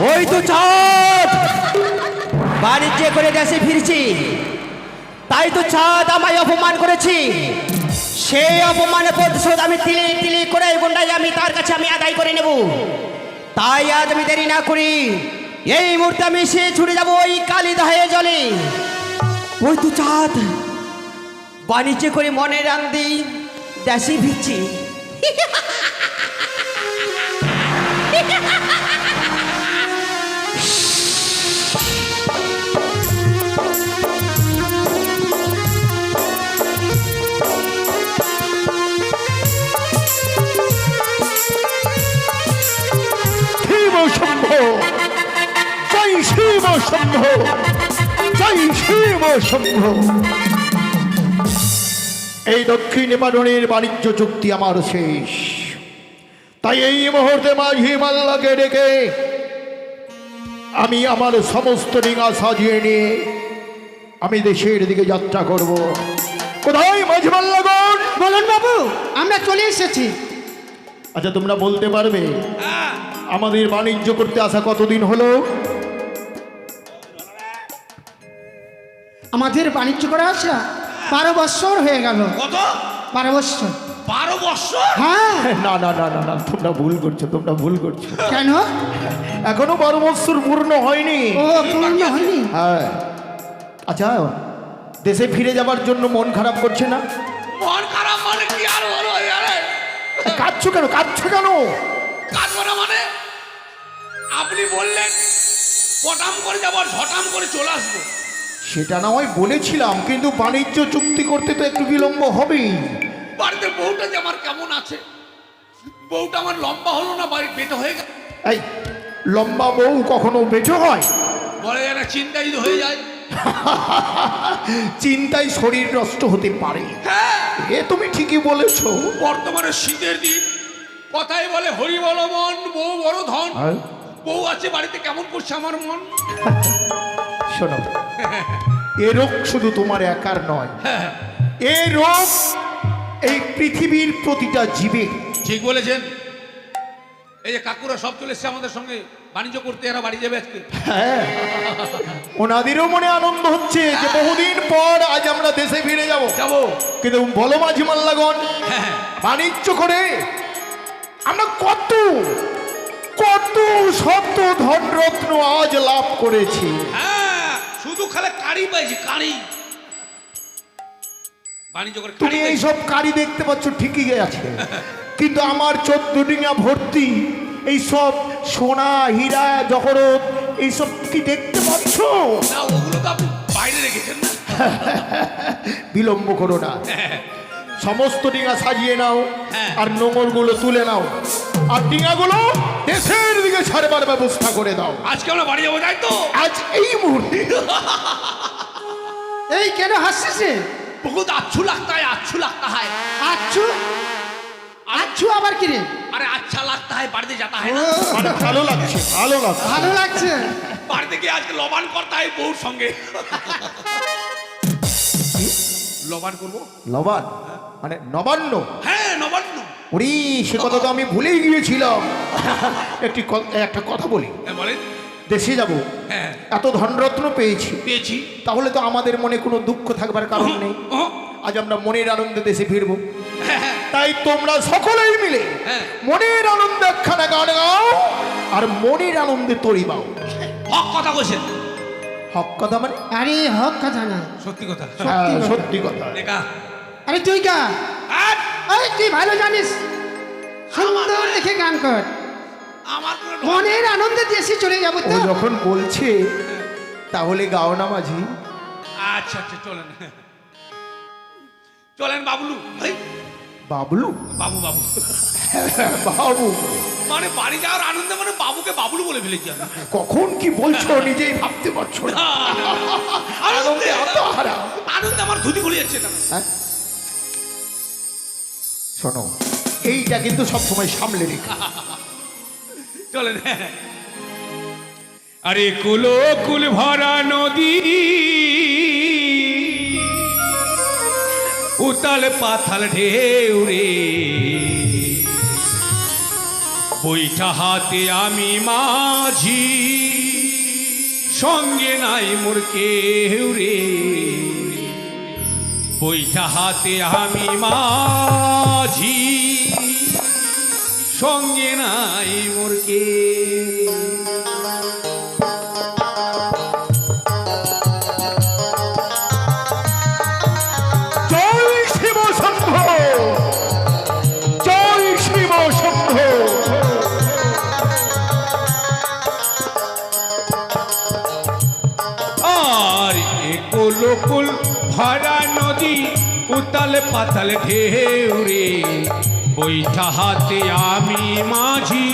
ওই তো চাঁদ বাণিজ্য করে দেশে ফিরছি, তাই তো চাঁদ আমায় অপমান করেছি। সেই অপমানের প্রতিশোধ আমি তিলে তিলে করে গুন্ডাই আমি তার কাছে আমি আদায় করে নেব। তাই আজ আমি দেরি না করি, এই মুহূর্তে আমি সে ছুটে যাব ওই কালীদহে জলে। ওই তো চাঁদ বাণিজ্য করে মনের আনন্দি দেশে ফিরছি। জয় শিব শম্ভ, জয় শিব শম্ভ। এই দক্ষিণ পাটনের বাণিজ্য চুক্তি আমার শেষ, তাই এই মুহূর্তে মাঝি মাল্লাকে ডেকে আমি আমার সমস্ত ডিঙা সাজিয়ে নিয়ে আমি দেশের দিকে যাত্রা করব। কোথায় মাঝি মাল্লাগণ? বলুন বাবু, আমরা চলে এসেছি। আচ্ছা, তোমরা বলতে পারবে আমাদের বাণিজ্য করতে আসা কতদিন হলো? আমাদের বাণিজ্য করে আসা 12 বছর হয়ে গেল। কত? 12 বছর। 12 বছর? হ্যাঁ। না না না না না, তোমরা ভুল করছো, তোমরা ভুল করছো। কেন? এখনো 12 বছর পূর্ণ হয়নি। ও, পূর্ণ হয়নি? হ্যাঁ। আচ্ছা, দেশে ফিরে যাবার জন্য মন খারাপ করছে না? মন খারাপ মানে কি আর হলো? আরে কাঁদছো কেন, কাঁদছো কেন? কাঁদবো না মানে? আপনি বললেন পটাম করে যাবো আর ঝটাম করে চলে আসবো। সেটা না হয় বলেছিলাম, কিন্তু বাণিজ্য চুক্তি করতে তো একটু বিলম্ব হবেই। বাড়িতে বউটা যে আমার কেমন আছে? বউটা আমার লম্বা হলো না, বাড়ি বেটে হয়ে গেল। এই লম্বা বউ কখনো বেঁচে হয়? বলে যেন চিন্তাই হয়ে যায়। চিন্তায় শরীর নষ্ট হতে পারে। হ্যাঁ, এ তুমি ঠিকই বলেছো। বর্তমানে শীতের দিন, কথাই বলে হরি বল মন, বউ বড় ধন। আর বউ আছে বাড়িতে, কেমন করছে আমার মন। শোনো, এ রোগ শুধু তোমার একার নয়, হ্যাঁ, এ রোগ এই পৃথিবীর প্রতিটা জীবে। ঠিক বলেছেন। এই যে কাকুরা সব চলে এসছে আমাদের সঙ্গে বাণিজ্য করতে, এরা বাড়ি যাবে আজকে। হ্যাঁ, ওনাদেরও মনে আনন্দ হচ্ছে যে বহুদিন পর আজ আমরা দেশে ফিরে যাব। যাবো। কিন্তু বলো মাঝি মাল্লাগণ, হ্যাঁ, বাণিজ্য করে আমরা কত কত শত ধনরত্ন আজ লাভ করেছি। হ্যাঁ, শুধু খালি কারি পাইছি, কারি। বাণিজ্য করে তুমি এইসব কারি দেখতে পাচ্ছ, ঠিকই আছে, কিন্তু আমার 14 ডিঙা ভর্তি এই সব সোনা হীরা জহরত এইসব কি দেখতে পাচ্ছ? না, ওগুলো তো আপনি বাইরে রেখেছেন না। বিলম্ব করো না, সমস্ত ডিঙা সাজিয়ে নাও হ্যাঁ। আর নোঙরগুলো তুলে নাও আর ডিঙাগুলো দেশের দিকে ছাড়বার ব্যবস্থা করে দাও। আজকে আমরা বাড়ি যাবো, তাই তো? আজ এই মুহূর্তে। এই কেন হাসছে? বহুত আচ্ছু লাগতা হয়, আচ্ছু লাগতা হয়। আচ্ছু? আচ্ছু আবার কি রে? আরে আচ্ছা লাগতা হয়, বাড়িতে যেতে হয় না। মানে ভালো লাগছে, ভালো লাগছে। ভালো লাগছে। বাড়িতে গিয়ে আজকে লবান করতে হয় বউর সঙ্গে। লবান করবো? লবান মানে নবান্ন? হ্যাঁ, নবান্ন। ওরে, সে কথা তো আমি ভুলেই গিয়েছিলাম। একটা কথা বলি, হ্যাঁ, বলেন। দেশে যাব, হ্যাঁ, এত ধনরত্ন পেয়েছি, পেয়েছি। তাহলে তো আমাদের মনে কোনো দুঃখ থাকবার কারণ নেই। ও, আজ আমরা মনের আনন্দে দেশে ফিরবো। হ্যাঁ, তাই তোমরা সকলেই মিলে হ্যাঁ। মনের আনন্দে একখানা গান গাও আর মনের আনন্দে তরি বাও। হক কথা বলছেন। হক কথা মানে? আরে হক কথা না, সত্যি কথা। হ্যাঁ, সত্যি কথা। দেখা। আরে তুই গা। আর এই তুই ভালো জানিস, সুন্দর দেখে গান কর। আমার কোনো মনের আনন্দে দেশে চলে যাবো ও তো। যখন বলছে তাহলে গাও না মাঝি। আচ্ছা আচ্ছা, চলেন চলেন বাবলু। এই, বাবলু? বাবু বাবু বাবু মানে বাড়ি যাওয়ার আনন্দে মানে বাবুকে বাবলু বলে ফেলেছি আমি। কখন কি বলছো নিজেই ভাবতে পারছো না। আনন্দে আত্মহারা। আনন্দে আমার ধুতি খুলে যাচ্ছে না। হ্যাঁ? শোনো, এইটা কিন্তু সবসময় সামলে রেখে। চলেন। আরে কুলো কুল ভরা নদী, উতাল পাথাল ঢেউ রে, বৈঠা হাতে আমি মাঝি, সঙ্গে নাই মোর কেউ রে। বৈঠা হাতে আমি মাঝি, সঙ্গে নাই মোর কেউ। জয় শিব শম্ভ, জয় শিব শম্ভ। আর একুল কুল ভরা নদী, উতাল পাতাল ঢেউ রে। বৈঠা হাতে আমি মাঝি,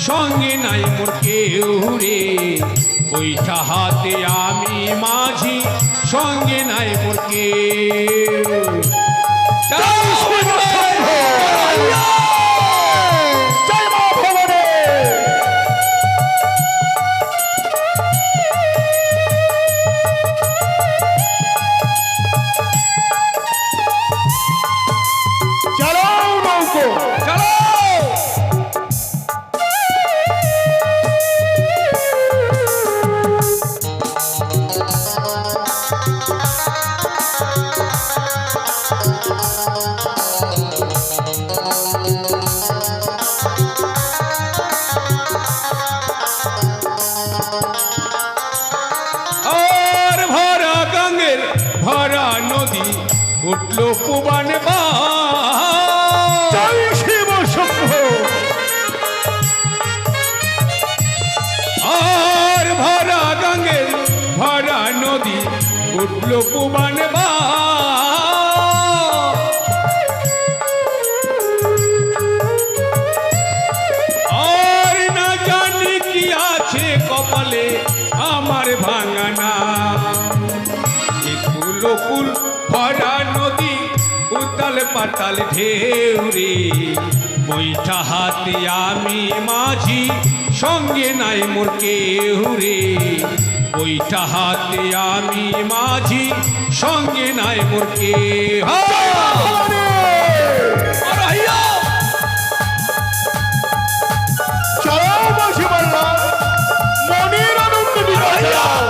সঙ্গে নাই মোর কেউ রে। বৈঠা হাতে আমি মাঝি, সঙ্গে নাই মোর কেউ। জয় শিব শম্ভ, জয় মা ভবানী। চালাও নৌকো, চলো আর ভরা গঙ্গের ভরা নদী, উঠলো পুবান বা। জয় শিব শম্ভ। আর ভরা গঙ্গের ভরা নদী, উঠলো পুবান বা। আর না জানি কি আছে কপালে আমার ভাঙানা। কুল কুল ভরা নদী, উতাল পাতাল ঢেউ রে। বৈঠা হাতে আমি মাঝি, সঙ্গে নাই মোর কেউ রে। বৈঠা হাতে আমি মাঝি, সঙ্গে নাই মোর কেউ। চালাও বাঁশি বাজনা, মনের আনন্দ দিতে চালাও।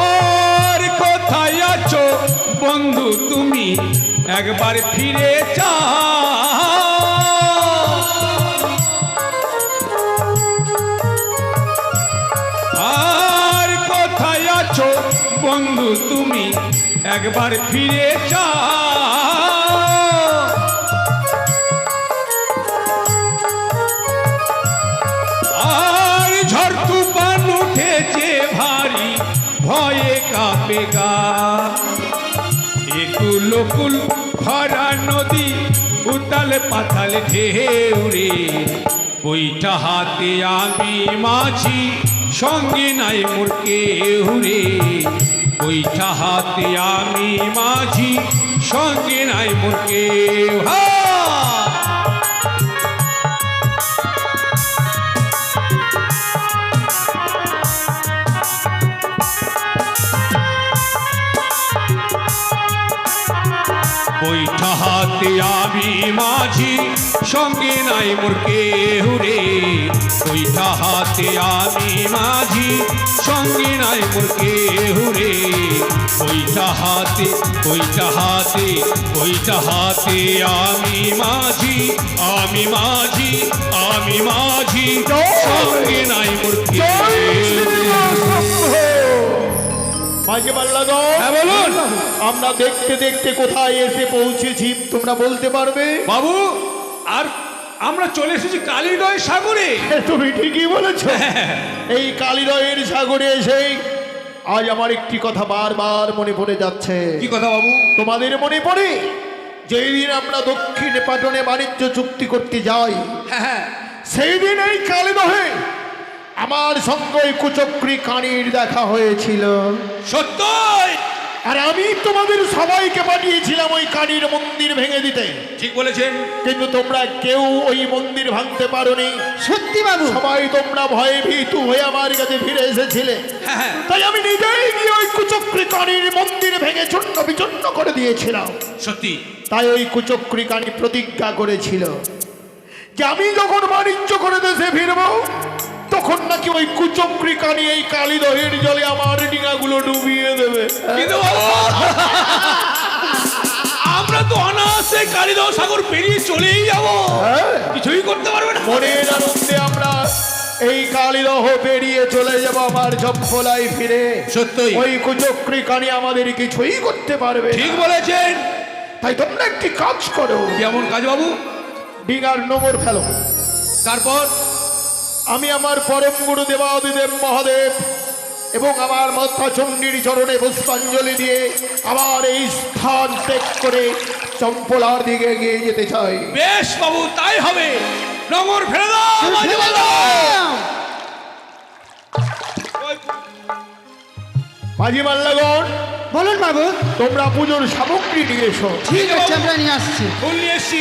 আর কোথায় আছো বন্ধু তুমি, একবার ফিরে চাও। আর কোথায় আছো বন্ধু তুমি, একবার ফিরে চাও। আর ঝড় তুফান উঠেছে ভারী, ভয়ে কাঁপে গা। একুল কুল ভরা নদী, উতাল পাতাল ঢেউ রে। বৈঠা হাতে আমি মাঝি, সঙ্গে নাই মোর কেউ রে। বৈঠা হাতে আমি মাঝি, সঙ্গে নাই মোর কেউ। বৈঠা হাতে আমি মাঝি, সঙ্গে নাই মোর কেউ রে। বৈঠা হাতে আমি মাঝি, সঙ্গে নাই মোর কেউ রে। বৈঠা হাতে, বৈঠা হাতে, বৈঠা হাতে আমি মাঝি, আমি মাঝি, আমি মাঝি, সঙ্গে নাই মোর কেউ। মাঝে পাল্লা হ্যাঁ বলুন আমরা দেখতে দেখতে কোথায় এসে পৌঁছেছি তোমরা বলতে পারবে? বাবু, আর আমরা চলে এসেছি কালিদয় সাগরে। তুমি ঠিকই বলেছো। এই কালিদয়ের সাগরে এসেই আজ আমার একটি কথা বারবার মনে পড়ে যাচ্ছে। কি কথা বাবু? তোমাদের মনে পড়ে যেই দিন আমরা দক্ষিণ পাটনে বাণিজ্য চুক্তি করতে যাই, হ্যাঁ, সেই দিন এই কালিদহে আমার সঙ্গে কুচক্রী কানির দেখা হয়েছিল। সত্যই আর আমি তোমাদের সবাইকে পাঠিয়েছিলাম ওই কালীর মন্দির ভেঙে দিতে, ঠিক বলেছেন। কিন্তু তোমরা কেউ ওই মন্দির ভাঙতে পারোনি। সত্যি বাবু, সবাই তোমরা ভয়ে ভীতু হয়ে আমার কাছে ফিরে এসেছিলে। হ্যাঁ হ্যাঁ, তাই আমি নিজেই গিয়ে ওই কুচক্রী কালীর মন্দির ভেঙে চূর্ণ বিচূর্ণ করে দিয়েছিলাম। সত্যি। তাই ওই কুচক্রী কালী প্রতিজ্ঞা করেছিল যে আমি যখন বাণিজ্য করে দেশে ফিরব তখন নাকি ওই কুচক্রী কালী এই কালীদহের জলে আমার ডিঙাগুলো ডুবিয়ে দেবে। কিন্তু বাবু, আমরা তো অনায়াসে কালিদহ সাগর পেরিয়ে চলেই যাব, হ্যাঁ, কিছুই করতে পারবে না। মনের আনন্দে আমরা এই কালীদহ পেরিয়ে চলে যাব আমার জম্পলায় ফিরে। সত্যই। ওই কুচক্রী কালী আমাদের কিছুই করতে পারবে না। ঠিক বলেছেন। তাই তোমরা একটি কাজ করো, কেমন কাজ বাবু? ডিঙার নোঙর ফেলো। তারপর আমি আমার পরম গুরু দেবাদিদেব মহাদেব এবং আমার মাতা চণ্ডীর চরণে পুষ্পাঞ্জলি দিয়ে আবার এই স্থান ত্যাগ করে চম্পলার দিকে এগিয়ে যেতে চাই। বেশ বাবু, তাই হবে। নোঙর ফেলে দাও, মাঝি মাল্লা। মাঝি মাল্লাগণ, বলুন বাবু। তোমরা পুজোর সামগ্রী নিয়ে এসো। ঠিক আছে, আমরা নিয়ে আসছি। ফুল নিয়ে এসছি।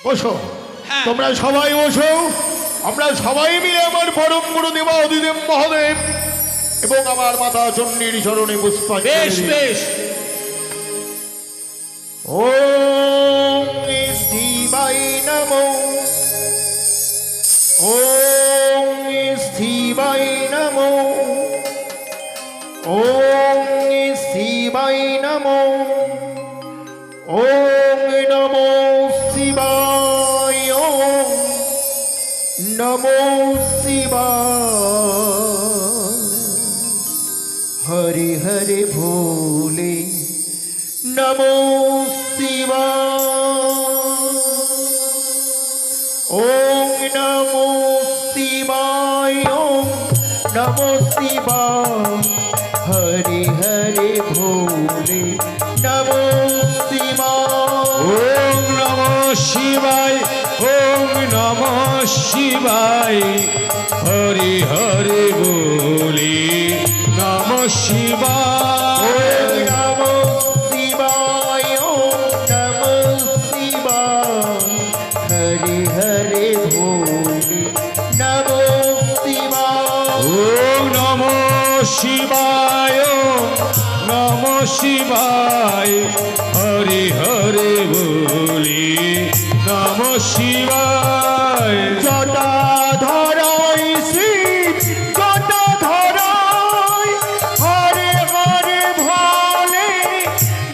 বসো, হ্যাঁ। তোমরা সবাই বসো। আমরা সবাই মিলে আমার পরম গুরু দেবাদিদেব মহাদেব এবং আমার মাতা চণ্ডীর চরণে বেশ পুষ্পাঞ্জলি দিই। বেশ। ওম শিবায় নমো, ওম শিবায় নমো, ওম শিবায় নমো, ওম নমো শিবায়, ওম নমো শিবায়। হরে হরে ভোলে নমো শিবায়, ওম নমো শিবায়, ওম নমো শিবায়। হরে হরে ভোলে নমো শিবায়, ওম নমঃ শিবায়, ওম নমঃ শিবায়। হরি হরি বলি নমঃ শিবায়। ওম নমো শিবায়, ওম নমো শিবায়। হরে হরে ভোলে নমো শিবায়, ওম নমঃ শিবায়, ওম নমঃ শিবায়। হরি হরি বলি নমঃ শিবায়। জটাধরায় শিব জটাধরায়, হরে হরে ভোলে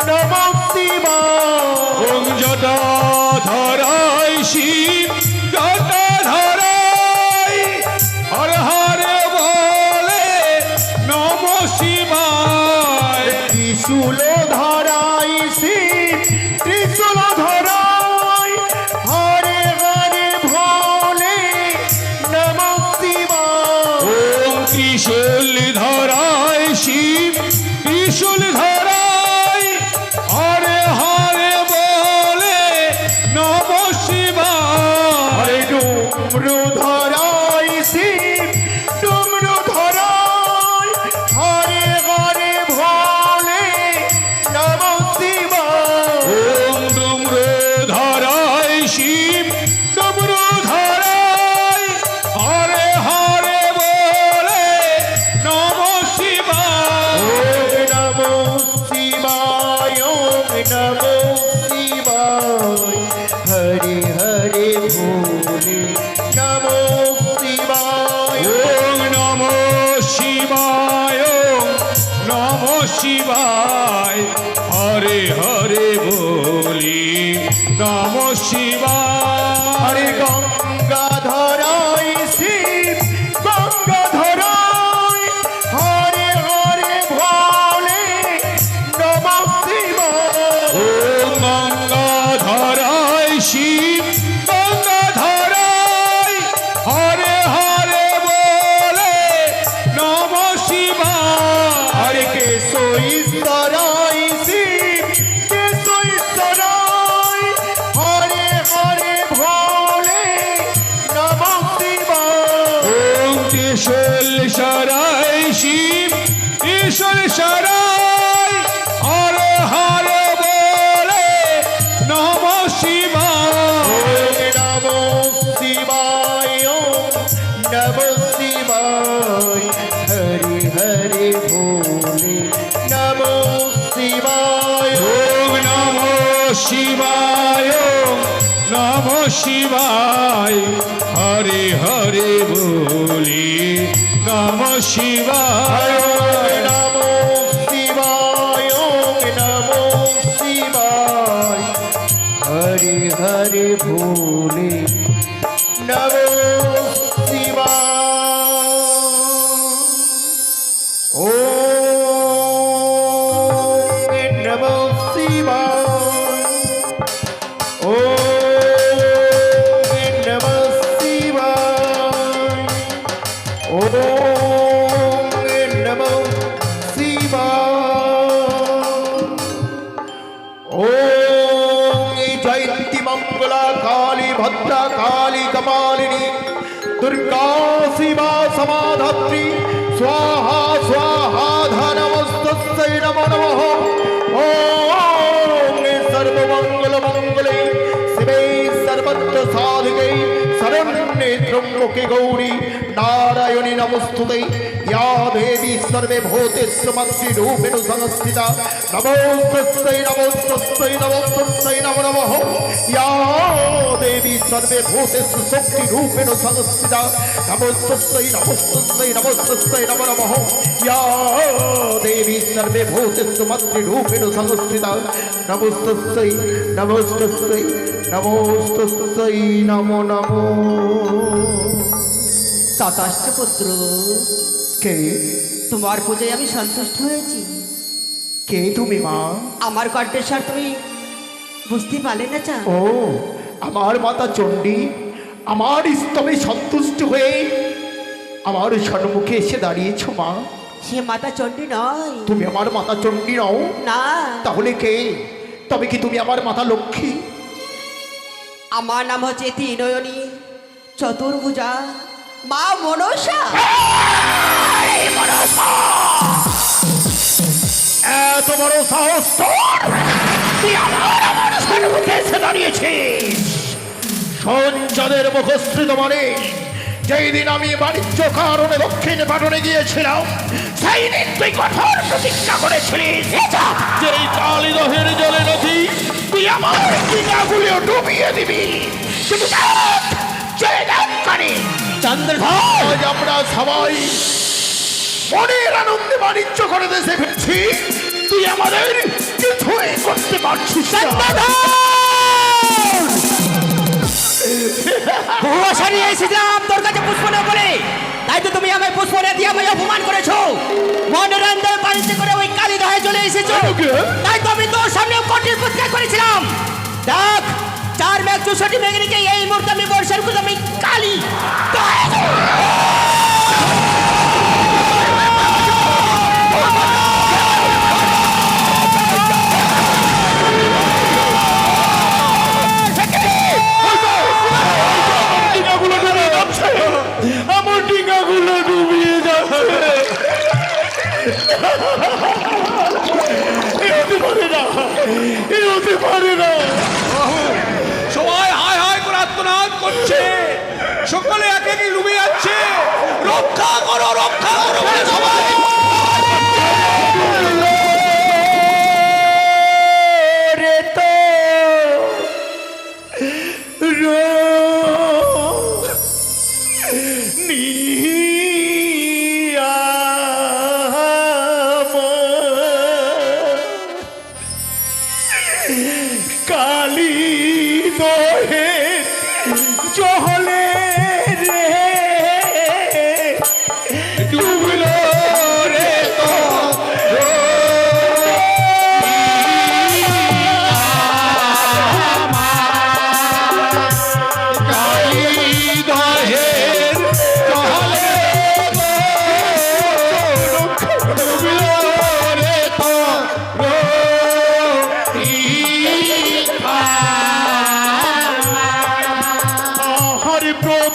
নমো শিবায়। ওম জটাধরায় শিব জটাধরায়, হর হর বলে নমঃ শিবায়। ত্রিশূল ধরায় শিব ত্রিশূল ধরায়, হরে হরে ভোলে নমো শিবায়। ওম ত্রিশূল ধরায় শিব ত্রিশূল ধরায়, হরে হরে বলে নমঃ শিবায়। হরে ডুমরু ধরায় শিব ডুমরু ধরায়, হরে হরে ভোলে নমো শিবায়। ওম ডুমরু ধরায় শিব ডুমরু ধরায়, হরে হরে বলে নমঃ শিবায়। ওম নমো শিবায়, ওম নমো শিবায়। হরে হরে ভোলে নমো শিবায়। ওম নমঃ শিবায়, ওম নমঃ শিবায়। হরে হরে বলি নমঃ শিবায়। হরে গঙ্গা ধরায় শিব গঙ্গা ধরায়, হরে হরে ভোলে নমো শিবায়। ওম গঙ্গাধরায় শিব গঙ্গাধরায়, হরে হরে বলে নমঃ শিবায়। হরে কেশঈশ্বরায় শিব কেশঈশ্বরায়, হরে হরে ভোলে শিবায় হরে হরে বলি নম শিবায় নমো শিবায় নমো শিবায় হরে হরে ভোলে নমো শিবায় ও নমো শিবায় ও নমো শিবায় ও নমো শিবায় ও জয়ন্তী মঙ্গলা কালী ভদ্রা কালী কপালিনী দুর্গা শিবা সমাধাত্রী স্বাহা স্বাহা ধনমস্তস্যৈ নমো নমঃ ওম সর্বমঙ্গল মঙ্গলে শিবে সর্বত্র সাধিকে শরণ্যে ত্র্যম্বকে গৌরী নারায়ণী নমস্তুতে या देवी सर्वे भूतेषु मातृरूपेण संस्थिता नमोस्तस्यै नमोस्तस्यै नमोस्तस्यै नमो नमः या देवी सर्वे भूतेषु शक्तिरूपेण संस्थिता नमोस्तस्यै नमोस्तस्यै नमोस्तस्यै नमो नमः या देवी सर्वे भूतेषु मातृरूपेण संस्थिता नमोस्तस्यै नमोस्तस्यै नमोस्तस्यै नमो नमः তথাস্ত পুত্র, কে তোমার পূজায় আমি সন্তুষ্ট হয়েছি। কে তুমি মা? আমার কণ্ঠস্বর তুমি বুঝতে পারলে না চা? ও আমার মাতা চণ্ডী আমার স্তবে সন্তুষ্ট হয়ে আমার সম্মুখে এসে দাঁড়িয়েছ মা। সে মাতা চণ্ডী নয়। তুমি আমার মাতা চণ্ডী নও? না। তাহলে কে? তবে কি তুমি আমার মাতা লক্ষ্মী? আমার নাম হচ্ছে ত্রিনয়নী চতুর্ভুজা মা মনসা। এত বড় সাহস তোর! তুই আমার সম্মুখে এসে দাঁড়িয়েছিস সঞ্চাদের মুখশ্রিত মানে যেই দিন আমি বাণিজ্য কারণে দক্ষিণ পাটনে গিয়েছিলাম সেই দিন তুই কঠোর প্রতিজ্ঞা করেছিলিস যেই কালিদহের জলে নদী তুই আমার টিকাগুলো ডুবিয়ে দিবি। চন্দ্রধ্বজ আমরা সবাই মনের আনন্দে বাণিজ্য করে দেশে ফিরছি, তুই আমাদের কিছুই করতে পারছিস না। ভুয়াশানি এসেছিলাম তোর কাছে পুষ্প না করে, তাই তো তুমি আমায় পুষ্প না দিয়ে আমায় অপমান করেছো। মনের আনন্দে বাণিজ্য করে ওই কালীদহে চলে এসেছো, তাই তো আমি তোর সামনে কঠিন প্রতিজ্ঞা করেছিলাম। দেখ 4 মেঘ 64 মেঘ রেখে এই মুহূর্তে আমি বর্ষার কুজ আমি কালী আমার টিকাগুলো ডুবিয়ে যাচ্ছে। হতে পারে না। সবাই হায় হায় করে আত্মনাদ করছে, সকলে একে একে ডুবে যাচ্ছে। রক্ষা করো রক্ষা করো বলে সবাই রে তো কালী দহে চহলে রে ডুবলো রে তো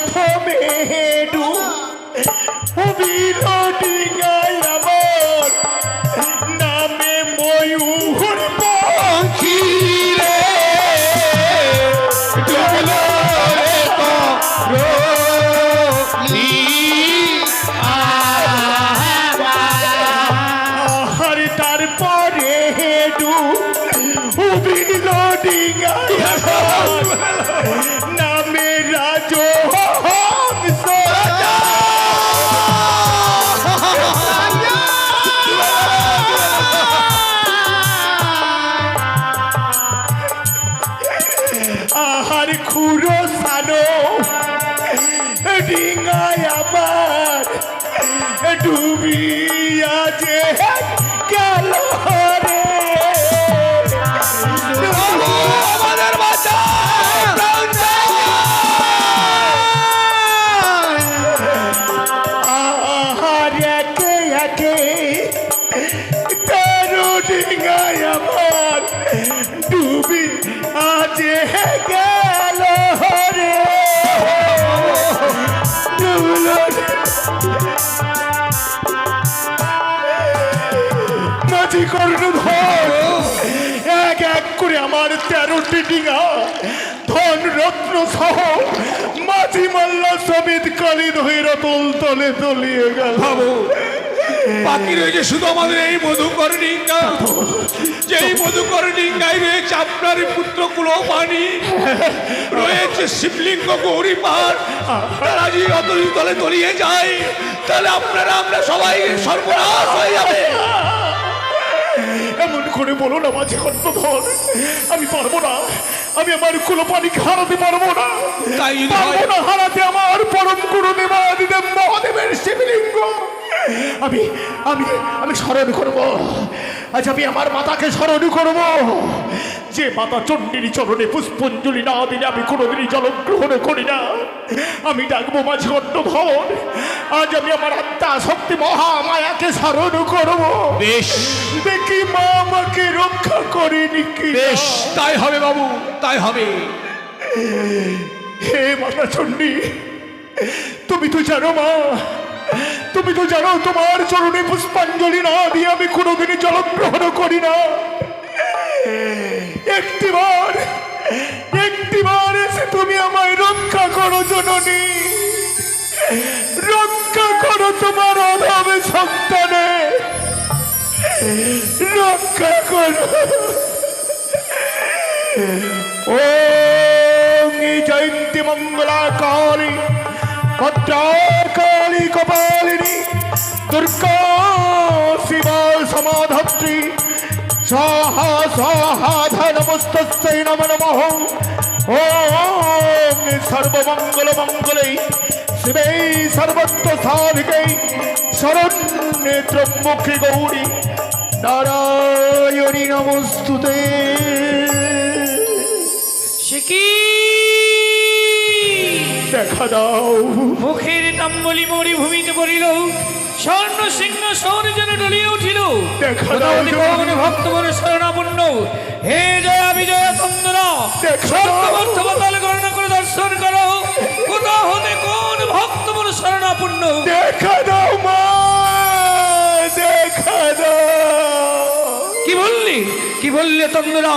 প্রথমে আমার নামে ময়ূর পাখি রে ডুবলো রে তো আর তারপরে ডুবিল ডিঙ্গায় আমার জানো ডিঙ্গায় আমার ডুবিয়া যে গেল রে আমাদের বাঁচা আর একে একে তেরো ডিঙ্গায় আমার ডুবি আজ গেল রে ডুবলো রে। মাঝি কর্ণধর এক এক করে আমার 13টি ডিঙা ধন রত্ন সহ মাঝি মাল্লা সমিত কালী ধৈর তল তলে তলিয়ে গেল। ভাবো বাকি রয়েছে শুধু আমাদের এই মধুকর ডিঙ্গা, যেই মধুকর ডিঙ্গায় রয়েছে আপনার পুত্র কুলপানি, রয়েছে শিবলিঙ্গ গৌরী পাহাড়। তারা যদি অতল তলে তলিয়ে যায় তাহলে আমরা সবাই সর্বনাশ হয়ে যাবে। এমন করে বলো না মাঝি কর্ণধর, আমি পারবো না, আমি আমার কুলপানিকে হারাতে পারবো না। তাই যদি পারবো হয় না হারাতে আমার পরম গুরুদেবাদিদেব মহাদেবের শিবলিঙ্গ। আমি আমি আমি স্মরণ করব, আজ আমি আমার মাতাকে স্মরণ করব, যে মাতা চণ্ডীর চরণে পুষ্পাঞ্জলি না দিলে আমি কোনোদিনই জলগ্রহণ করি না। আমি ডাকবো মাঝি কর্ণধর, আজ আমি আমার আত্মা শক্তি মহামায়াকে স্মরণ করব। বেশ দেখি মা আমাকে রক্ষা করেনি কি। বেশ তাই হবে বাবু, তাই হবে। হে মাতা চণ্ডী, তুমি তো জানো মা, তুমি তো জানো তোমার চরণে পুষ্পাঞ্জলি না দিয়ে আমি কোনোদিনই জলগ্রহণ করি না। একটিবার এসে তুমি আমায় রক্ষা করো জননী, রক্ষা করো তোমার অভাবে সন্তানে, রক্ষা করো। ওম জয়ন্তী মঙ্গলা কালী ভদ্রা কালী কপালিনী দুর্গা শিবা সমাধত্রী स्वाहा स्वाहा नमस्तस्यै नमो नमः। ओम सर्वमंगल मंगले शिवे सर्वत्र साधिके शरण्ये त्र्यंबके गौरी नारायणी नमोस्तुते। শিকি দেখা দাও মুখের তাম্বলি মরুভূমিতে পড়িল, স্বর্ণ সিংহ শহর যেন ডলিয়ে উঠিল। দেখা দাও ভক্ত বলে শরণাপন্ন, হে জয়া বিজয়া তন্দরা, দেখা দাও। সত্যবর্ত বদল গণনা করে দর্শন করো, কোথা হতে কোন ভক্ত বলে শরণাপন্ন। দেখা দাও মা, দেখা দাও। কি বললে তন্দরা?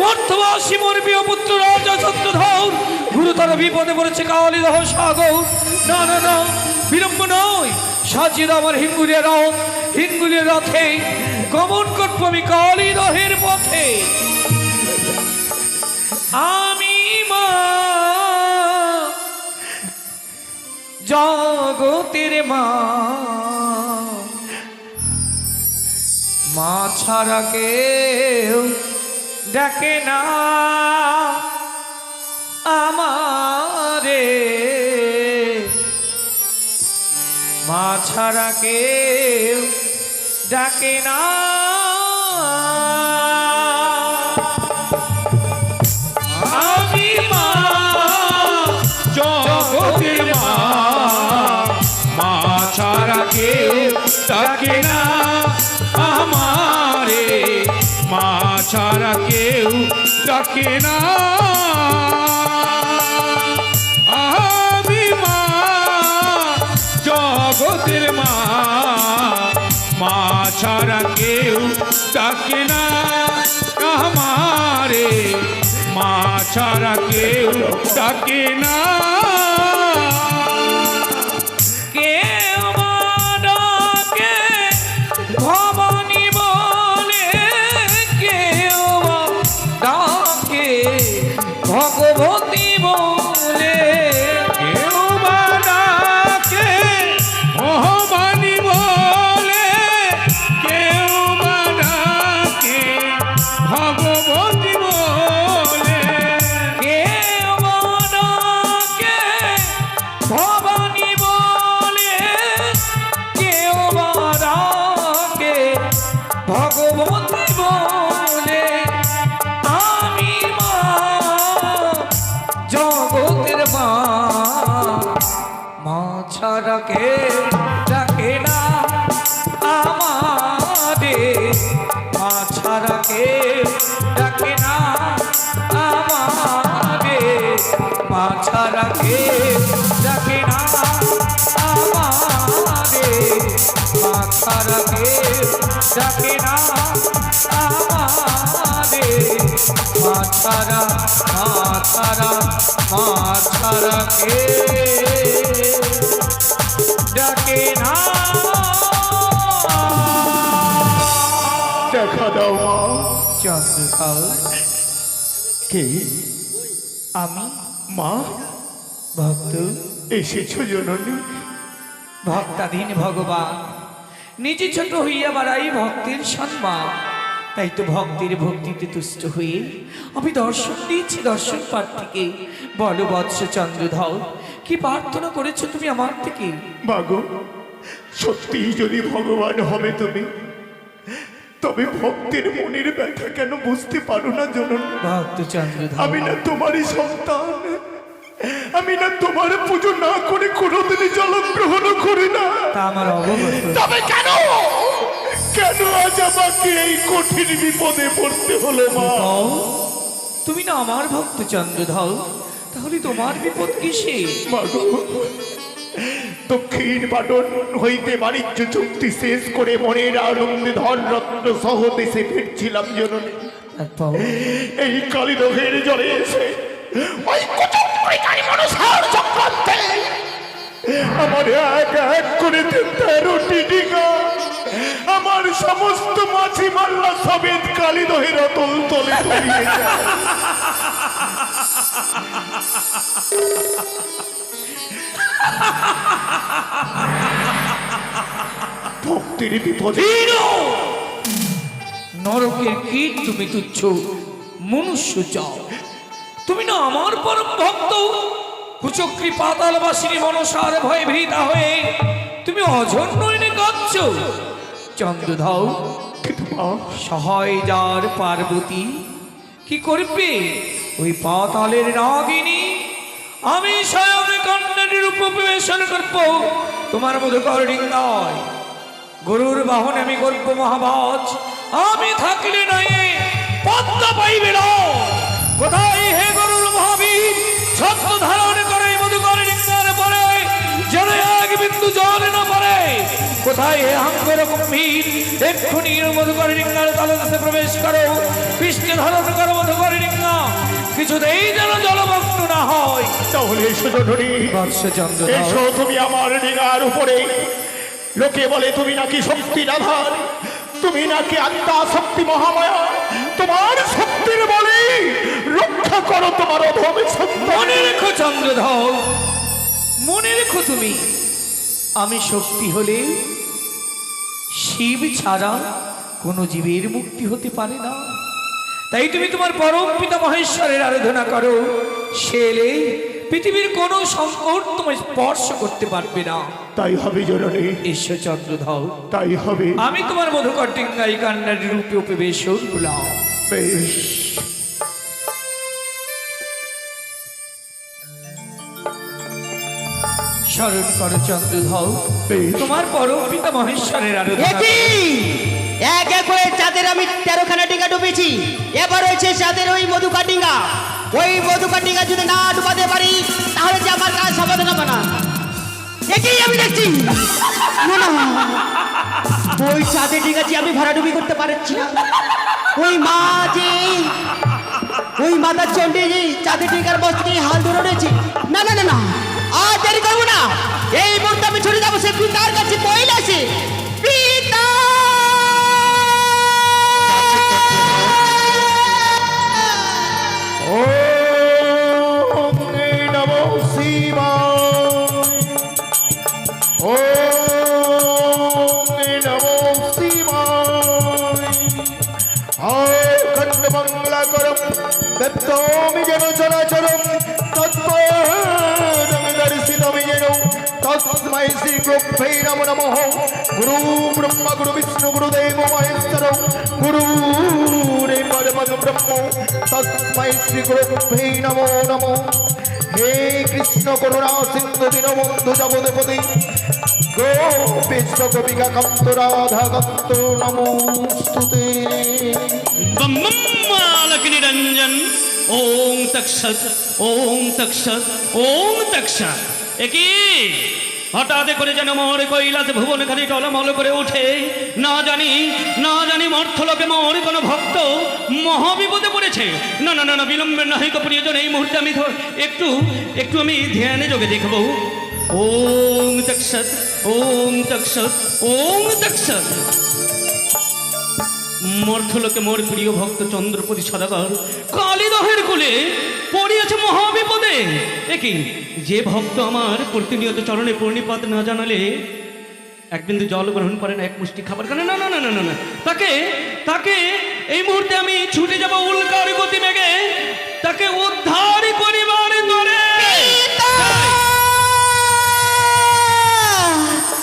মর্তবাসী মোর প্রিয় পুত্র রাজা ছত্রধর গুরুতর বিপদে পড়েছে কালিদহ সাগর। না না না, বিলম্ব নয়, সাজিয়ে দাও আমার হিঙ্গুলিয়া রথে গমন করবো আমি কালিদহের পথে। আমি মা জগতের মা, মা ছাড়া কেউ ডাকে না আমারে, মা ছাড়া কেউ ডাকে না। আমি মা জগতের মা, মা ছাড়া কেউ ডাকে না আমারে, মা ছাড়া কেউ ডাকে না। আমি মা জগতের মা, মা ছাড়া কেউ ডাকে না আমারে, মা ছাড়া কেউ ডাকে না। কেউ মা ডাকে ভবানী বলে, কেউ ডাকে ভগবতী বলে, কেউ বা ডাকে ভবানী বলে, কেউ বা ডাকে ভগবতী বলে, কেউ ডাকে কেউ ডাকে না আমাদের, মা ছাড়া কেউ ডাকে না আমাদের, মা ছাড়া কেউ ডাকে না আমাদের, মা ছাড়া কেউ ডাকে না আমাদের, মা ছাড়া কেউ ডাকে না। দেখা দাও মা। চন্দ্রকাল, কে? আমি মা ভক্ত, এসেছো জননী? ভক্তাধীন ভগবান নিজে ছোট হইয়া বাড়াই ভক্তের সম্মান, তাই তো ভক্তের ভক্তিতে তুষ্ট হয়ে আমি দর্শন দিয়েছি দর্শন প্রার্থীকে। বলো বৎস চন্দ্রধর, কি প্রার্থনা করেছো তুমি আমার থেকে? মাগো, সত্যি যদি ভগবান হবে তুমি, তবে ভক্তের মনের ব্যথা কেন বুঝতে পারো না জননী? ভক্ত চন্দ্রধর, আমি না তোমারই সন্তান, আমি না তোমার পুজো না করে কোনোদিনই জলগ্রহণ করি না। তা আমার অবগত। তবে কেন কেন আজ আমাকে এই কঠিন বিপদে পড়তে হলো মা? কও, তুমি না আমার ভক্ত চন্দ্রধর, তাহলে তোমার বিপদ কিসে? মাগো, দক্ষিণ পাটন হইতে বাণিজ্য চুক্তি শেষ করে মনের আনন্দে ধনরত্ন সহ দেশে ফিরছিলাম জননী। তারপর এই কালীরোগের জ্বরে এসে ওই কুচক্রীকারী মনসার চক্রান্তে আমার এক এক করে 13টি ডিঙা, আমার সমস্ত মাছি মাল্লা সবেদ কালীদহের অতল তলে তলিয়ে যায়। ভক্তির বিপদে নরকের কীট তুমি তুচ্ছ মনুষ্য চাও, তুমি না আমার পরম ভক্ত। কুচক্রী পাতালবাসিনী মনসার ভয়ে ভীতা হয়ে তুমি অজন্য এনে কাঁদছ। চন্দ্রধর, কিন্তু মা, সহায় যার পার্বতী কি করবে ওই পাতালের নাগিনী? আমি স্বয়ং কন্যার রূপ প্রবেশন করব তোমার মধুকরণী নয়, গরুর বাহনে আমি গল্প মহাভাজ, আমি থাকলে নাই পদ্মা পাইবে না। কোথায় হে গরুর মহাবীর ছত্র ধারণ করে মধুকরণী পরে যেন এক বিন্দু জল না পড়ে? কোথায় হে হাঙ্গর গম্ভীর এক্ষুনি মধুকরণী তালদাসে প্রবেশ করো, পৃষ্ঠে ধারণ করো মধুকরণী, কিছুতেই যেন জলমগ্ন না হয়। তাহলে এসো জননী, বৎসচন্দ্র, এসো তুমি আমার ডিঙার উপরে। লোকে বলে তুমি নাকি শক্তির আধার, তুমি নাকি আত্মা শক্তি মহামায়া, তোমার শক্তির বলে রক্ষা করো তোমার অধমে সত্য। মনে রেখো চন্দ্রধর, মনে রেখো তুমি, আমি শক্তি হলে শিব ছাড়া কোনো জীবের মুক্তি হতে পারে না। তাই তুমি তোমার পরম পিতা মহেশ্বরের আরাধনা করো, সেলে পৃথিবীর কোনো সংকট তোমায় স্পর্শ করতে পারবে না। তাই হবে জননী, ঈশ্বর চন্দ্রধর, তাই হবে। আমি তোমার মধুকর্টিঙ্গাই কান্নার রূপে উপবেশন হলাম। বেশ, স্মরণ করো চন্দ্রধর, বেশ। তোমার পরম পিতা মহেশ্বরের আরাধনা করো। একই এক এক করে চাঁদের আমি 13খানা টিকা ডুবেছি, এবার হয়েছে চাঁদের ওই মধুকা টিঙ্গা। ওই মধুকা টিঙ্গা যদি না ডুবাতে পারি তাহলে যে আমার কাজ সমাধান হবে না। একই আমি দেখছি না না, ওই চাঁদের টিঙ্গা যে আমি ভরাডুবি করতে পারছি না। ওই মা যে ওই মাতার চন্ডী যে চাঁদের টিঙ্গার বস্তি হাল ধরে রয়েছে। না না না না, আর দেরি করবো না, এই মুহূর্তে আমি ছুটে যাবো সে পিতার কাছে। কৈলাসে পিতা ওম নমো শিবায়, ওম নমো শিবায়। আখণ্ড মঙ্গলাকরম দত্তমি যেন চরাচরম তৎপদং দর্শিতমি যেন তস্मै শ্রী গুরুভ্যৈ নমো নমঃ। গুরু ব্রহ্মা গুরু বিষ্ণু গুরুদেব মহেশ্বর গুরুরেব পরমং ব্রহ্ম তস্मै শ্রী গুরুভ্যৈ নমো নমঃ। হে কৃষ্ণ করুণা সিন্ধু দীনবন্ধু জগদেপতি গোপেশ গোপিকা কান্ত রাধা কান্ত নমস্তুতে। বম বম মালক নিরঞ্জন ওম তৎসৎ ওম তৎসৎ ওম তৎসৎ। একই হঠাৎ করে যেন মোর কৈলাস ভুবন খালি টলমল করে ওঠে, না জানি মর্থলোকে মোর কোনো ভক্ত মহাবিপদে পড়েছে। না না না না, বিলম্বের নাহিক প্রিয়জন, এই মুহূর্তে আমি একটু আমি ধ্যানে যোগে দেখব। ওম তৎসৎ ওম তৎসৎ ওম তৎসৎ। মর্থলোকে মোর প্রিয় ভক্ত চন্দ্রপতি সদাগর কালীদহের কোলে পড়িয়াছে মহাবিপদে। একই যে ভক্ত আমার প্রতিনিয়ত চরণে পূর্ণিপাত না জানালে এক বিন্দু জল গ্রহণ করে না, এক মুষ্টি খাবার খানে না না না না না না, তাকে এই মুহূর্তে আমি ছুটে যাব উল্কার গতি মেঘে, তাকে উদ্ধার করিবার দরে।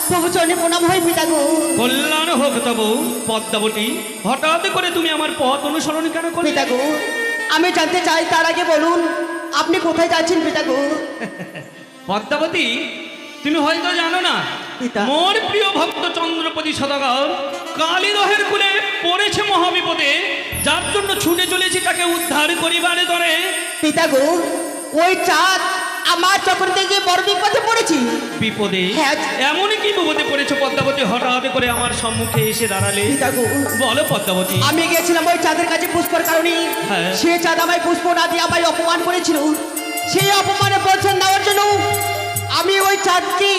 প্রভু চরণে প্রণাম হয় পিতা গো। কল্যাণ হোক তব পদ্মাবতী, হঠাৎ করে তুমি আমার পথ অনুসরণ কেন করলে? পিতা গো, আমি জানতে চাই তার আগে বলুন আপনি কোথায় যাচ্ছেন পিতা গো? পদ্মাবতী, তুমি হয়তো জানো না, পিতা। মোর প্রিয় ভক্ত চন্দ্রপতি সদাগর কালীদহের কুলে পড়েছে মহাবিপদে, যার জন্য ছুটে চলেছি তাকে উদ্ধার করিবারে ধরে। পিতা গো, ওই চাঁদ আমার চক্র থেকে বড় বিপদে পড়েছি। বিপদে? হ্যাঁ। এমন কি বিপদে পড়েছো পদ্মাবতী, হঠাৎ করে আমার সম্মুখে এসে দাঁড়ালে? পিতা গো, বলো পদ্মাবতী। আমি গেছিলাম ওই চাঁদের কাছে পুষ্পর কারণে, হ্যাঁ। সে চাঁদ আমায় পুষ্প না দিয়ে আমায় অপমান করেছিল। সেই অপমানে প্রশ্ন দেওয়ার জন্য আমি ওই চাঁদকে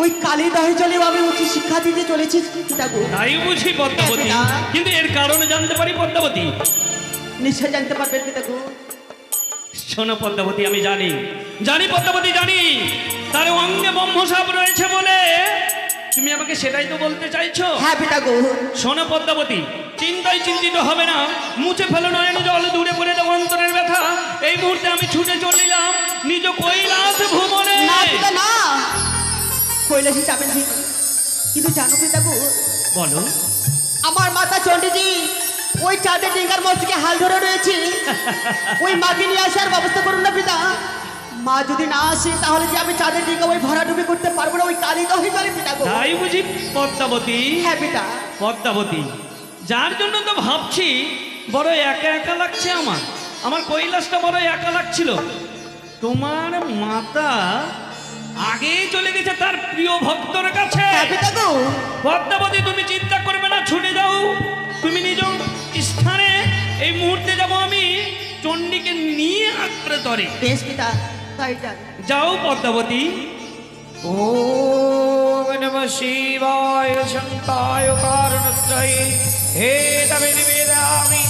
ওই কালীদহে চলেও আমি উচ্চ শিক্ষা দিতে চলেছি পিতা গো। তাই বুঝি পদ্মাবতী, হ্যাঁ, পিতা। কিন্তু এর কারণে জানতে পারি পদ্মাবতী? নিশ্চয় জানতে পারবেন পিতা গো। শোনো পদ্মাবতী, আমি জানি পদ্মাবতী, জানি তার অঙ্গে ব্রহ্মসাপ রয়েছে বলে তুমি আমাকে সেটাই তো বলতে চাইছো? হ্যাঁ পিতা গো। শোনো পদ্মাবতী, চিন্তায় চিন্তিত হবে না, মুছে ফেলো নয়ন জল, দূরে পড়ে দেবো অন্তরের ব্যথা। এই মুহূর্তে আমি ছুটে চলিলাম নিজ কৈলাস ভুবনে। না পিতা না, কৈলাসে যাবেন ঠিক, কিন্তু জানো পিতা গো, বলো। আমার মাতা চণ্ডীজি ওই চাঁদের ডিঙ্গার মস্তিকে হাল ধরে রয়েছে। ওই মাকে নিয়ে আসার ব্যবস্থা করুন না পিতা। মা যদি না আসে তাহলে যে আমি চাঁদের ডিঙ্গা ওই ভরাডুবি করতে পারবো না, ওই কালীদহে চলে পিতা গো। তাই বুঝি পদ্মাবতী? হ্যাঁ পিতা। পদ্মাবতী, যার জন্য তো ভাবছি বড় একা একা লাগছে, আমার কৈলাসটা বড় একা লাগছিল। তোমার মাতা আগেই চলে গেছে তার প্রিয় ভক্তর কাছে। হ্যাঁ পিতা গো। পদ্মাবতী, তুমি চিন্তা করবে না, ছুটে যাও তুমি নিজ স্থানে। এই মুহূর্তে যাব আমি চণ্ডীকে নিয়ে আঁকড়ে ধরে। বেশ পিতা, তাই যান। যাও পদ্মাবতী। ওম নমঃ শিবায় শান্তায় কারণত্রয়ে হে তবে নিবেদামি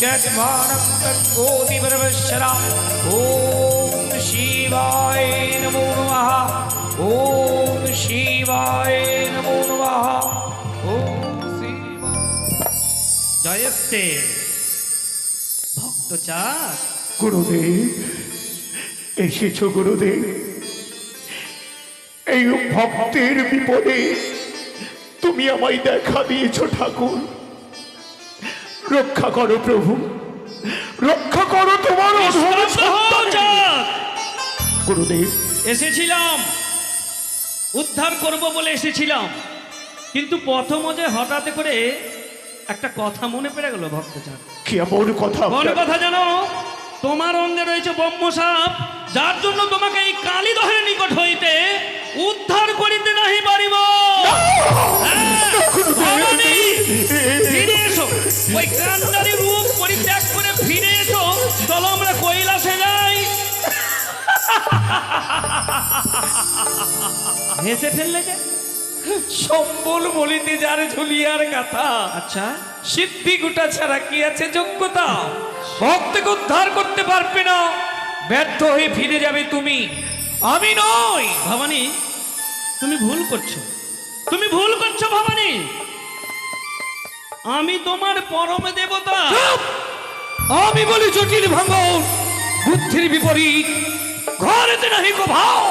যৎমাनं তৎকোটি পরমেশ্বরা। ওম শিবায় নমো নমঃ ওম শিবায় নমো নমঃ ওম শিবায়। জয়স্তে ভক্ত চাঁদ। গুরুদেব এসেছো গুরুদেব, এই ভক্তের বিপদে তুমি আমায় দেখা দিয়েছো ঠাকুর। রক্ষা করো প্রভু, রক্ষা করো তোমার অধম সন্তান। চাঁদ, গুরুদেব এসেছিলাম উদ্ধার করব বলে এসেছিলাম, কিন্তু প্রথম যে হঠাৎ করে একটা কথা মনে পড়ে গেল ভক্ত চাঁদ। কি এমন কথা? কোন কথা জানো? তোমার অঙ্গে রয়েছে ব্রহ্মসাপ, যার জন্য তোমাকে এই কালীদহের নিকট হইতে উদ্ধার করিতে নাহি পারিব। হ্যাঁ, ভবানী, ফিরে এসো, ওই কান্ডারি রূপ পরিত্যাগ করে ফিরে এসো। চলো আমরা কৈলাসে যাই। হেসে ফেললে যে? সম্বল বলিতে যার ঝুলিয়ার গাথা, আচ্ছা, সিদ্ধি গুটা ছাড়া কি আছে যোগ্যতা? ভক্তকে উদ্ধার করতে পারবে না, ব্যর্থ হয়ে ফিরে যাবে তুমি, আমি নই। ভবানী, তুমি ভুল করছো, তুমি ভুল করছো ভবানী। আমি তোমার পরম দেবতা। চুপ! আমি বলি জটিল ভাঙন, বুদ্ধির বিপরীত, ঘরেতে নাহি কো ভাও,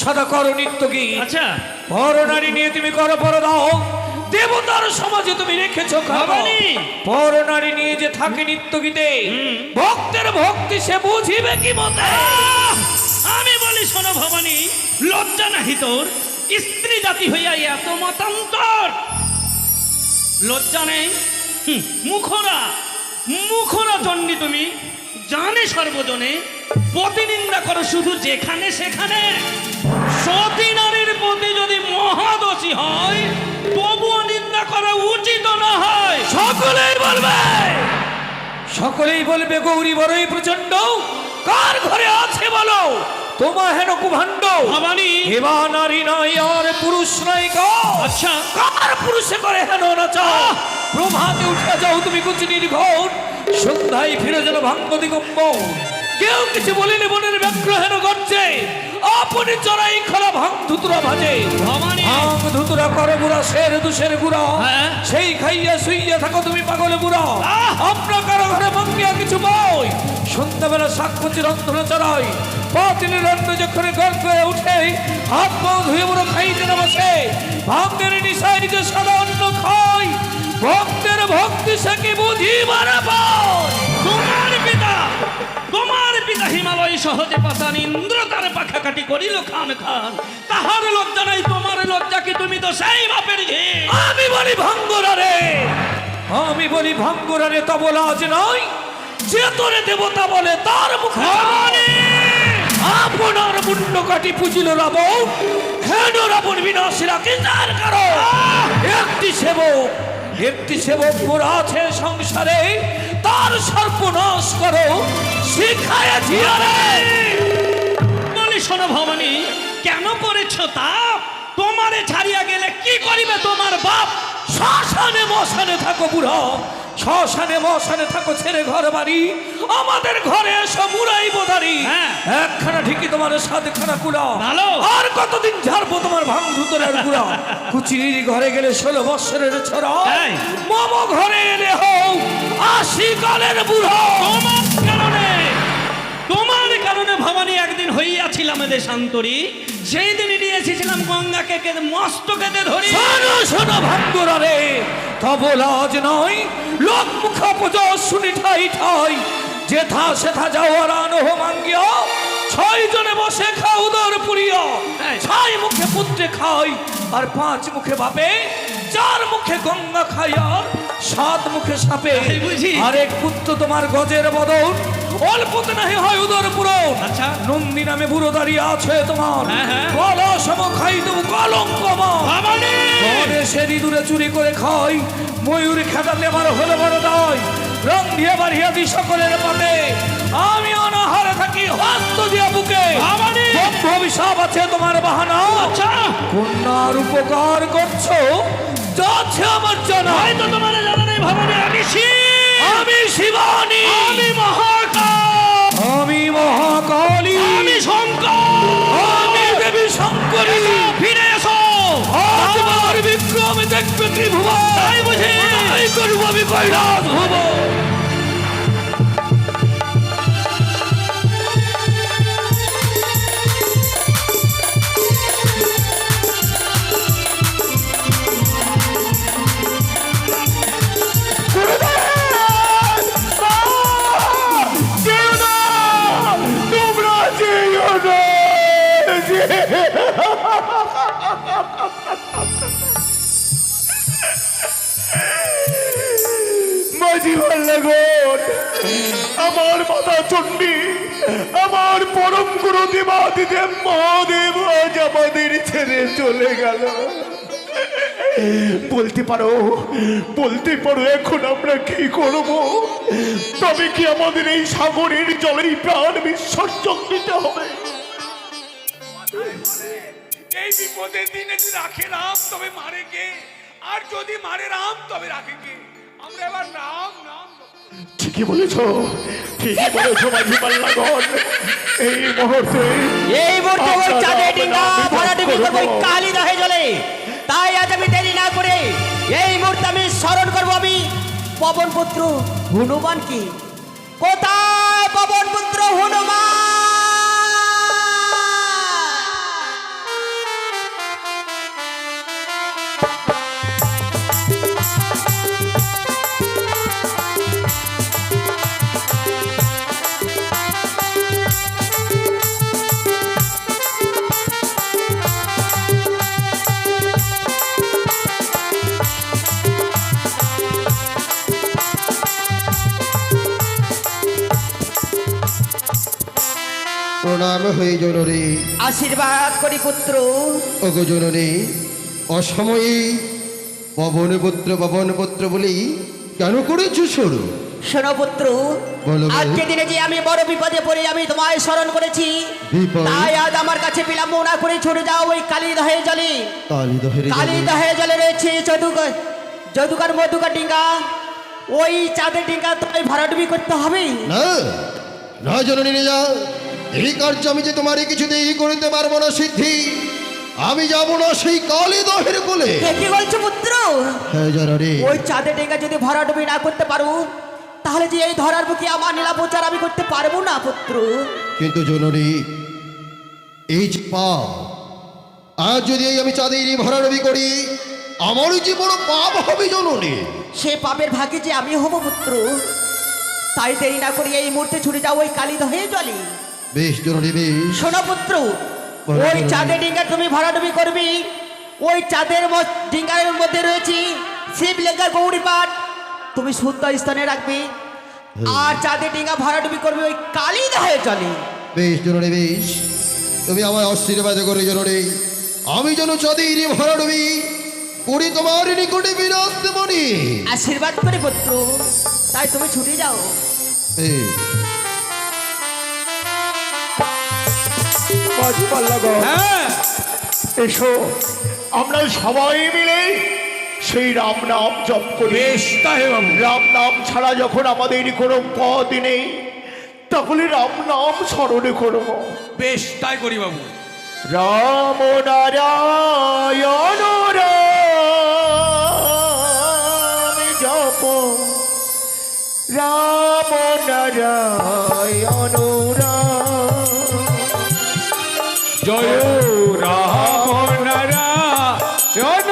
সদা করো নিত্য গীত। আচ্ছা, পরনারী নিয়ে তুমি করো পরদাহ, দেবতার সমাজে তুমি রেখেছ ভবানী। পরনারী নিয়ে যে থাকে নিত্য গীতে, ভক্তের ভক্তি সে বুঝিবে কি মতে? বলি শোনো ভবানী, লজ্জা নাহি তোর? স্ত্রী জাতি হইয়া এত মতান্তর, লজ্জা নেই? মুখরা মুখরা চণ্ডী তুমি, জানে সর্বজনে প্রতিনিন্দা করো শুধু যেখানে সেখানে। সতী নারীর প্রতি যদি মহাদোষী হয় তবুও নিন্দা করা উচিত না হয়। সকলেই বলবে, সকলেই বলবে গৌরী বড়ই প্রচন্ড। কার ঘরে আছে বলো? তোমা হেন কুভাণ্ড ভবানী, হেবা নারী নয় আর পুরুষ নয় গো। আচ্ছা কার পুরুষে করে হেন নাচা? প্রভাতে উঠে যাও তুমি কুচিনির ঘর, সন্ধ্যায় ফিরে যেন ভাঙ্গ দিগম্বর। কেউ কিছু বলিলে মনের ব্যগ্র হেন গর্জে, আপনি চড়াই খোলা ভাঙ ধুতুরা ভাজে। ভবানী, ভাঙ ধুতুরা করে বুড়া শের দুশের গুড়া, হ্যাঁ। সেই খাইয়া শুইয়া থাকো তুমি পাগলে বুড়া। আহ! আপনার কারো ঘরে মঙ্গিয়া কিছু বই, সন্ধ্যাবেলা শাকপচি রন্ধনে চড়াই। পাতিলের রান্না যখন গর্ব হয়ে উঠে, হাত পা ধুয়ে বুড়ো খাইতে না বসে। ভাগ্যের নিশায় নিজে সাদা অন্ন খাই, ভক্তের ভক্তি সে বুঝিবার পায়। তোমার পিতা হিমালয় সহজে পাতান, ইন্দ্র তার পাখাকাটি করিল খান খান। তাহার লজ্জা নাই, তোমার লজ্জা কি? তুমি তো সেই বাপের ঝি। আমি বলি ভাঙ্গুরা রে, আমি বলি ভাঙ্গুরা রে, তব লাজ নয় যে তোরে দেবতা বলে তার মুখে। আপনার মুন্ড কাটি পুজিল রাবণ, হেন রাবণ বিনাশীরা কি তার কারণ? একটি সেবক মোর আছে সংসারে, তার সর্বনাশ করো শিখাইয়াছি। বলি শোনো ভবানী, কেন করেছ তা? তোমারে ছাড়িয়া গেলে কি করিবে তোমার বাপ? শ্মশানে মশানে থাকো বুড়া, শ্মশানে মশানে থাকো ছেড়ে ঘর বাড়ি, আমাদের ঘরে এসো মুরাই বোধারি। হ্যাঁ। একখানা ঠিকই তোমার সাতখানা কুড়া, ভালো। আর কতদিন ঝাড়বো তোমার ভাঙ ধুতরের গুড়া। কুচির ঘরে গেলে 16 বৎসরের ছোড়া, হ্যাঁ। মম ঘরে এলে হও 80 কালের বুড়া। তোমার কারণে ভবানী একদিন হইয়াছিলাম দেশান্তরী, সেই দিনই নিয়ে এসেছিলাম গঙ্গাকে মস্তকেতে ধরি। শোনো শোনো ভাঙ্গুরা রে, তব লাজ নয় লোক মুখ পুজো শুনি ঠাই ঠাই। যেথা সেথা যাও আর আনহ মাঙ্গিয়া, 6 জনে বসে খাও দর পুরিয়া। 6 মুখে পুত্রে খাই আর 5 মুখে বাপে, 4 মুখে গঙ্গা খাই আর 7 মুখে সাপে। তাই বুঝি? আর এক পুত্র তোমার গজের বদন, অল্পতে নাহি হয় উদর পুরন। আচ্ছা। নন্দী নামে বুড়ো দাঁড়িয়ে আছে তোমার, হ্যাঁ, হ্যাঁ। কলা সম খাই দেবো কলঙ্ক আমার। ভবানী, ঘরে সেদি দূরে চুরি করে খাই, ময়ূর খেদালে আমার হলে বড় দায়। রং দিয়ে বাড়িয়া দি সকলের পাতে, আমি অনাহারে থাকি হস্ত দিয়া বুকে। ভবানী! ব্রহ্ম অভিশাপ আছে তোমার বাহানা, আচ্ছা কন্যার উপকার করছো যাচ্ছে আমার জানা। হয়তো তোমার জানা নেই ভবানী, আমি শিব, আমি শিবানী, আমি মহাকাল, আমি মহাকালী, আমি শঙ্কর, আমি দেবী শঙ্করী। ফিরে এসো। আজ আমার বিক্রমে দেখবে ত্রিভুবন, তাই বুঝি? তাই করবো আমি কৈলাস ভুবন। মাঝি ভাল্লাগন, আমার মাতা চণ্ডী, আমার পরম গুরু দেবাদিদেব মহাদেব আজ আমাদের ছেড়ে চলে গেল। বলতে পারো এখন আমরা কি করব? তবে কি আমাদের এই সাগরের জলেই প্রাণ বিসর্জন দিতে হবে? এই বিপদের দিনে যদি রাখে রাম তবে মারে কে? আর যদি মারে রাম তবে রাখে কে? আমরা এবার রাম নাম ঠিকই বলেছো মাঝি পাল্লাগন। এই মুহূর্তে ওই চাঁদে ডিঙ্গা ভরাডুবি করবো ওই কালিদাহে জলে। তাই আজ আমি দেরি না করে এই মুহূর্তে আমি স্মরণ করবো আমি পবন পুত্র হনুমানকে। কোথায় পবন পুত্র হনুমান? প্রণাম হয়ে জননী। আশীর্বাদ করি পুত্র। ওগো জননী, অসময়ে পবন পুত্র বলি কেন করেছো শুরু? শোনো পুত্র, বলো ভাই। আজকে দিনে যে আমি বড় বিপদে পড়ে আমি তোমায় স্মরণ করেছি, বিপদ? তাই আজ আমার কাছে বিলম্ব না করে ছুটে যাও ওই কালীদহের জলে। কালীদহের জলে রয়েছে যদুকার মধুকার ডিঙ্গা, ওই চাঁদের ডিঙ্গা তোমায় ভরাডুবি করতে হবে। না না জননী, নিয়ে যাও। এই কার্য আমি যে তোমারই কিছুতেই করতে পারবো না সিদ্ধি। আমি যাব না সেই কালীদহের কোলে। কি বলছো পুত্র? হ্যাঁ জননী। ওই চাঁদের ডিঙ্গা যদি ভরাডুবি না করতে পারো, তাহলে যে এই ধরার বুকে আমার নীলাপচার আমি করতে পারবো না পুত্র। কিন্তু জননী, এই যে পাপ, আজ যদি এই আমি চাঁদেরই ভরারবি করি, আমার যে বড় পাপ হবে জননী। সে পাপের ভাগে যে আমি হব পুত্র, তাই দেরি না করি এই মুহূর্তে ছুটে যাও ওই কালীদহের জলে। বেশ জননী বেশ। শোনো পুত্র, বলো, ওই বলো। চাঁদের ডিঙ্গা তুমি ভরাডুবি করবি। ওই চাঁদের ডিঙ্গার মধ্যে রয়েছে শিবলিঙ্গার গৌরী পাঠ, তুমি শুদ্ধ স্থানে রাখবি। আর চাঁদের ডিঙ্গা ভরাডুবি করবি ওই কালীদহের জলে। বেশ জননী বেশ। তুমি আমায় আশীর্বাদ করে জননী, আমি যেন চাঁদেরই ভরারবি করি তোমার নিকটে বিরাজমণি। আশীর্বাদ করে পুত্র, তাই তুমি ছুটে যাও। বেশ। মাঝি পাল্লাগণ, হ্যাঁ, এসো আমরা সবাই মিলে সেই রাম নাম জপ করি। বেশ তাই বাবু। রাম নাম ছাড়া যখন আমাদের কোনো পথ নেই, তাহলে রাম নাম স্মরণে করবো। বেশ তাই করি বাবু। রাম নারায়ণ রাম জপ, রাম নারায়ণ রাম। জয় রাম নারায়ণ রাম,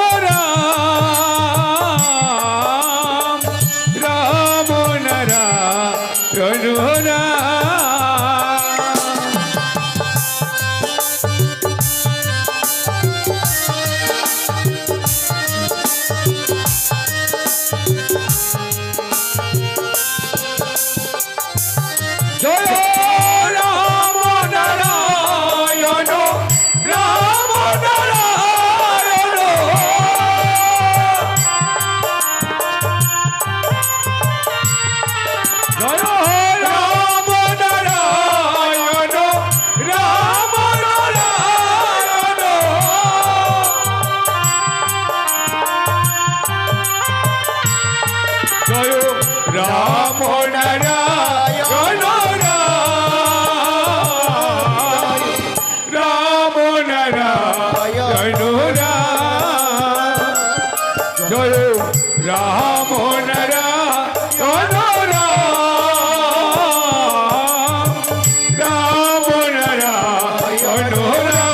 রাম নারায়ণ রাম। জয় রাম নারায়ণ, রাম নারায়ণ। জয় রাম নারায়ণ, রাম নারায়ণ। জয় রাম নারায়ণ রাম, রাম নারায়ণ রাম। জয় রাম নারায়ণ রাম, রাম নারায়ণ রাম।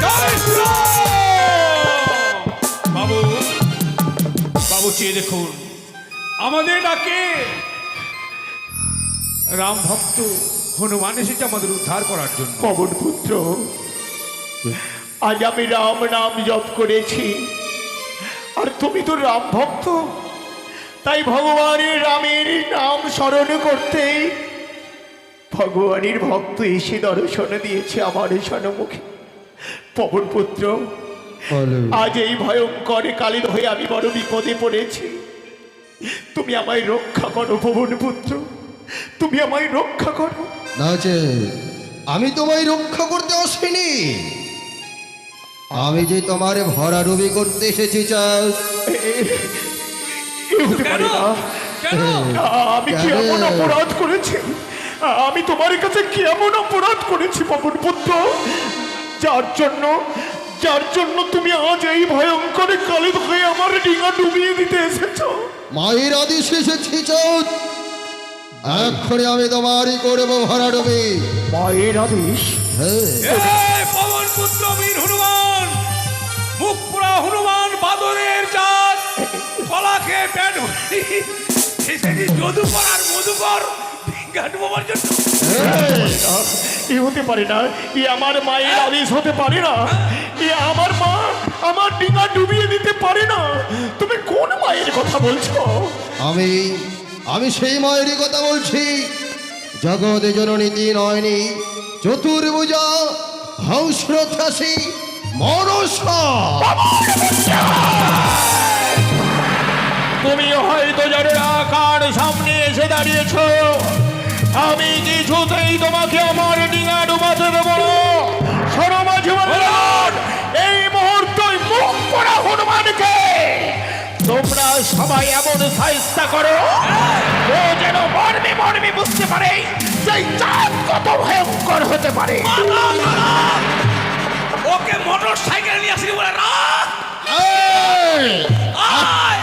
জয় শ্রীরাম। বাবু, বাবু চেয়ে দেখুন, আমাদের ডাকে রাম ভক্ত হনুমান এসেছে আমাদের উদ্ধার করার জন্য। পবন পুত্র, আজ আমি রাম নাম জপ করেছি, আর তুমি তো রাম ভক্ত, তাই ভগবানের রামের নাম স্মরণ করতেই ভগবানের ভক্ত এসে দর্শন দিয়েছে আমার সন্মুখে। পবন পুত্র, বলো। আজ এই ভয়ঙ্কর কালীদহে আমি বড় বিপদে পড়েছি, তুমি আমায় রক্ষা করো পবন পুত্র, তুমি আমায় রক্ষা করো। না যে আমি তোমায় রক্ষা করতে আসিনি, আমি যে তোমার ভরাডুবি করতে এসেছি চাঁদ। এ হতে পারে না। কেন? আমি কি এমন অপরাধ করেছি? আমি তোমার কাছে কি এমন অপরাধ করেছি পবন পুত্র, যার জন্য তুমি আজ এই ভয়ঙ্কর কালিদ হয়ে আমার ডিঙা ডুবিয়ে দিতে এসেছো? মায়ের আদেশ এসেছি চাঁদ, এক্ষণে আমি তোমারই করবো ভরাডুবি। মায়ের আদেশ? হ্যাঁ। এই পবন পুত্র বীর হনুমান, মুখ পুরা হনুমান, বাদরের জাত, কলা খেয়ে পেট ভরি সেদিন যদুকর আর মধুকর ডিঙ্গা ডুবোবার জন্য। এ হতে পারে না, এ আমার মায়ের আদেশ হতে পারে না, এ আমার মা আমার ডিঙা ডুবিয়ে দিতে পারে না। তুমি কোন মায়ের কথা বলছো? আমি সেই মায়েরই কথা বলছি, জগৎ জননী নয়নি চতুর্ভুজা হংসরথাসী মনসা। তুমি হয়তো জানো না কার সামনে এসে দাঁড়িয়েছো। আমি কিছুতেই তোমাকে আমার ডিঙা ডুবাতে দেবো না। শোনো মাঝে এই মুহূর্তে মুখ করা হনুমানকে তোমরা সবাই এমন সাহিস্তা করো ও যেন মর্মে মর্মে বুঝতে পারে সেই চাঁদ কত ভয়ঙ্কর হতে পারে। ওকে মোটর সাইকেল নিয়ে আসি বলে না। আয়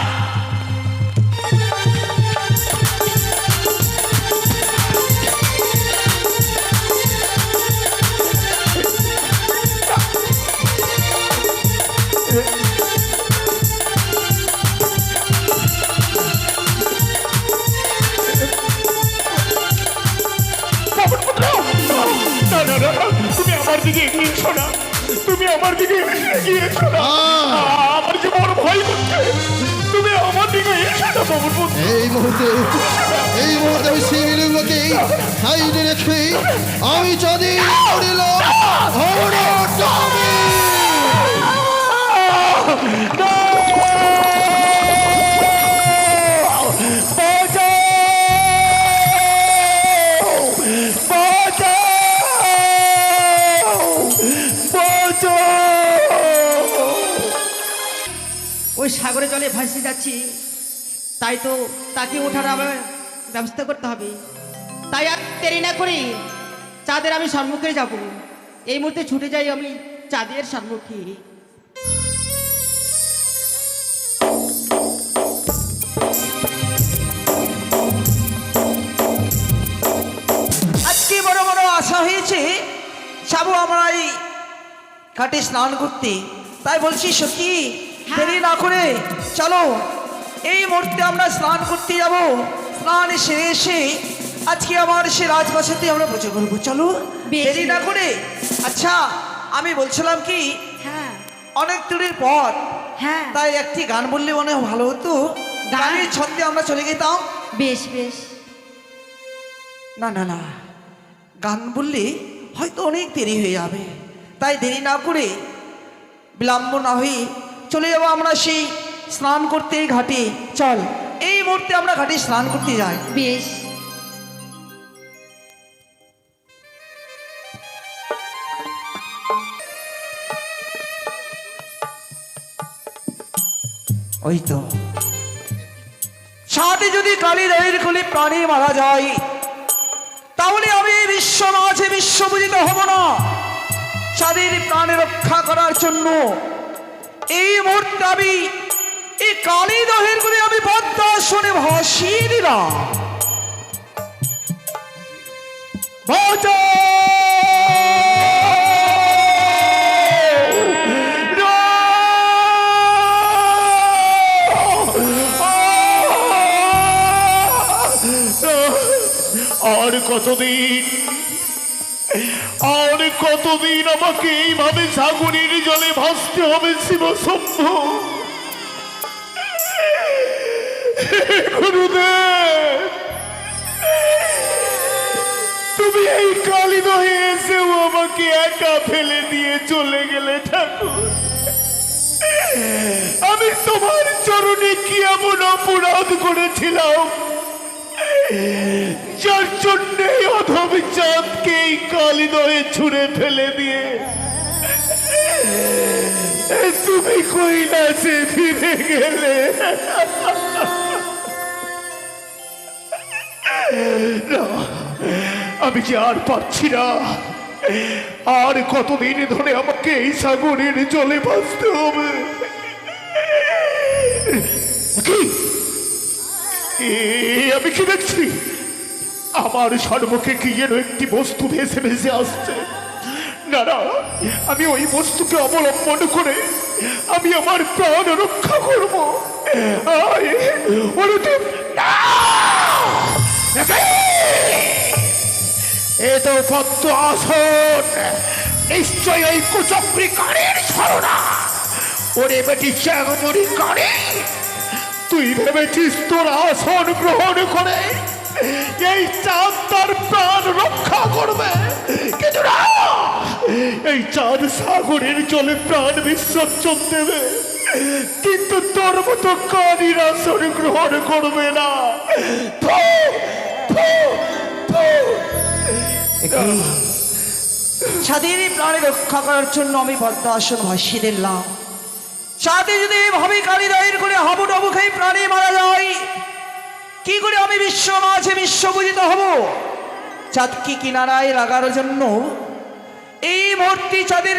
তুমি আমার দিকে এগিয়েছো না, তুমি আমার দিকে এগিয়েছো না, আমার যে বড় ভয় করছে। তুমি আমার দিকে এসো না বাবুর। এই মুহূর্তে আমি শিবলিঙ্গকে সাইডে রেখে আমি চাঁদের পড়িলাম হরণাট্টামে। ওই সাগরে জলে ভাসে যাচ্ছি, তাই তো তাকে ওঠার আবার ব্যবস্থা করতে হবে। তাই আর দেরি না করি চাঁদের আমি সম্মুখে যাব। এই মুহূর্তে ছুটে যাই আমি চাঁদের সম্মুখে। আজকে বড় বড় আশা হয়েছে যাবো আমরা এই ঘাটে স্নান করতে। তাই বলছি সত্যি দেরি না করে চলো এই মুহূর্তে আমরা স্নান করতে যাব। স্নান সেরে এসে আজকে আমার সে রাজবাসাতে আমরা পুজো করবো। চলো বেশ। দেরি না করে। আচ্ছা আমি বলছিলাম কি হ্যাঁ অনেক দূরের পথ, হ্যাঁ তাই একটি গান বললে মনে হয় ভালো হতো। গানের ছন্দে আমরা চলে যেতাম। বেশ বেশ। না না না, গান বললে হয়তো অনেক দেরি হয়ে যাবে। তাই দেরি না করে বিলম্ব না হয়ে চলে যাবো আমরা সেই স্নান করতে ঘাটে। চল এই মুহূর্তে আমরা ঘাটে স্নান করতে যাই। বেশ। ওই তো সাথে যদি কালী দয়ের কোলে প্রাণী মারা যায় তাহলে আমি বিশ্ব মাঝে বিশ্বপূজিত হব না। চাঁদের প্রাণ রক্ষা করার জন্য এই মুহূর্তে আমি এই কালী দহের কোলে আমি পদ্মাসনে ভাসিয়ে দিলাম। আর কতদিন আমাকে এইভাবে সাগরের জলে ভাসতে হবে শিব শম্ভু? গুরুদেব তুমি এই কালী দহে এসেও আমাকে একা ফেলে দিয়ে চলে গেলে ঠাকুর। আমি তোমার চরণে কি এমন অপরাধ করেছিলাম যার জন্যে অধম চাঁদকে এই কালিদয়ে ছুঁড়ে ফেলে দিয়ে তুমি কৈলাসে ফিরে গেলে? না, আমি যে আর পারছি না। আর কতদিন ধরে আমাকে এই সাগরের জলে ভাসতে হবে? আমি কি দেখছি? আমার সম্মুখে কি যেন একটি বস্তু ভেসে ভেসে আসছে। না না, আমি ওই বস্তুকে অবলম্বন করে আমি আমার প্রাণ রক্ষা করবো। তো পদ্ম আসন, নিশ্চয় ওই কুচক্রী কানের ছলনা। ওরে বেটি চ্যাংমরি কানে, তুই ভেবেছিস তোর আসন গ্রহণ করে এই চাঁদ তার প্রাণ রক্ষা করবে? কিন্তু না, এই চাঁদ সাগরের জলে প্রাণ বিসর্জন দেবে, কিন্তু তোর মতো কানির আসন গ্রহণ করবে না। থু, থু, থু। চাঁদের প্রাণে রক্ষা করার জন্য আমি পদ্মাসন ভাসিয়ে দিলাম। চাঁদে যদি এভাবে কালি দায়ের করে হাবুডাবু খেয়ে প্রাণে মারা যায়, কি করে আমি বিশ্ব মাঝে বিশ্বপূজিত হব? চাঁদকে কিনারায় লাগার জন্য এই মুহূর্তে চাঁদের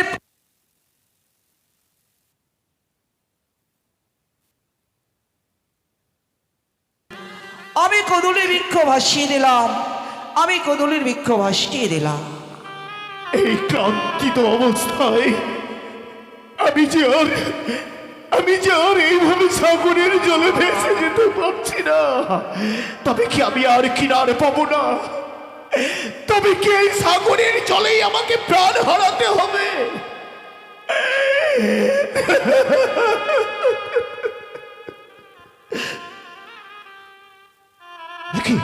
আমি কদলের বৃক্ষ ভাসিয়ে দিলাম, আমি কদলের বৃক্ষ ভাসিয়ে দিলাম। এই ক্লান্তিত অবস্থায় আমি যে আর এইভাবে সাগরের জলে ভেসে যেতে পারছি না। তবে কি আমি আর কিনারে পাবো না? তবে কি এই সাগরের জলেই আমাকে প্রাণ হারাতে হবে? কি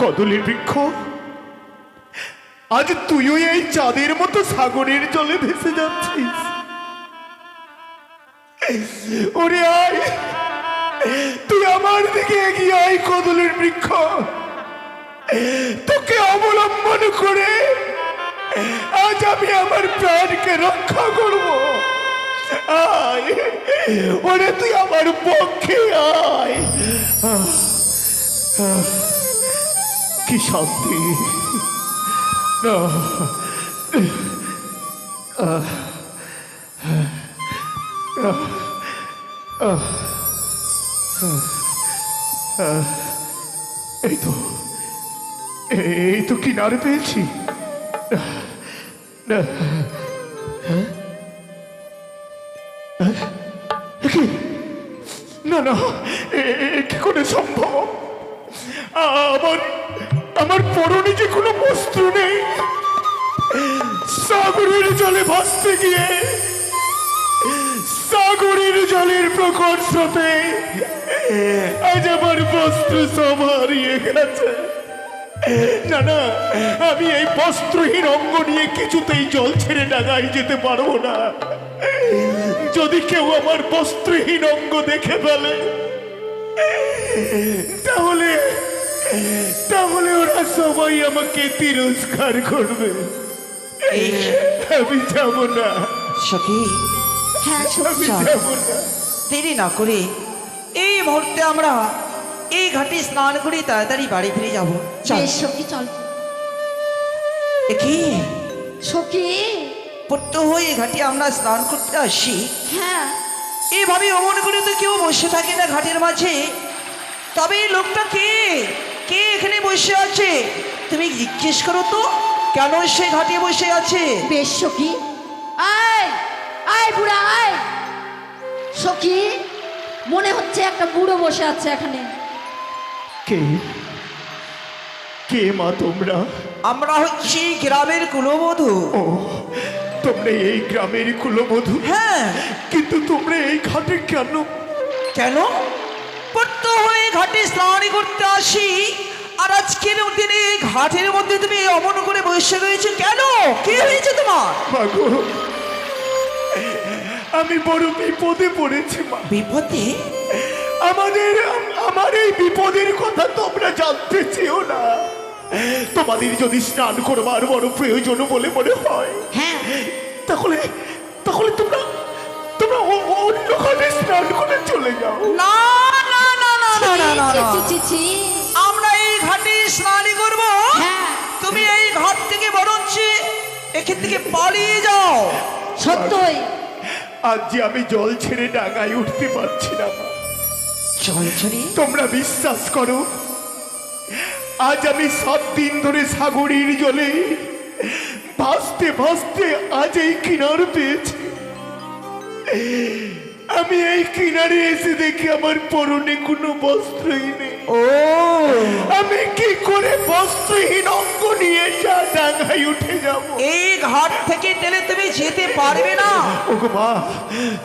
কদলের বৃক্ষ, আজ তুইও এই চাঁদের মতো সাগরের জলে ভেসে যাচ্ছিস। ওরে আয়, তুই আমার দিকে এগিয়ে আয় কদলের বৃক্ষ, তোকে অবলম্বন করে আজ আমি আমার প্রাণকে রক্ষা করব। আয় ওরে, তুই আমার পক্ষে আয়। কি শান্তি! এই তো কিনারে পেয়েছি। না না, কি করে সম্ভব? আমার পরনে যে কোনো বস্ত্র নেই। সাগরের জলে ভাসতে গিয়ে সাগরের জলের প্রখর স্রোতে আজ আমার বস্ত্র সব হারিয়ে গেছে। না না, আমি এই বস্ত্রহীন অঙ্গ নিয়ে কিছুতেই জল ছেড়ে ডাঙায় যেতে পারবো না। যদি কেউ আমার বস্ত্রহীন অঙ্গ দেখে ফেলে, তাহলে ওরা সবাই আমাকে তিরস্কার করবে। আমি যাব না, সখী, আমি চল। যাব না। দেরি না করে এই মুহূর্তে আমরা এই ঘাটে স্নান করে তাড়াতাড়ি বাড়ি ফিরে যাব। চল বেশ সখী, চল। কি সখী, পড়ত হয়ে ঘাটে আমরা স্নান করতে আসি, হ্যাঁ, এইভাবে অমন করে তো কেউ বসে থাকে না ঘাটের মাঝে। তবে এই লোকটা কে কে এখানে বসে আছে? তুমি জিজ্ঞেস করো তো, কেন সে ঘাটে বসে আছে? বেশ সখী, আয় আয় বুড়া আয়। সখী, মনে হচ্ছে একটা বুড়ো বসে আছে এখানে। কে কে মা তোমরা? আমরা হচ্ছি গ্রামের কুলবধূ। ও, তোমরা এই গ্রামের কুলবধূ? হ্যাঁ। কিন্তু তোমরা এই ঘাটে কেন? কেন? পড়ত হয়ে ঘাটে স্নান করতে আসি, আর আজকের দিনে ঘাটের মধ্যে তুমি অমন করে বসে রয়েছে কেন? কি হয়েছে তোমার? মাগো, আমি বড় বিপদে পড়েছি মা। বিপদে? আমার এই বিপদের কথা তোমরা জানতে চেও না। তোমাদের যদি স্নান করবার বড় প্রয়োজন বলে মনে হয়, হ্যাঁ, তাহলে তোমরা অন্য ঘাটে স্নান করে চলে যাও। না না না না না না না না। ছি, ছি, ছি। আমরা এই ঘাটে স্নানই করব। হ্যাঁ। তুমি এই ঘাট থেকে বরঞ্চ এখান থেকে পালিয়ে যাও। সত্যই। আজ যে আমি জল ছেড়ে ডাঙায় উঠতে পারছি না মা। চল চলি। তোমরা বিশ্বাস করো, আজ আমি 7 দিন ধরে সাগরের জলে ভাসতে ভাসতে আজ এই কিনার পেয়েছি। আমি এই কিনারে এসে দেখি আমার পরনে কোনো বস্ত্রই নেই। ও, আমি কি করে বস্ত্রহীন অঙ্গ নিয়ে ডাঙায় উঠে যাব। এই ঘাট থেকে তেলে তুমি যেতে পারবে না। ওগো মা,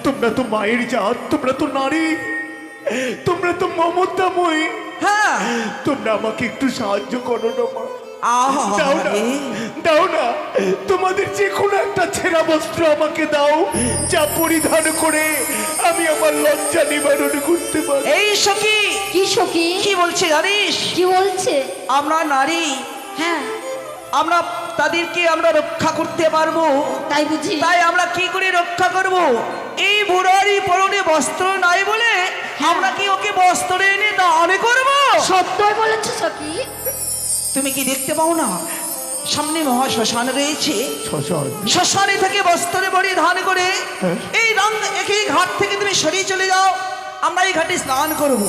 তোমরা তো মায়ের জাত, তোমরা তো নারী, তোমরা তো মমতাময়ী, হ্যাঁ তোমরা আমাকে একটু সাহায্য করো না মা। দাও না, আহারে, দাও না, তোমাদের যে কোনো একটা ছেঁড়া বস্ত্র আমাকে দাও, যা পরিধান করে আমি আমার লজ্জা নিবারণ করতে পারি। এই সখী কি সখী? কি বলছে জানিস? কি বলছে? আমরা নারী, হ্যাঁ আমরা তাদেরকে আমরা রক্ষা করতে পারবো, তাই বুঝি? তাই আমরা কি করে রক্ষা করব? এই বুড়ারি পরনে বস্ত্র নাই বলে আমরা কি ওকে বস্ত্র এনে দান করব? সত্যই বলেছো সখী। তুমি কি দেখতে পাও না সামনে মহা শ্মশান রয়েছে? শ্মশান? শ্মশানে থেকে বস্ত্রে বড়ি ধান করে এই একই ঘাট থেকে তুমি সরিয়ে চলে যাও, আমরা এই ঘাটে স্নান করব।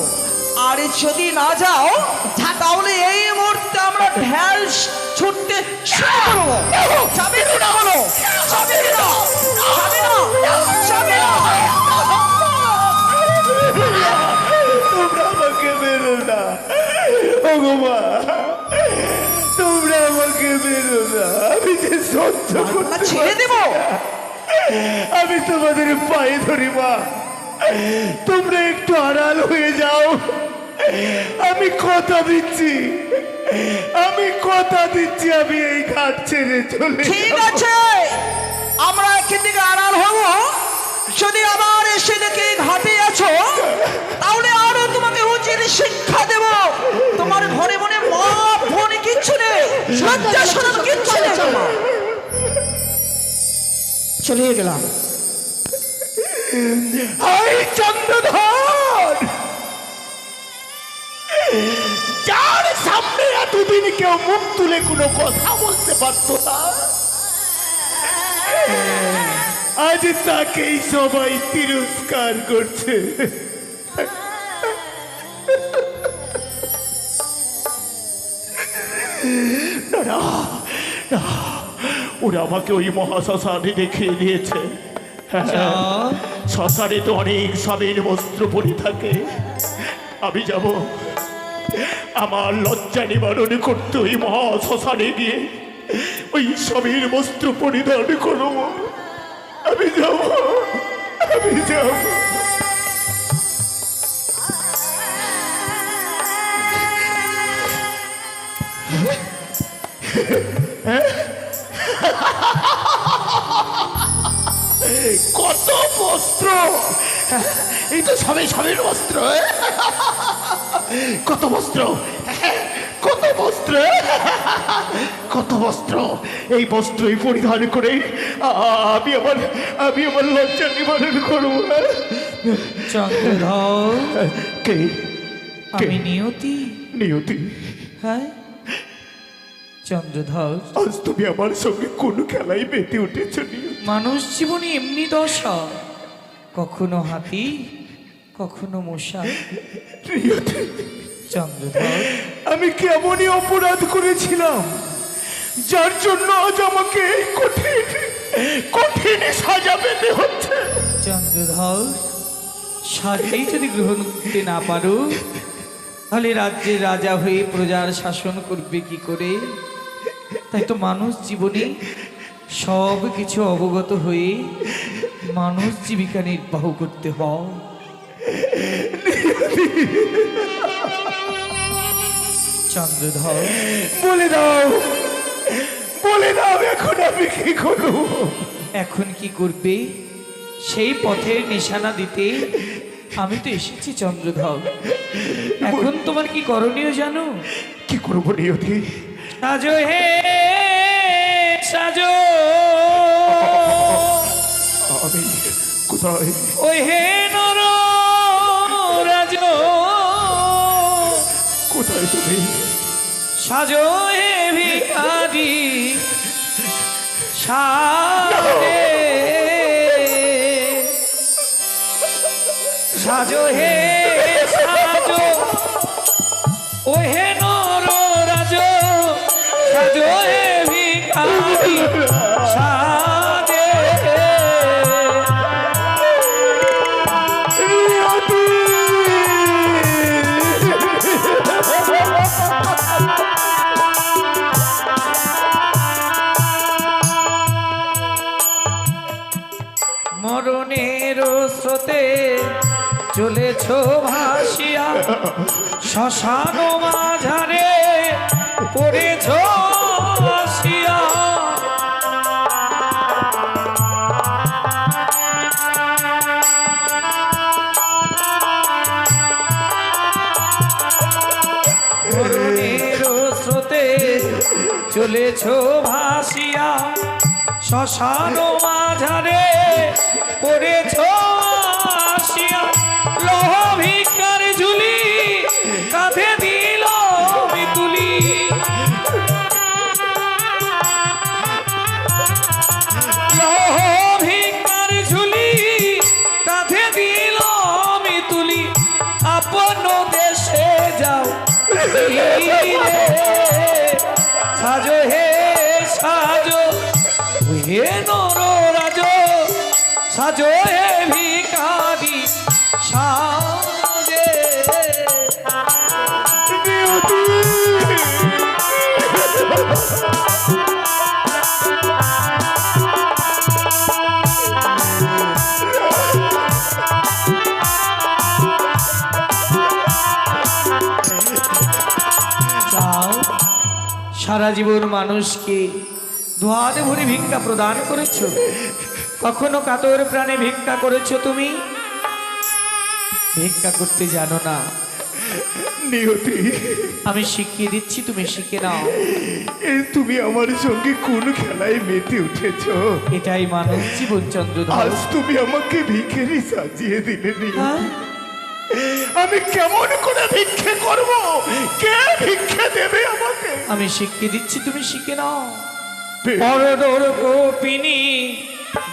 আর যদি না যাও তাহলে এই মুহূর্তে আমরা ঢেল ছুটতে শুরু করবো। যাবে কি না বলো? যাবে কি না? যাবে না? যাবে না? তোমরা আমাকে বেরো না, ওগো মা, তোমরা আমাকে বেরো না, আমি যে সহ্য আমরা করতে ছেড়ে দেব? আমি তোমাদের পায়ে ধরি মা, তোমরা একটু আড়াল হয়ে যাও। আমি কথা দিচ্ছি, আমি কথা দিচ্ছি, আমি এই ঘাট ছেড়ে চলে ঠিক যাব। আছে, আমরা এখান থেকে আড়াল হব। যদি আবার এসে দেখে ঘাটে আছো তাহলে আরো তোমাকে উচিত শিক্ষা দেব। তোমার ঘরে মনে মা বোন কিচ্ছু নেই, লজ্জা শরম কিচ্ছু নেই। চলে গেলাম। হাই চন্দ্রধর, যার সামনে এতদিন কেউ মুখ তুলে কোনো কথা বলতে পারত না, আজ তাকেই সবাই তিরস্কার করছে। না না না, ওরা আমাকে ওই মহাশ্মশানে দেখিয়ে দিয়েছে। শ্মশানে তো অনেক স্বামীর বস্ত্র পরে থাকে, আমি যাব আমার লজ্জা নিবারণ করতে ওই মহাশ্মশানে গিয়ে ওই স্বামীর বস্ত্র পরিধান করব। আমি যাব, আমি যাব। কত বস্ত্র, এই তো সবাই স্বামীর বস্ত্র, কত বস্ত্র, কত বস্ত্র, কত বস্ত্র, এই বস্ত্রই পরিধান করে আমি আমার লজ্জা নিবারণ করবো। চন্দ্রধর, কে? আমি নিয়তি। নিয়তি? হ্যাঁ চন্দ্রধর, আজ তুমি আমার সঙ্গে কোন খেলায় মেতে উঠেছ নিয়তি? মানুষ জীবনে এমনি দশা, কখনো হাতি কখনো মশা। নিয়তি, চন্দ্রধর, আমি কেমনই অপরাধ করেছিলাম যার জন্য আজ আমাকে এই কঠিন কঠিন সাজা পেতে হচ্ছে? চন্দ্রধর, সাজেই যদি গ্রহণ করতে না পারো তাহলে রাজ্যের রাজা হয়ে প্রজার শাসন করবে কি করে? তাই তো মানুষ জীবনে সব কিছু অবগত হয়ে মানুষ জীবিকা নির্বাহ করতে হয়। চন্দ্রধর, বলে দাও, বলে দাও, এখন আমি কি করব? এখন কি করবে সেই পথের নিশানা দিতে আমি তো এসেছি চন্দ্রধর। এখন তোমার কি করণীয় জানো? কি করবো নিয়তি? সাজো হে সাজো, আমি কোথায়? ওই হে নর রাজ, কোথায় তুমি? সাজো হে ভিখারি সাজে, সাজো হে সাজো, ও হে নর রাজ, সাজো হে ভিখারি সাজে। নিয়তি! চলেছ ভাসিয়া শ্মশান মাঝারে পড়েছ আসিয়া। মরণের স্রোতে চলেছ ভাসিয়া শ্মশান মাঝারে পড়েছ আসিয়া। লৌহ ভিক্ষার ঝুলি কাঁধে দিল তুলি, লৌহ ভিক্ষার ঝুলি কাঁধে দিল তুলি। আপন দেশে যাও সাজো হে সাজো হে নর রাজ, সাজো হে ভিখারি সাজে। সারা জীবন মানুষকে দুহাতে ভরে ভিক্ষা প্রদান করেছো, কখনো কাতর প্রাণে ভিক্ষা করেছো তুমি? ভিক্ষা করতে জানো না? নিয়তি, আমি শিখিয়ে দিচ্ছি, তুমি শিখে নাও। তুমি আমার সঙ্গে কোন খেলায় মেতে উঠেছ? এটাই মানব জীবন চন্দ্রধর। আজ তুমি আমাকে ভিখারি সাজিয়ে দিলে নিয়তি। হ্যাঁ? আমি কেমন করে ভিক্ষে করব? কে ভিক্ষে দেবে আমাকে? আমি শিখিয়ে দিচ্ছি, তুমি শিখে নাও। পরদর গোপিনী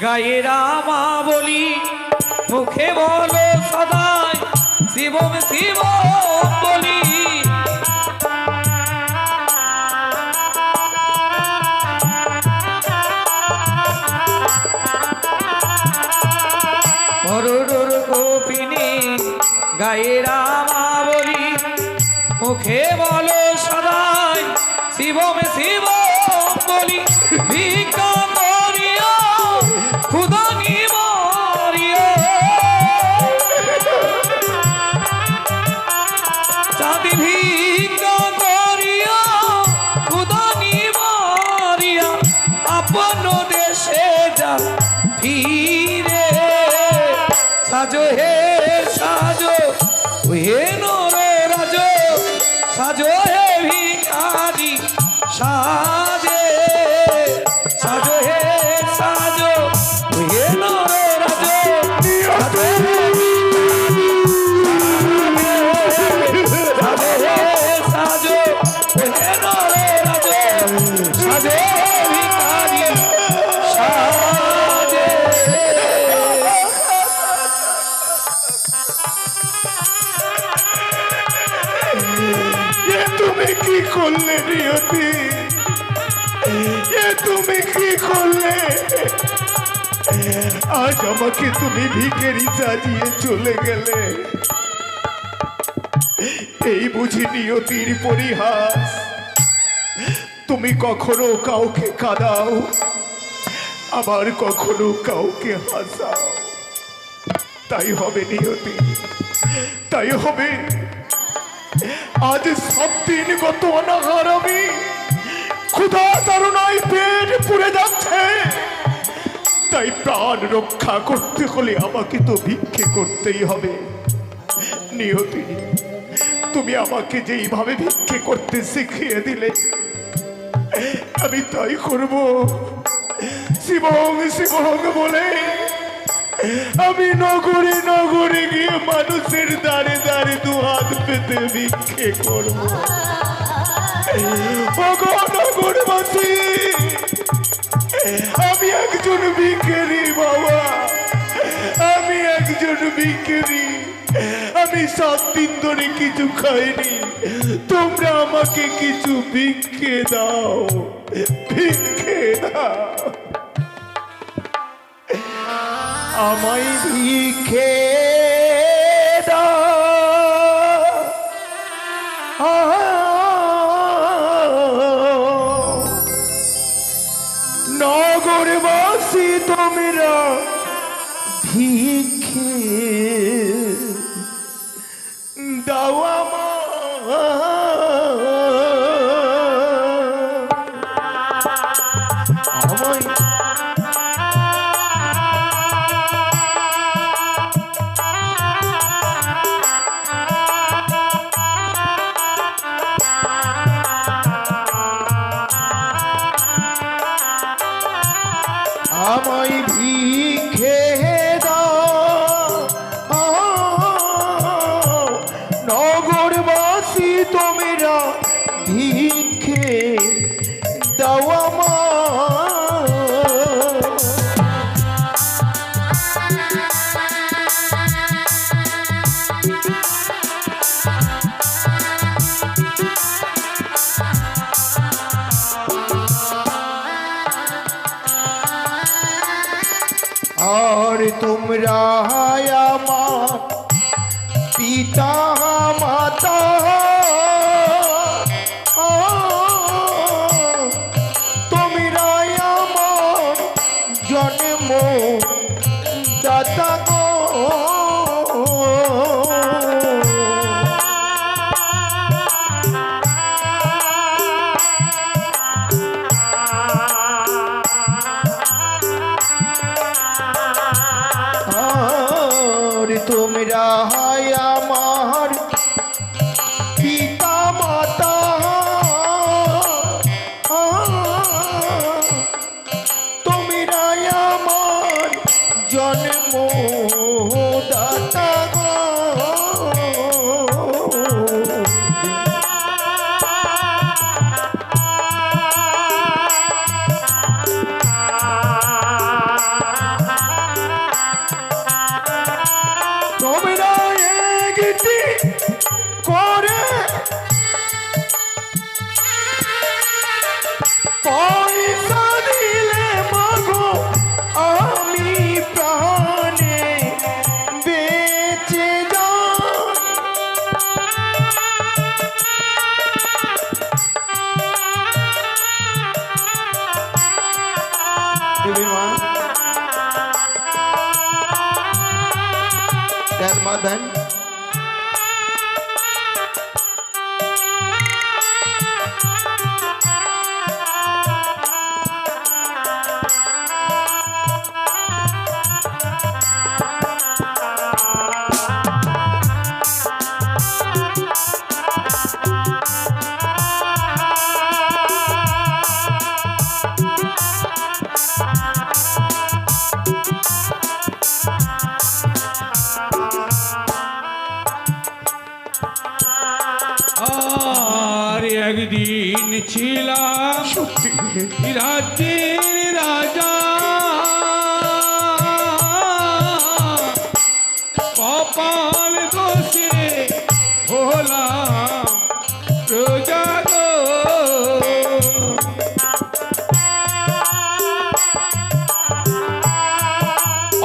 গায়ে রামা বলি, মুখে বলো সদাই শিবম শিব বলি। পরদর গোপিনী গায়ে রামা বলি, মুখে বলো সদাই শিবম শিব বলি। ভিক্ষা করিও ক্ষুধা নিবারিও, চাঁদি ভিক্ষা করিও ক্ষুধা নিবারিয়া। আপন দেশে যা ফিরে সাজো হে সাজো হে নর রাজ, সাজো হে ভিখারি সাজে। সাজো হে সাজো হে নর রাজ, সাজো হে সাজো হে নর রাজ, সাজো হে ভিখারি সাজে। তুমি কি করলে নিয়তি? তুমি কি করলে? আজ আমাকে তুমি ভিখারি সাজিয়ে চলে গেলে। এই বুঝি নিয়তির পরিহাস? তুমি কখনো কাউকে কাঁদাও, আবার কখনো কাউকে হাসাও। তাই হবে নিয়তি, তাই হবে। আজ 7 দিন গত অনাহার, আমি ক্ষুধা তাড়নায় পেট পুড়ে যাচ্ছে। তাই প্রাণ রক্ষা করতে হলে আমাকে তো ভিক্ষে করতেই হবে। নিয়তি, তুমি আমাকে যেইভাবে ভিক্ষে করতে শিখিয়ে দিলে আমি তাই করব। শিবং শিবং বলে আমি নগরে নগরে গিয়ে মানুষের দ্বারে দ্বারে দুহাত পেতে ভিক্ষে করব। নগরবাসী, আমি একজন ভিখারি বাবা, আমি একজন ভিখারি। আমি 7 দিন ধরে কিছু খাইনি, তোমরা আমাকে কিছু ভিক্ষে দাও, ভিক্ষে দাও। আমায় ভিক্ষে নগরবাসী তোমরা ভিক্ষে লিখে দাও আমার। আর তোমরা আমার পিতা মাতা, তোমরা আমার জন্ম দাতা গো। আর তোমরা আমার পিতা মাতা, তোমরা আমার জন্ম দাতা গো। তোমরা একটি করে পয়সা দিলে মাগো আমি প্রাণে বেঁচে যাই। দেবী মা, দেন মা দেন। আর একদিন ছিলাম রাজ্যের রাজা, কপাল দোষে হলাম প্রজা গো।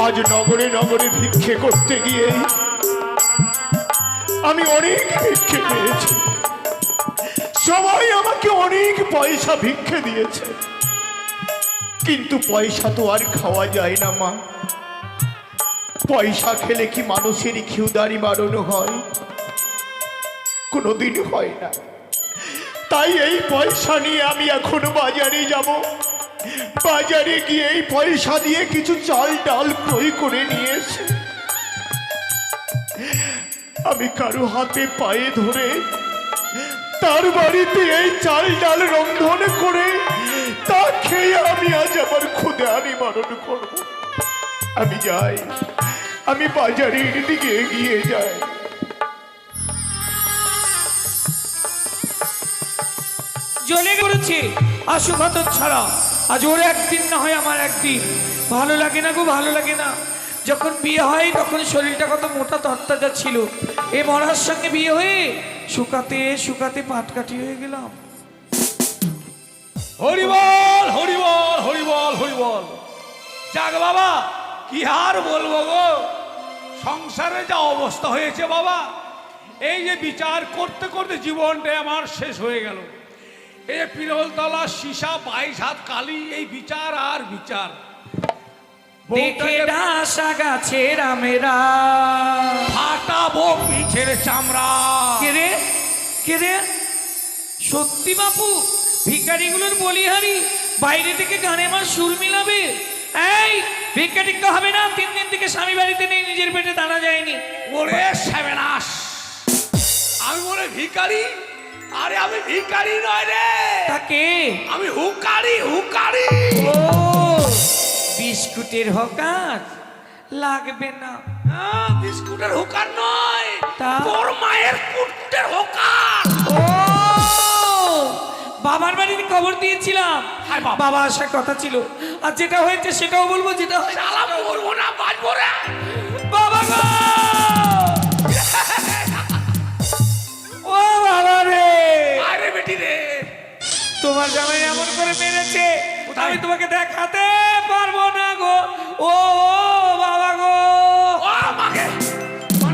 আজ নগরে নগরে ভিক্ষে করতে গিয়ে আমি অনেক ভিক্ষে পেয়েছি। সবাই আমাকে অনেক পয়সা ভিক্ষে দিয়েছে, কিন্তু পয়সা তো আর খাওয়া যায় না মা। পয়সা খেলে কি মানুষের ক্ষুধারি বাড়ানো হয়? কোনোদিন হয় না। তাই এই পয়সা নিয়ে আমি এখন বাজারে যাব। বাজারে গিয়ে এই পয়সা দিয়ে কিছু চাল ডাল ক্রয় করে নিয়ে এসে আমি কারো হাতে পায়ে ধরে তার বাড়িতে এই চাল ডাল রন্ধন করে তা খেয়ে আমি আজ আবার ক্ষুধা নিবারণ করব। আমি যাই, আমি বাজারের দিকে এগিয়ে যাই। জ্বলে পড়েছে আশুঘাত ছাড়া। আজ ওর একদিন না হয় আমার একদিন। ভালো লাগে না গো, ভালো লাগে না। যখন বিয়ে হয় তখন শরীরটা কত মোটা তরতাজা ছিল। এই মরার সঙ্গে বিয়ে হয়ে শুকাতে শুকাতে পাটকাঠি হয়ে গেলাম। হরিবল হরিবল হরিবল হরিবল। যাক বাবা, কি আর বলবো গো, সংসারে যা অবস্থা হয়েছে বাবা। এই যে বিচার করতে করতে জীবনটা আমার শেষ হয়ে গেল। এই যে পিরলতলা সীসা 22 হাত কালি, এই বিচার আর বিচার। দেখে ডাসা গাছে রামেরা ফাটাবো পিছের চামড়া। কে রে, কে রে? সত্যি বাপু, ভিখারিগুলোর বলিহারি বাইরে থেকে গানে আমার সুর মিলাবে? এই ভিক্ষা টিক্ষা হবে না। 3 দিন থেকে স্বামী বাড়িতে নেই, নিজের পেটে দানা যায়নি। ওরে সেবেনাশ, আমি বলে ভিখারি? আরে আমি ভিখারি নয় রে, তাকে আমি হুকারি হুকারি। ও বিস্কুটের হকার লাগবে না। বিস্কুটের হুকার নয়, তা? তোর মায়ের কুটের হুকার। ও বাবার বাড়িতে খবর দিয়েছিলাম আর বাবা আসার কথা ছিল আর যেটা হয়েছে সেটাও বলবো যেটা হয়েছে বলবো না বাজবো রে। বাবা গো ও বাবা রে আরে বেটি রে, তোমার জামাই এমন করে মেরেছে আমি তোমাকে দেখাতে পারবো না গো ও বাবা গো ও আমাকে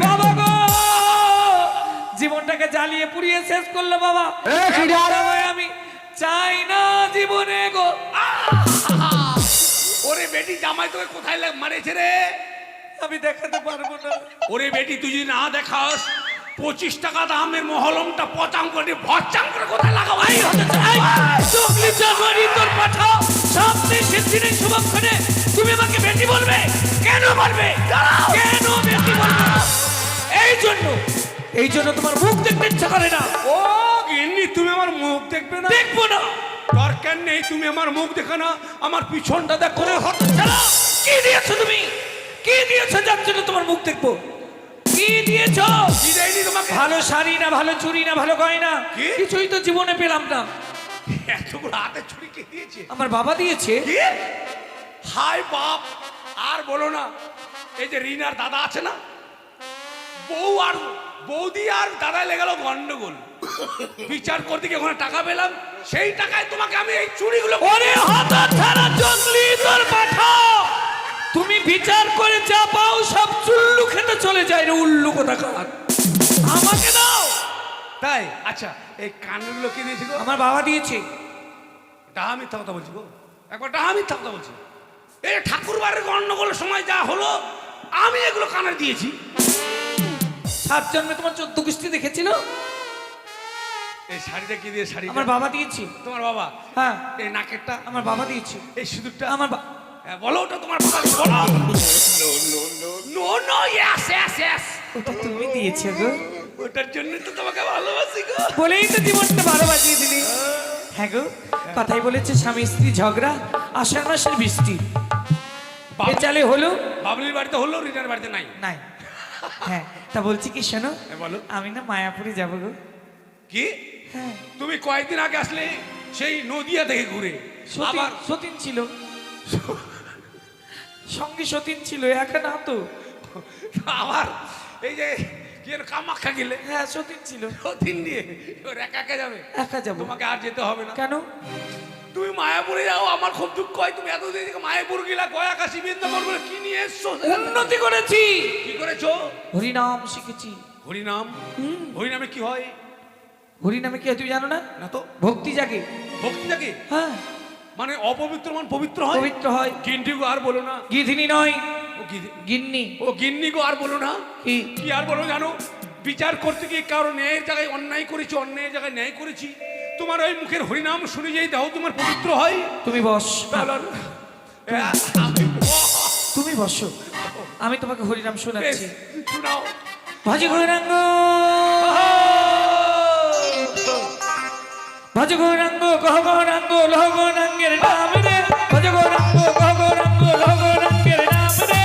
বাবা গো জীবনটাকে জ্বালিয়ে পুড়িয়ে শেষ করলো বাবা জামাই আমি চাই না জীবনে গো ওরে বেটি জামাই তোকে কোথায় মারেছে রে? আমি দেখাতে পারবো না ওরে বেটি তুই যদি না দেখাস 25 টাকা দামের মহলমটা পচাং করে ভচাং করে কোথায় লাগাবো? এই হতে চাই চকলি জামারি তোর পাঠাও সামনে সেদিনের শুভক্ষণে তুমি আমাকে বেটি বলবে কেন বলবে কেন বেটি বলবে এই জন্য তোমার মুখ দেখতে ইচ্ছা করে না ও গিন্নি তুমি আমার মুখ দেখবে না? দেখবো না দরকার নেই, তুমি আমার মুখ দেখো না, আমার পিছনটা দেখ করে হতে ছাড়া কি দিয়েছো তুমি কি দিয়েছো যার জন্য তোমার মুখ দেখবো কি দিয়েছো কি দেয়নি তোমাকে? ভালো শাড়ি না ভালো চুড়ি না ভালো গয়না কি? কিছুই তো জীবনে পেলাম না এতগুলো হাতে ছুরি কে দিয়েছে? আমার বাবা দিয়েছে কি? হাই বাপ, আর বলো না। এই যে রিনার দাদা আছে না, বউ আর বৌদি আর দাদা লেগে গেল গন্ডগোল। বিচার করতে গিয়ে ওখানে টাকা পেলাম, সেই টাকায় তোমাকে আমি এই চুড়িগুলো ওরে হতচ্ছাড়া জঙ্গলি তোর পাঠাও তুমি বিচার করে যা পাও সব চুল্লু খেতে চলে যায় রে উল্লু কোথাকার আমাকে দাও তাই? আচ্ছা এই কানেরগুলো কে দিয়েছে গো? আমার বাবা দিয়েছে ডাহা মিথ্যা কথা বলছি গো, একবার ডাহা মিথ্যা কথা বলছি। এই ঠাকুর বাড়ির গন্ডগোলের সময় যা হলো আমি এগুলো কানের দিয়েছি। 7 জন্মে তোমার 14 গোষ্ঠী দেখেছিল এই শাড়িটা কি দিয়ে? শাড়ি আমার বাবা দিয়েছে তোমার বাবা? হ্যাঁ এই নাকেরটা আমার বাবা দিয়েছে এই সিঁদুরটা আমার হ্যাঁ, বলো ওটা তোমার বাবা বলো। No no yes yes yes, ওটা তুমি দিয়েছো গো ওটার জন্য তো তোমাকে ভালোবাসি গো। বলেই তো জীবনটা ভালো বাজিয়ে দিলি হ্যাঁ গো কথাই বলেছে স্বামী স্ত্রী ঝগড়া আষাঢ় মাসের বৃষ্টি এ চালে হলো বাবলির বাড়িতে হলো, রিনার বাড়িতে নাই। নাই হ্যাঁ তা বলছি কি শোনো হ্যাঁ, বলো। আমি না মায়াপুরে যাবো গো কি? হ্যাঁ তুমি কয়েকদিন আগে আসলে সেই নদিয়া থেকে ঘুরে, আবার সতীন ছিল সঙ্গে সতীন ছিল একা না তো আবার এই যে কি যেন কামাখ্যা গেলে হ্যাঁ সতীন ছিল দিন দিয়ে এবার একা একা যাবে। একা যাবো তোমাকে আর যেতে হবে না। কেন তুমি মায়াপুরে যাও, আমার খুব দুঃখ হয়। তুমি এতদিন থেকে মায়াপুর গেলা, গয়া কাশী বৃন্দাবন বলে কি নিয়ে এসছো? উন্নতি করেছি কি করেছো? হরিনাম শিখেছি হরিনাম। হরিনামে কি হয়? হরিনামে কি হয় তুমি জানো না না তো। ভক্তি জাগে ভক্তি থাকে, হ্যাঁ মানে অপবিত্র মান পবিত্র হয়। পবিত্র হয় গিন্নি গো আর বলো না। গিধিনী নয় ও গিন্নি ও গিন্নি গো আর বলো না। কি কি আর বলো জানো? বিচার করতে গিয়ে কারো ন্যায়ের জায়গায় অন্যায় করেছি, অন্যায়ের জায়গায় ন্যায় করেছি। তোমার ওই মুখের হরিনাম শুনে যেই দাও তোমার পবিত্র হয়। তুমি বস তাহলে তুমি বসো আমি তোমাকে হরিনাম বেশ, শোনাচ্ছি শোনাও। ভজ গৌরাঙ্গ ভজ গৌরাঙ্গ কহ গৌরাঙ্গ লহ গৌরাঙ্গের নাম রে ভজ গৌরাঙ্গ কহ গৌরাঙ্গ লহ গৌরাঙ্গের নাম রে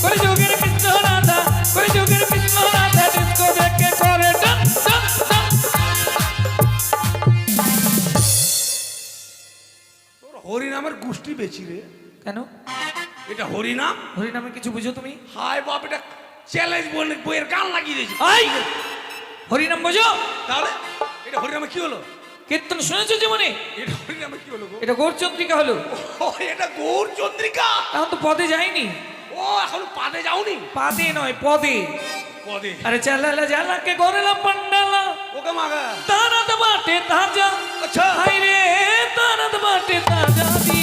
কলি যুগের কৃষ্ণ রাধা কলি যুগের কৃষ্ণ রাধা ডিস্কো দেখে করে ডান ডান ডান তোর হরিনামের গোষ্ঠী বেশি রে। কেন এটা হরিনাম? হরিনামে কিছু বুঝো তুমি হাই বাপ, এটা চ্যালেঞ্জ বইয়ের গান লাগিয়ে দিয়েছি। আই হরিনাম বুঝো তাহলে এটা হরিনামে কি হলো? কীর্তন শুনেছো জীবনে এটা হরিনামে কি হলো গো? এটা গৌরচন্দ্রিকা হলো ও এটা গৌর চন্দ্রিকা। এখন তো পদে যায়নি ও এখন পাদে যাওনি? পাদে নয় পদে পদে। আরে চালালা জালাকে গরেলা পান্ডালা ওকে মাগা। তারাত বাটে তাজা আচ্ছা। হাই রে তারাত বাটে তাজা দি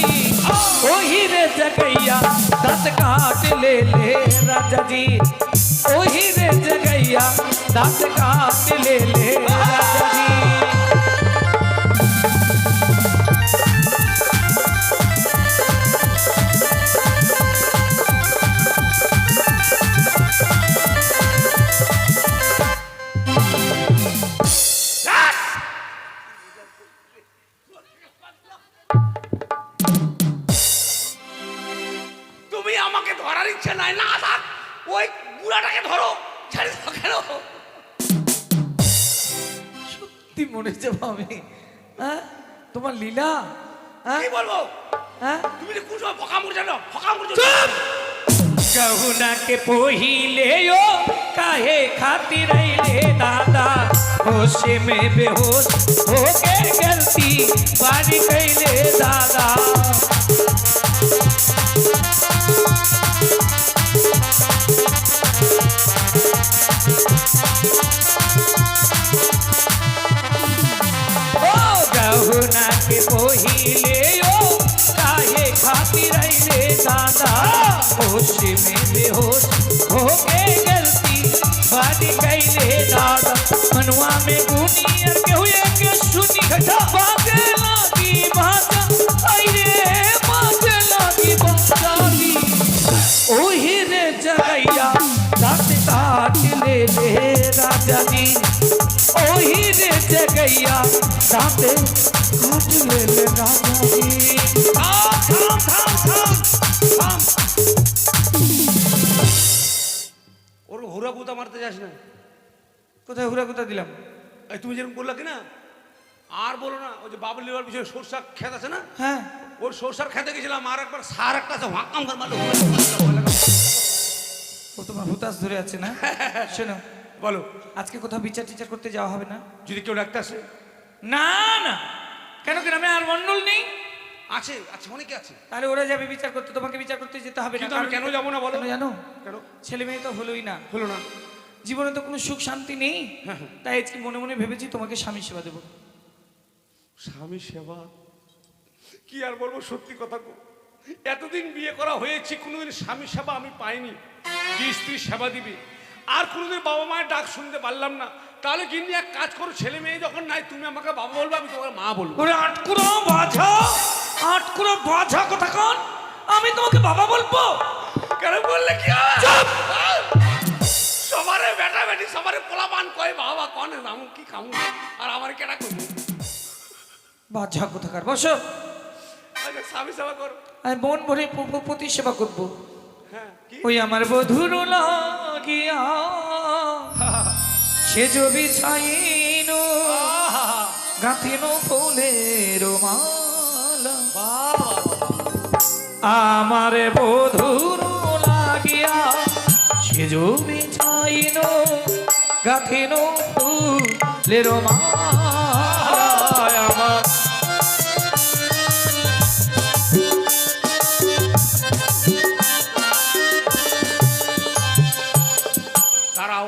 ওহি রে জগैया দাঁত কাট ले ले রাজা জি ওহি রে জগैया দাঁত কাট ले ले রাজা জি তুমি আমাকে ধরার ইচ্ছে নাই, না থাক ওই বুড়াটাকে ধরো, ছেড়ে দাও কেন? সত্যি মরে যাবো আমি হ্যাঁ তোমার লীলা, হ্যাঁ কি বলবো? হ্যাঁ তুমি যে কোন সময় ফকা মুড় জানো, ফকা মুড় চুপ। गहुना के पहिले यो काहे खातिर रहिले दादा, होश में बेहोश होके गलती बारी कैले दादा। ओ गहुना के पहिले यो काहे खातिर रहिले दादा, होश में बेहोश होके गलती बारी कैले दादा। मनुआ में गुनियर के हुए के सुनी बाजे लागी भाजा, अरे बाजे लागी भाजागी। ओही रे जगैया दांत काट ले ले राजा जी, ओही रे जगैया दांत काट ले ले राजा जी। थाम थाम थाम थाम थाम। ওর হুরা কুতা মারতে যাস না। কোথায় হুরা কোথা দিলাম? এই তুমি যেরকম বললা কি না, আর বলো না। ওই যে বাবুল লিবার পিছনে সরষা খেত আছে না, হ্যাঁ ওর সরষার খেতে গেছিলাম, আর একবার সার একটা আছে হাকাম করে মারলো। ও তোমার হুতাশ ধরে আছে না? শোনো, বলো, আজকে কোথাও বিচার টিচার করতে যাওয়া হবে না? যদি কেউ ডাকতে আসে। না না, কেন গ্রামে আর মন্ডল নেই? আছে আছে, অনেকে আছে। তাহলে ওরা যাবে বিচার করতে, তোমাকে বিচার করতে যেতে হবে না। কিন্তু আমি কেন যাবো না বলো? কেন জানো? কেন? ছেলে মেয়ে তো হলোই না, হলো না। জীবনে তো কোনো সুখ শান্তি নেই, তাই আজকে মনে মনে ভেবেছি তোমাকে স্বামী সেবা দেবো। স্বামী সেবা কি আর বলবো, সত্যি কথা গো। এতদিন বিয়ে করা হয়েছে, কোনোদিন স্বামী সেবা আমি পাইনি যে স্ত্রী সেবা দিবে। আর কোনোদিন বাবা মায়ের ডাক শুনতে পারলাম না। তাহলে কিন্তু এক কাজ করো, ছেলে মেয়ে যখন নাই, তুমি আমাকে বাবা বলবে, আমি তোমাকে মা বলবো। ওরে আটকুড়ো বাছা, আটকুড়ো বাছা কথা কন, আমি তোমাকে বাবা বলবো? কেন বললে কি হয়? সবারে বেটা বেটি সবারে পোলাপান কয় বাবা কনে আমি কি খামু, আর আমার কেটা করবো? বাছা কোথাকার, বসো। আচ্ছা, স্বামী সেবা করো। আমি মন ভরে প্রতি সেবা করবো। হ্যাঁ, কি? ওই আমার বধুর লাগিয়া সে জবি ছাইনো গাঁথিনো ফুলের মালা, আমার বধুর লাগিয়া সে জবি ছাইনো গাঁথিনো ফুলের মালা। আমার দাঁড়াও,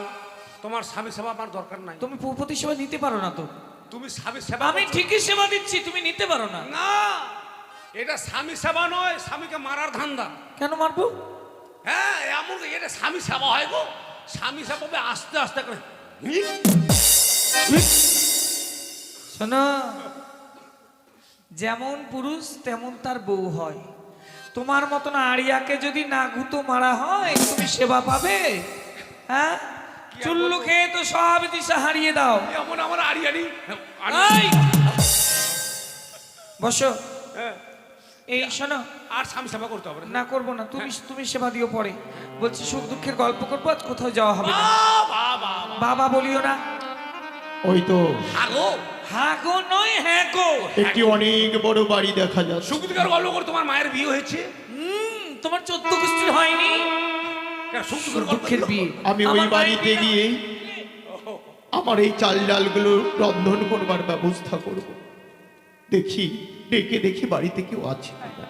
তোমার স্বামী সেবা আমার দরকার নাই। তুমি প্রতি সেবা নিতে পারো না তো? তুমি স্বামী সেবা আমি করছো। ঠিকই সেবা দিচ্ছি, তুমি নিতে পারো না। না, এটা স্বামী সেবা নয়, স্বামীকে মারার ধান্দা। কেন মারবো? হ্যাঁ, এমন এটা স্বামী সেবা হয় গো। স্বামী সেবা হবে আস্তে আস্তে করে। শোনো, যেমন পুরুষ তেমন তার বউ হয়। তোমার মতন আড়িয়াকে যদি না গুতো মারা হয়, তুমি সেবা পাবে? হ্যাঁ, চুল্লু খেয়ে তো সব দিশা হারিয়ে দাও। এমন আমার আড়িয়ানি। এই, বসো। হ্যাঁ, এই শোনো, আর স্বামী সেবা করতে হবে না করবো না, তুমি সেবা দিও পরে। বলছি সুখ দুঃখের গল্প করবো, আজ কোথাও যাওয়া হবে না। বাবা বলিও না। ওই তো আগো হ্যাঁ গো নয়, হ্যাঁ গো। একটি অনেক বড় বাড়ি দেখা যাচ্ছে। সুখ দুঃখের গল্প করে তোমার মায়ের বিয়ে হয়েছে? তোমার 14 কুস্তির হয়নি? কেন, সুখ সুখ দুঃখের গল্প? দুঃখের বিয়ে। আমি ওই আমার মায়ের বাড়িতে বিয়ে না। গিয়ে আমার এই চাল ডালগুলো রন্ধন করবার ব্যবস্থা করব। দেখি, ডেকে দেখি বাড়িতে কেউ আছে কিনা।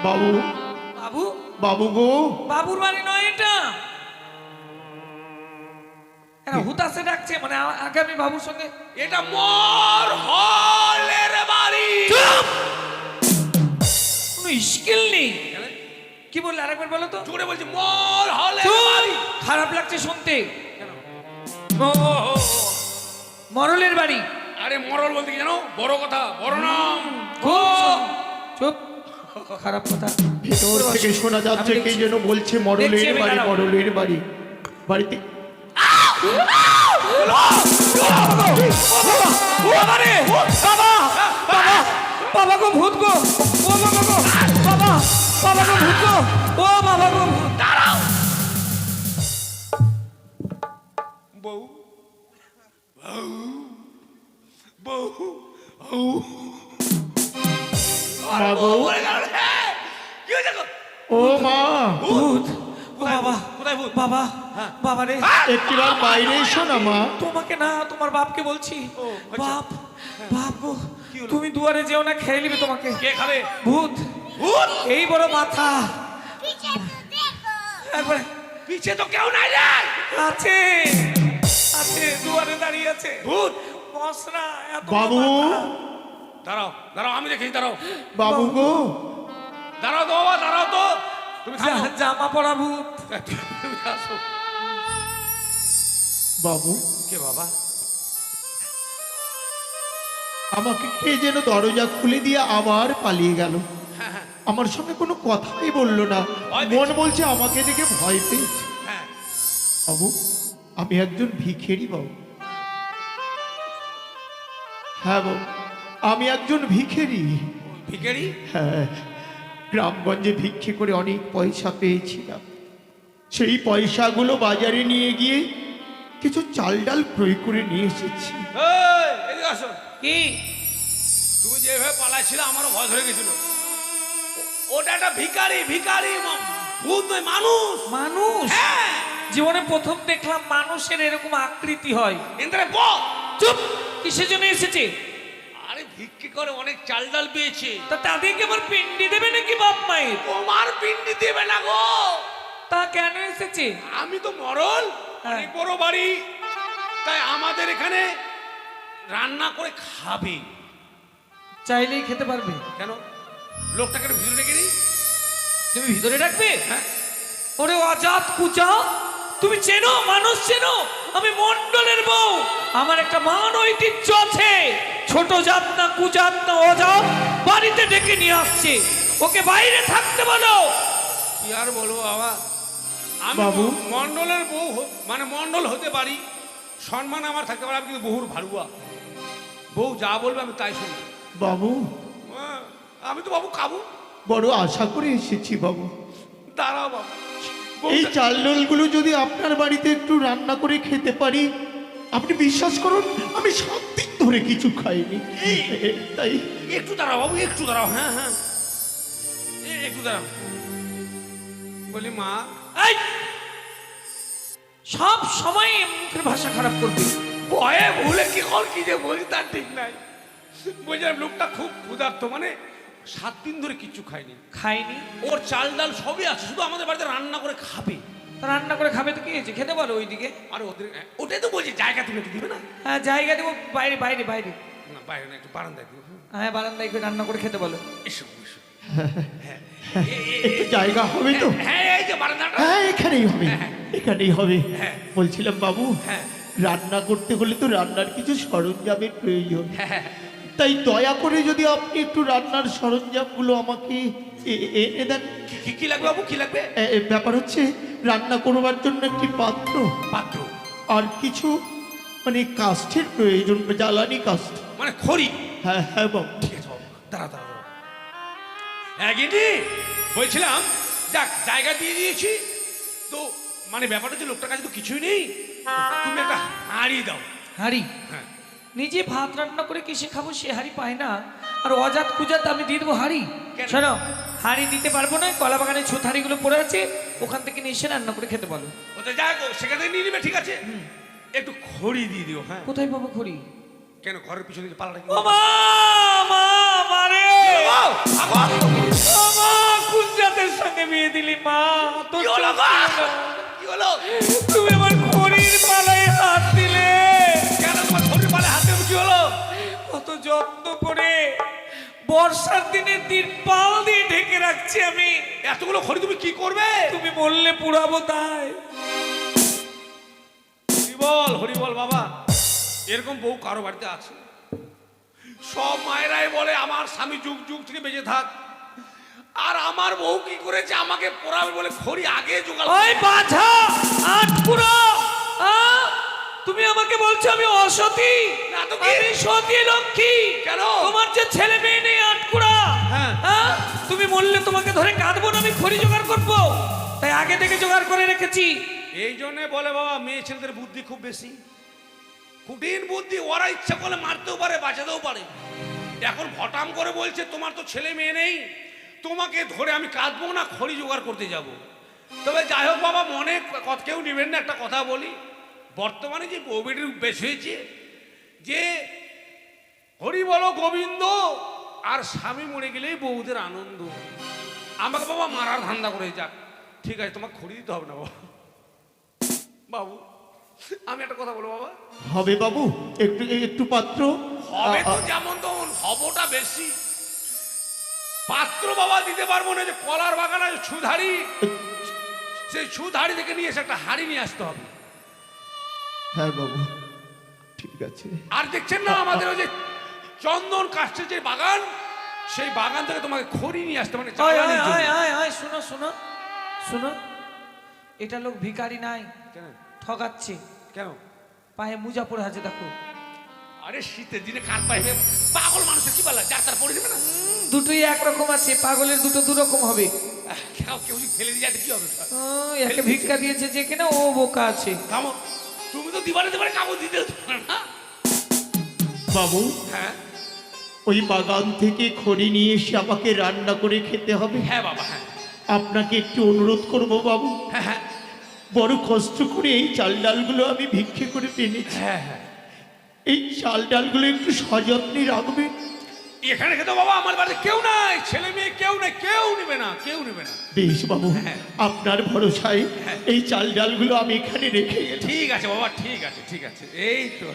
বাবু, বাবু, বাবু গো, বাবুর বাড়ি নয় এটা। এরা হুতাশে ডাকছে, মানে আগামী বাবুর সঙ্গে। এটা মোর হলের বাড়ি। কোনো স্কিল নেই। কি বললে আরেকবার বলো তো? জোরে বলছি, মোর হলের চুপ! বাড়ি। খারাপ লাগছে শুনতে। মরলের বাড়ি। আরে মরল বলতে কি জানো, বড় কথা, বড় নাম। চুপ, খারাপ কথা। ভেতর থেকে শোনা যাচ্ছে আমি কে দেখছি। যেন বলছে দেখছি মরলের আমি, বাড়ি, দাঁড়াও। মরলের বাড়ি। বাড়িতে বাবা গো ভূত গো, ও বাবা গো, বাবা, বাবা গো ভূত গো, ও বাবা গো ভূত। বউ বউ মা গো, কি হয়েছে গো? ও মা, ভূত ও বাবা কোথায় ভূত? বাবা বাবা রে একটিবার বাইরে এসো না মা। তোমাকে না তোমার বাপকে বলছি বাপ বাপ গো তুমি দুয়ারে যেও না, খেয়ে নিবে তোমাকে। কে খাবে? ভূত ভূত? এই বড় মাথা একবারে পিছে তো কেউ নাই রে। আছে আছে দুয়ারে দাঁড়িয়ে আছে ভূত? মশরা এত বড় বাবু, মাথা। দাঁড়াও দাঁড়াও, আমি দেখি, দাঁড়াও বাবু গো, দাঁড়াও তো বাবা, দাঁড়াও তো। তুমি থামো। জামা পরা ভূত। তুমি আসো। বাবু, কে বাবা? আমাকে কে যেন দরজা খুলে দিয়ে আবার পালিয়ে গেল। আমার সঙ্গে কোনো কথাই বললো না, মন বলছে আমাকে দেখে ভয় পেয়েছে। হ্যাঁ, বাবু, আমি একজন ভিখারি বাবু। হ্যাঁ বাবু, আমি একজন ভিখারি। ভিখারি? হ্যাঁ, গ্রামগঞ্জে ভিক্ষে করে অনেক পয়সা পেয়েছিলাম। সেই পয়সাগুলো বাজারে নিয়ে গিয়ে কিছু চাল ডাল ক্রয় করে নিয়ে এসেছি। এই, এদিকে আসো। কি তুমি যেভাবে পালাচ্ছিলে আমারও ভয় ধরে গেছিল। ওটা একটা ভিখারি, ভিখারি, ভূত নয়, মানুষ। মানুষ? হ্যাঁ। জীবনে প্রথম দেখলাম মানুষের এরকম আকৃতি হয়। ইন্দ্রে বল। চুপ, কিসের জন্য এসেছে? আরে ভিক্ষে করে অনেক চাল ডাল পেয়েছে। তা তাদেরকে আবার পিন্ডি দেবে নাকি বাপ মায়ের? তোমার পিন্ডি দেবে না গো। তা কেন এসেছে? আমি তো মরল, হ্যাঁ। অনেক বড় বাড়ি, তাই আমাদের এখানে রান্না করে খাবে। চাইলেই খেতে পারবে? কেন? লোকটাকে একটু ভিতরে ডেকে নিই। তুমি ভিতরে রাখবে? হ্যাঁ। ওরে অজাত কুচা, তুমি চেনো, মানুষ চেনো? আমি মন্ডলের বউ, আমার একটা মান ঐতিহ্য আছে। ছোট জাত না, কুজাত না, অজাত বাড়িতে ডেকে নিয়ে আসছে, ওকে বাইরে থাকতে বলো। কি আর বলবো বাবা, আমি বাবু। মন্ডলের বউ মানে মন্ডল হতে পারি, সম্মান আমার থাকতে পারে, আমি কিন্তু বহুর ভালুয়া। বউ যা বলবে আমি তাই শুনবো। বাবু, হ্যাঁ, আমি তো বাবু খাবো। বড় আশা করে এসেছি বাবু। দাঁড়াও বাবু। এই চাল ডালগুলো যদি আপনার বাড়িতে একটু রান্না করে খেতে পারি, আপনি বিশ্বাস করুন আমি 7 দিন ধরে কিছু খাইনি। তাই একটু দাঁড়াও বাবু, একটু দাঁড়াও। হ্যাঁ হ্যাঁ, একটু দাঁড়াও। বলি মা, এই সব সময় মুখের ভাষা খারাপ করবে। ভয়ে ভুলে কি কর কি যে বলি তার ঠিক নাই। বলছিলাম লোকটা খুব ক্ষুধার্ত, মানে 7 দিন ধরে কিচ্ছু খায়নি। খাইনি? ওর চাল ডাল সবই আছে, শুধু আমাদের বাড়িতে রান্না করে খাবে। তা রান্না করে খাবে তো কি হয়েছে, খেতে বলো ওইদিকে। আর ওদের ওটাই তো বলছি, জায়গা তুমি একটু দিবে না? হ্যাঁ জায়গা দেবো, বাইরে বাইরে বাইরে। না বাইরে না, একটু বারান্দায় দিবে। হ্যাঁ বারান্দায় করে রান্না করে খেতে বলো। এসো এসো। একটু জায়গা হবে তো? হ্যাঁ, এই যে বারান্দাটা। হ্যাঁ, এখানেই হবে, এখানেই হবে। হ্যাঁ। বলছিলাম বাবু, হ্যাঁ। রান্না করতে হলে তো রান্নার কিছু সরঞ্জামের প্রয়োজন। হ্যাঁ। তাই দয়া করে যদি আপনি একটু রান্নার সরঞ্জামগুলো আমাকে এনে দেন। কি লাগবে বাবু, কি লাগবে? ব্যাপার হচ্ছে রান্না করবার জন্য একটি পাত্র পাত্র আর কিছু মানে কাষ্ঠের প্রয়োজন, জ্বালানি কাষ্ঠ। মানে খড়ি? হ্যাঁ হ্যাঁ বাবু। ঠিক আছে বাবু, দাঁড়া দাঁড়া। হ্যাঁ গিন্নি, বলছিলাম যাক জায়গা দিয়ে দিয়েছি তো, মানে ব্যাপারটা হচ্ছে লোকটার কাছে তো কিছুই নেই, তুমি একটা হাঁড়ি দাও। হাঁড়ি? হ্যাঁ। নিজে ভাত রান্না করে কিসে খাবো, সে হাঁড়ি পায় না। আর অজাত কুজাত আমি দিয়ে দেবো হাঁড়ি? কেন? শোনো, হাঁড়ি দিতে পারবো না, কলা বাগানে ছুথারিগুলো পড়ে আছে, ওখান থেকে নিয়ে এসে রান্না করে খেতে বলো। ওটা যাক, সেখান থেকে নিয়ে নিবে, ঠিক আছে। একটু খড়ি দিয়ে দিও। হ্যাঁ। কোথায় পাবো খড়ি? কেন, ঘরের পিছনে যে পালাটা কি? ও মা, মা, মারে। ও মা, কুজাতের সঙ্গে বিয়ে দিলি মা, তোর কি হলো চোখ গো? ছিল না। কি হলো? তুমি আমার খড়ির পালায় হাত দিলে। কেন তোমার খড়ির পালে হাতে কি হলো? কত যত্ন করে বর্ষার দিনে তিরপাল দিয়ে ঢেকে রাখছি আমি। এতগুলো খড়ি তুমি কি করবে? তুমি বললে পুড়াবো তাই। হরিবল হরিবল বাবা, এরকম বউ কারো বাড়িতে আছে? সব মায়েরাই বলে আমার স্বামী যুগ যুগ থেকে বেঁচে থাক, আর আমার বউ কি করেছে, আমাকে পোড়াবে বলে খড়ি আগে জোগাড়। ওই বাছা আটকুড়ো, তুমি আমাকে বলছো আমি অসতী? না তো কি? আমি সতী লক্ষ্মী। কেন? তোমার যে ছেলে মেয়ে নেই আটকুড়া, হ্যাঁ। তুমি বললে তোমাকে ধরে কাঁদবো না, আমি খড়ি জোগাড় করবো, তাই আগে থেকে জোগাড় করে রেখেছি। এই জন্য বলে বাবা মেয়ে ছেলেদের বুদ্ধি খুব বেশি, কুটির বুদ্ধি, ওরা ইচ্ছা করলে মারতেও পারে বাঁচাতেও পারে। এখন হঠাৎ করে বলছে তোমার তো ছেলে মেয়ে নেই, তোমাকে ধরে আমি কাঁদবো না, খড়ি জোগাড় করতে যাব। তবে যাই হোক বাবা, মনে কেউ নেবেন না, একটা কথা বলি, বর্তমানে যে বউ বেটির বেশ হয়েছে, যে হরি বলো গোবিন্দ আর স্বামী মরে গেলেই বউদের আনন্দ। আমাকে বাবা মারার ধান্দা করে যাক, ঠিক আছে তোমাকে খড়ি দিতে হবে না বাবা। বাবু আমি একটা কথা বলবো বাবা, হবে বাবু, একটু একটু পাত্র হবে তো যেমন তখন, হবটা বেশি। পাত্র বাবা দিতে পারবো না, যে কলার বাগান আছে সুধারি, সেই সুধারি থেকে নিয়ে এসে একটা হাড়ি নিয়ে আসতে হবে। হ্যাঁ বাবু, ঠিক আছে। আর দেখছেন না আমাদের ওই যে চন্দন কাষ্ঠের যে বাগান, সেই বাগান থেকে তোমাকে খড়ি নিয়ে আসতে মানে জ্বালানির জন্য। শোনো শোনো শোনো, এটা লোক ভিখারি নাই, কেন ঠকাচ্ছে। কেন? পায়ে মুজা পরে আছে দেখো। আরে শীতের দিনে কার পাইবে, পাগল মানুষের কি বলা, যার তার পড়ে যাবে না। দুটোই একরকম আছে, পাগলের দুটো দুরকম হবে। কেউ যদি ফেলে দিয়ে যাতে কি হবে? একে ভিক্ষা দিয়েছে যে কিনা ও বোকা আছে। থামো, তুমি তো দিবারে দিবারে কাগজ দিতে হতো না। বাবু, হ্যাঁ ওই বাগান থেকে খড়ি নিয়ে এসে আমাকে রান্না করে খেতে হবে। হ্যাঁ বাবা, হ্যাঁ আপনাকে একটু অনুরোধ করব বাবু, হ্যাঁ হ্যাঁ বড় কষ্ট করে এই চাল ডালগুলো আমি ভিক্ষে করে পেয়েছি। হ্যাঁ হ্যাঁ, এই চাল ডালগুলো একটু সযত্নে রাখবে। এখানে খেতে বাবা আমার বাড়িতে কেউ নাই, ছেলে মেয়ে কেউ নাই, কেউ নেবে না, কেউ নেবে না। বেশ বাবু, আপনার ভরসায় এই চাল ডালগুলো আমি এখানে রেখে গেছি। ঠিক আছে বাবা, ঠিক আছে ঠিক আছে, এই তো।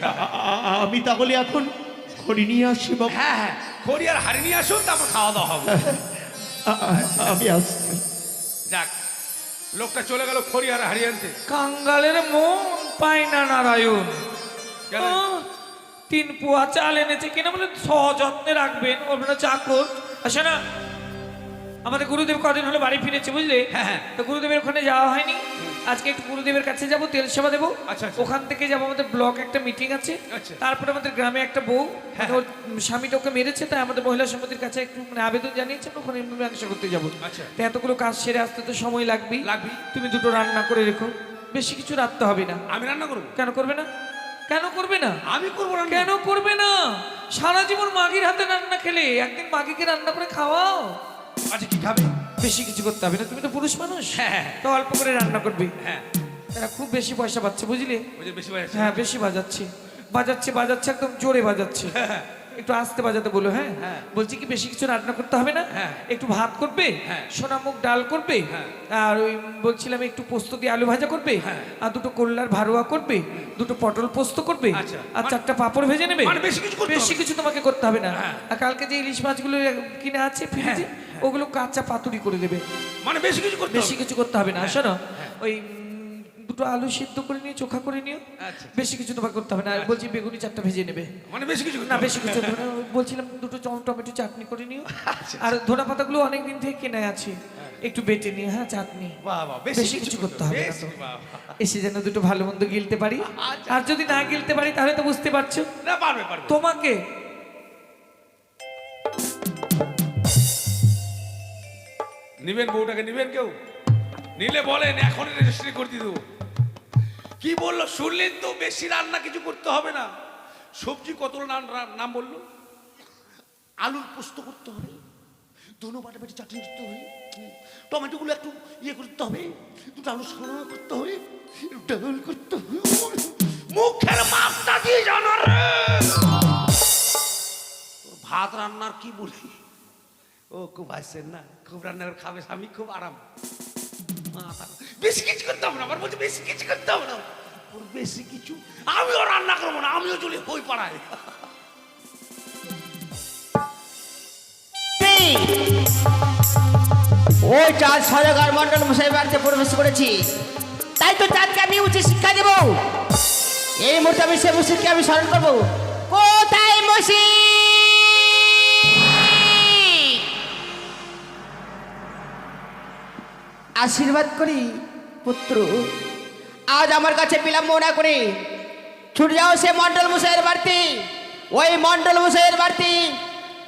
আমি তাহলে এখন খড়ি নিয়ে আসছি বাবু। হ্যাঁ হ্যাঁ, খড়ি আর হাড়ি নিয়ে আসুন, তারপর খাওয়া দাওয়া হবে। আমি আসছি। যাক, লোকটা চলে গেল খড়ি আর হাড়ি আনতে। কাঙ্গালের মন পায় না নারায়ণ। কেন? 3 পোয়া চাল এনেছে কিনা বলে সযত্নে রাখবেন, বলবেন না চাকর। আসে না, আমাদের গুরুদেব কদিন হলো বাড়ি ফিরেছে বুঝলে। হ্যাঁ, হ্যাঁ। তো গুরুদেবের ওখানে যাওয়া হয়নি, আজকে একটু গুরুদেবের কাছে যাব, তেল সেবা দেবো। আচ্ছা, আচ্ছা। ওখান থেকে যাবো, আমাদের ব্লক একটা মিটিং আছে। আচ্ছা। তারপরে আমাদের গ্রামে একটা বউ, মানে ওর স্বামীটা ওকে মেরেছে, তাই আমাদের মহিলা সমিতির কাছে একটু মানে আবেদন জানিয়েছেন, ওখানে মীমাংসা করতে যাবো। আচ্ছা। তো এতগুলো কাজ সেরে আসতে তো সময় লাগবেই। লাগবেই। তুমি দুটো রান্না করে রেখো, বেশি কিছু রাখতে হবে না। আমি রান্না করবো? কেন করবে না? কেন করবে না? আমি করবো রান্না। কেন করবে না? সারা জীবন মাগির হাতে রান্না খেলে, একদিন মাগিকে রান্না করে খাওয়াও। আচ্ছা কি খাবে? বেশি কিছু করতে হবে না, তুমি তো পুরুষ মানুষ। হ্যাঁ। তো অল্প করে রান্না করবে। হ্যাঁ, তারা খুব বেশি পয়সা পাচ্ছে বুঝলে। ওই যে বেশি বাজাচ্ছে। হ্যাঁ, বেশি বাজাচ্ছে বাজাচ্ছে বাজাচ্ছে, একদম জোরে বাজাচ্ছে। একটু আস্তে বাজাতে বলো। হ্যাঁ, হ্যাঁ। বলছি কি বেশি কিছু রান্না করতে হবে না, হ্যাঁ। একটু ভাত করবে, হ্যাঁ। সোনামুখ ডাল করবে, হ্যাঁ। আর ওই বলছিলাম একটু পোস্ত দিয়ে আলু ভাজা করবে, হ্যাঁ। আর দুটো কল্লার ভারোয়া করবে, দুটো পটল পোস্ত করবে, আচ্ছা। আর 4টা পাঁপড় ভেজে নেবে। মানে বেশি কিছু করতে বেশি হবে? কিছু তোমাকে করতে হবে না। হ্যাঁ। আর কালকে যে ইলিশ মাছগুলো কিনে আছে ফ্রিজে, ওগুলো কাঁচা পাতুরি করে দেবে। মানে বেশি কিছু করতে বেশি হবে? কিছু করতে হবে না। শোনো, ওই দুটো আলু সিদ্ধ করে নিয়ে চোখা করে নিও, আচ্ছা। বেশি কিছু তোমাকে করতে হবে না। আর বলছি বেগুনি 4টা ভেজে নেবে। মানে বেশি কিছু করতে না হবে? বেশি কিছু করতে হবে না। বলছিলাম দুটো টমেটো চাটনি করে নিও। আচ্ছা। আর ধনে পাতাগুলো অনেক দিন থেকে কেনা আছে, একটু বেটে নিয়ে। হ্যাঁ, চাটনি। বাহ বাহ, বেশি কিছু করতে হবে না তো। বেশি, বাহ, বাহ। এসে যেন দুটো ভালো মন্দ গিলতে পারি। আচ্ছা। আর যদি না গিলতে পারি তাহলে তো বুঝতে পারছো, না পারবে পারবে। তোমাকে নিবেন বউটাকে, নিবেন কেউ? নিলে বলেন, এখনই রেজিস্ট্রি করে দিয়ে দেবো। কি বললো শুনলেন তো, বেশি রান্না কিছু করতে হবে না। সবজি কতগুলো নাম বললো? আলুর পোস্ত করতে হবে, ধনে বাটা বেটে চাটনি করতে হবে, টমেটোগুলো একটু ইয়ে করতে হবে, দুটো আলু সানা করতে হবে, ডাল করতে হবে। মুখের মাপটা দিয়ে জানো রে। ভাত রান্নার কি বলি, ও খুব আসছেন না, খুব রান্না করে খাবে স্বামী, খুব আরাম। বেশি কিছু করতে হবে না, আমার বলছে বেশি কিছু করতে হবে না। ওর বেশি কিছু আমিও রান্না করবো না, আমিও চলে বই পাড়ায়। ওই চাঁদ সদাগর মন্ডল মশাই বাড়িতে প্রবেশ করেছি, তাই তো চাঁদকে আমি উচিত শিক্ষা দেব। এই মুহূর্তে আমি সে মুশিদকে আমি স্মরণ করবো। কোথায় মুশিদ? আশীর্বাদ করি পুত্র, আজ আমার কাছে বিলম্ব না করে ছুটে যাও সে মন্ডল মশাইয়ের বাড়িতে। ওই মন্ডল মশাইয়ের বাড়িতে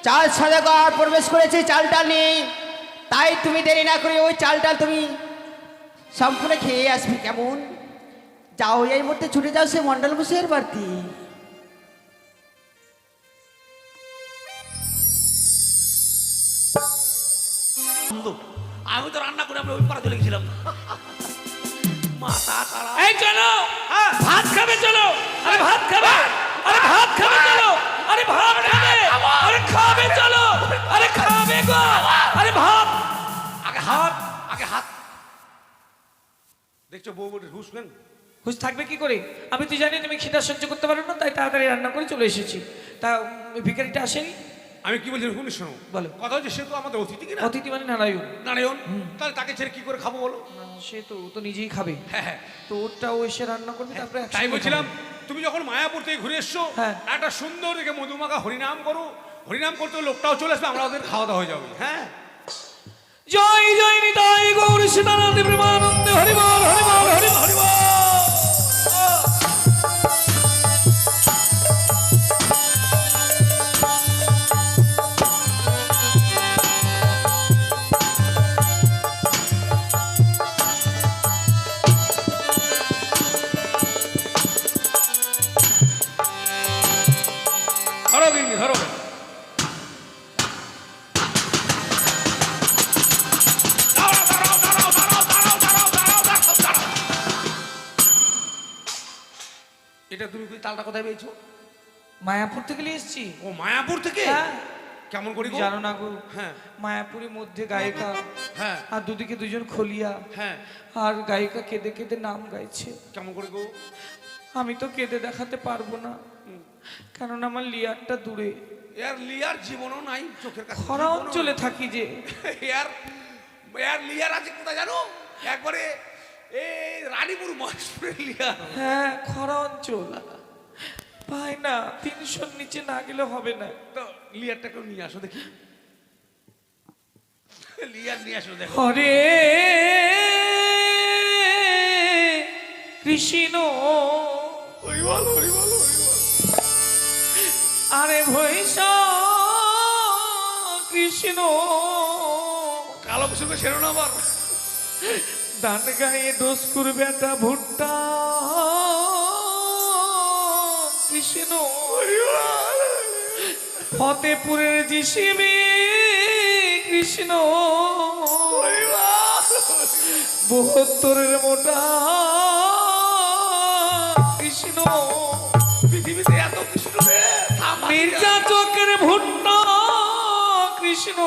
চাল সদাগর প্রবেশ করেছে চালটা নিয়ে, তাই তুমি দেরি না করে ওই চালটা তুমি সম্পূর্ণ খেয়ে আসবে। কেমন? যাও, এই মুহূর্তে ছুটে যাও সে মন্ডল মশাইয়ের বাড়িতে। আমি তো রান্না করে আমি ওই পাড়া চলে গেছিলাম মাথা খারাপ এই চলো হ্যাঁ। ভাত খাবে চলো আরে ভাত খাবে আরে ভাত খাবে চলো আরে ভাত খাবে আরে খাবে চলো আরে খাবে গো আরে ভাত আগে হাত আগে হাত দেখছো বউ বউটির হুশ নেন হুশ থাকবে কি করে আমি তো জানি তুমি খিদা সহ্য করতে পারো না তাই তাড়াতাড়ি রান্না করে চলে এসেছি তা ভিখারিটা আসেনি আমি কি বলছি শুনি শোনো বলো। কথা হচ্ছে সে তো আমাদের অতিথি কিনা অতিথি মানে নারায়ণ নারায়ণ তাহলে তাকে ছেড়ে কি করে খাবো বলো সে তো ও তো নিজেই খাবে হ্যাঁ হ্যাঁ তো ওরটাও এসে রান্না করবে তারপরে তাই একসঙ্গে বলছিলাম খাবো। তুমি যখন মায়াপুর থেকে ঘুরে এসছো হ্যাঁ। একটা সুন্দর দেখে মধুমাখা হরিনাম করো হরিনাম করতে লোকটাও চলে আসবে আমরা ওদের খাওয়া দাওয়া হয়ে যাবে হ্যাঁ জয় জয় নিতাই গৌর সীতানন্দ প্রেমানন্দে হরিবল হরিবল হরিবল হরিবল ধরো গিন্নি ধরো এটা তুমি কি তালটা কোথায় পেয়েছো মায়াপুর থেকে নিয়ে এসেছি ও মায়াপুর থেকে হ্যাঁ কেমন করি গো? জানো না গো হ্যাঁ মায়াপুরের মধ্যে গায়িকা হ্যাঁ আর দুদিকে দুজন খলিয়া হ্যাঁ আর গায়িকা কেঁদে কেঁদে নাম গাইছে কেমন করে গো আমি তো কেঁদে দেখাতে পারবো না কেননা আমার লিয়ারটা দূরে এর লিয়ার জীবনও নাই চোখের কাছে খরা অঞ্চলে থাকি যে এর এর লিয়ার আছে কোথায় জানো একবারে এই রানীপুর মহেশপুরের লিয়ার হ্যাঁ খরা অঞ্চল পাই না 300 নিচে না গেলে হবে না তো লিয়ারটা কেউ নিয়ে আসো দেখি লিয়ার নিয়ে আসো দেখো হরে কৃষ্ণ ওই বলো ওই বলো ওই বলো আরে ভৈষ কৃষ্ণ কালো কুসুমে সেরো না আবার দান গায়ে দোষ করবে একটা ভুট্টা কৃষ্ণ ফতেপুরের জিসিবি কৃষ্ণ 72 মোটা কৃষ্ণ পৃথিবীতে এত কৃষ্ণ রে মির্জা চোখের ভুট্টা কৃষ্ণ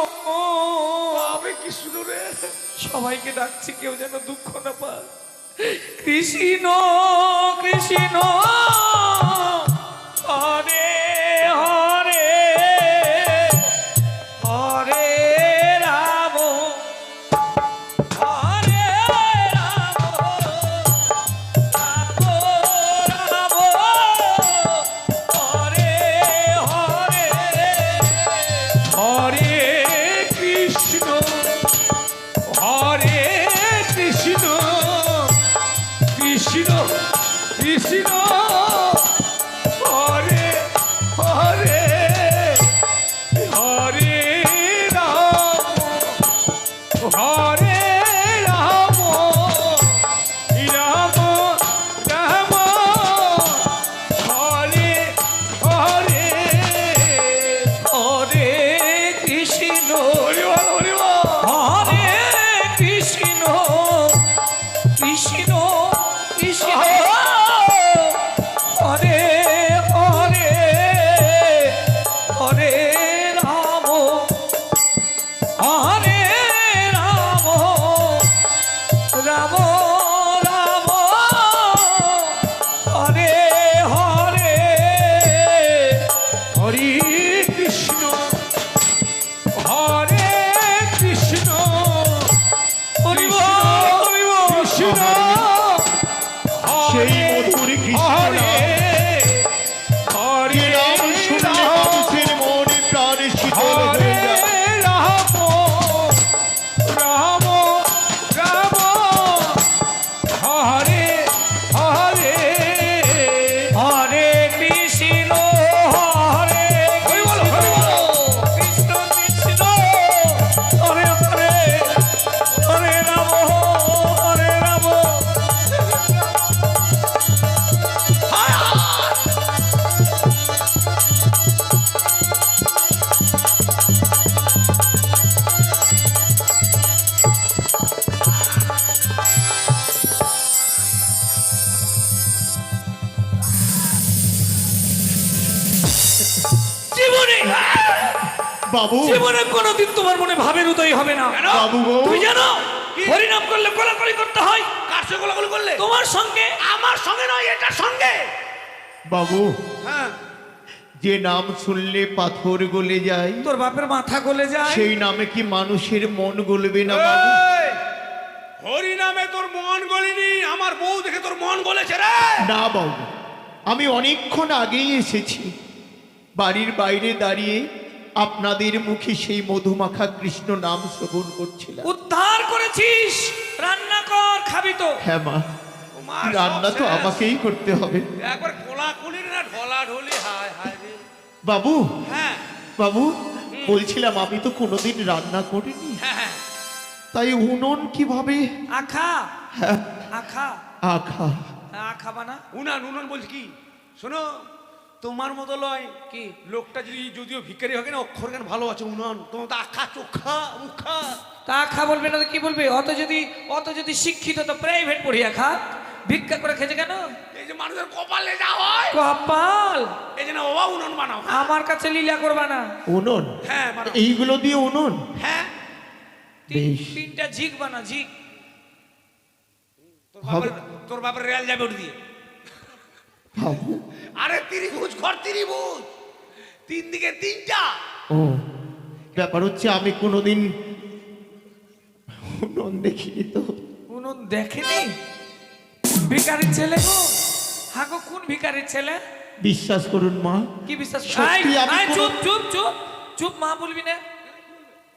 আমি কৃষ্ণ রে সবাইকে ডাকছি কেউ যেন দুঃখ না পায় কৃষ্ণ কৃষ্ণ হরে হরে হরে রাম হরে রাম রাম রাম হরে হরে হরে কৃষ্ণ হরে কৃষ্ণ কৃষ্ণ কৃষ্ণ হরে বাবু জীবনে কোনোদিন তোমার মনে ভাবের উদয় হবে না। কেন? বাবু গো তুমি জানো হরিনাম করলে কোলাকুলি করতে হয় কার সঙ্গে গোলাগুলি করলে? তোমার সঙ্গে। আমার সঙ্গে নয়, এটার সঙ্গে। বাবু হ্যাঁ, যে নাম শুনলে পাথর গলে যায় তোর বাপের মাথা গলে যায়। সেই নামে কি মানুষের মন গলবে না বাবু? এই, হরি নামে তোর মন গলিনি, আমার বউ দেখে তোর মন গলেছে রে। না বাবু, আমি অনেকক্ষণ আগেই এসেছি, বাড়ির বাইরে দাঁড়িয়ে আপনাদের মুখে সেই মধুমাখা কৃষ্ণ নাম শ্রবণ করছিলাম। উদ্ধার করেছিস, রান্না কর, খাবি তো। হ্যাঁ মা, ও মা, রান্না তো সব শেষ। আমাকেই করতে হবে। একবার কোলাকুলি না ঢলা ঢলি, হায় হায় রে। বাবু হ্যাঁ বাবু বলছিলাম আমি তো কোনোদিন রান্না করিনি, হ্যাঁ হ্যাঁ। তাই উনুন কিভাবে? আখা হ্যাঁ, আখা আখা আখা বানা। উনান উনান বলছি কি, শোনো, তোমার মতো লয় কি লোকটা যদিও ভিখারি হবে না, অক্ষর জ্ঞান ভালো আছে। উনান তোমার তো আখা চোখা মুখা। তা আখা বলবে না তো কি বলবে? অত যদি শিক্ষিত তো প্রাইভেট পড়িয়া খা, ভিক্ষা করে খেতে কেন? এই যে মানুষের কপালে যা হয়, কপাল। এই যে না বাবা উনান বানাও। আমার কাছে লীলা করবা না। উনুন? হ্যাঁ বানাও। এইগুলো দিয়ে উনুন? হ্যাঁ, বেশ। তিনটা ঝিক বানা, ঝিক। তোর বাপের রেল যাবে ওটা দিয়ে। বাবু আরে ত্রিভুজ ঘর, ত্রিভুজ, তিন দিকে তিনটা। ও, ব্যাপার হচ্ছে আমি কোনোদিন উনুন দেখিনি তো। উনুন দেখেনি? ভিখারির ছেলে গো। হাগো কোন ভিখারির ছেলে? বিশ্বাস করুন মা, কি বিশ্বাস? সত্যি আয়, আমি আয়, কোনো- চুপ চুপ চুপ চুপ, মা বলবি না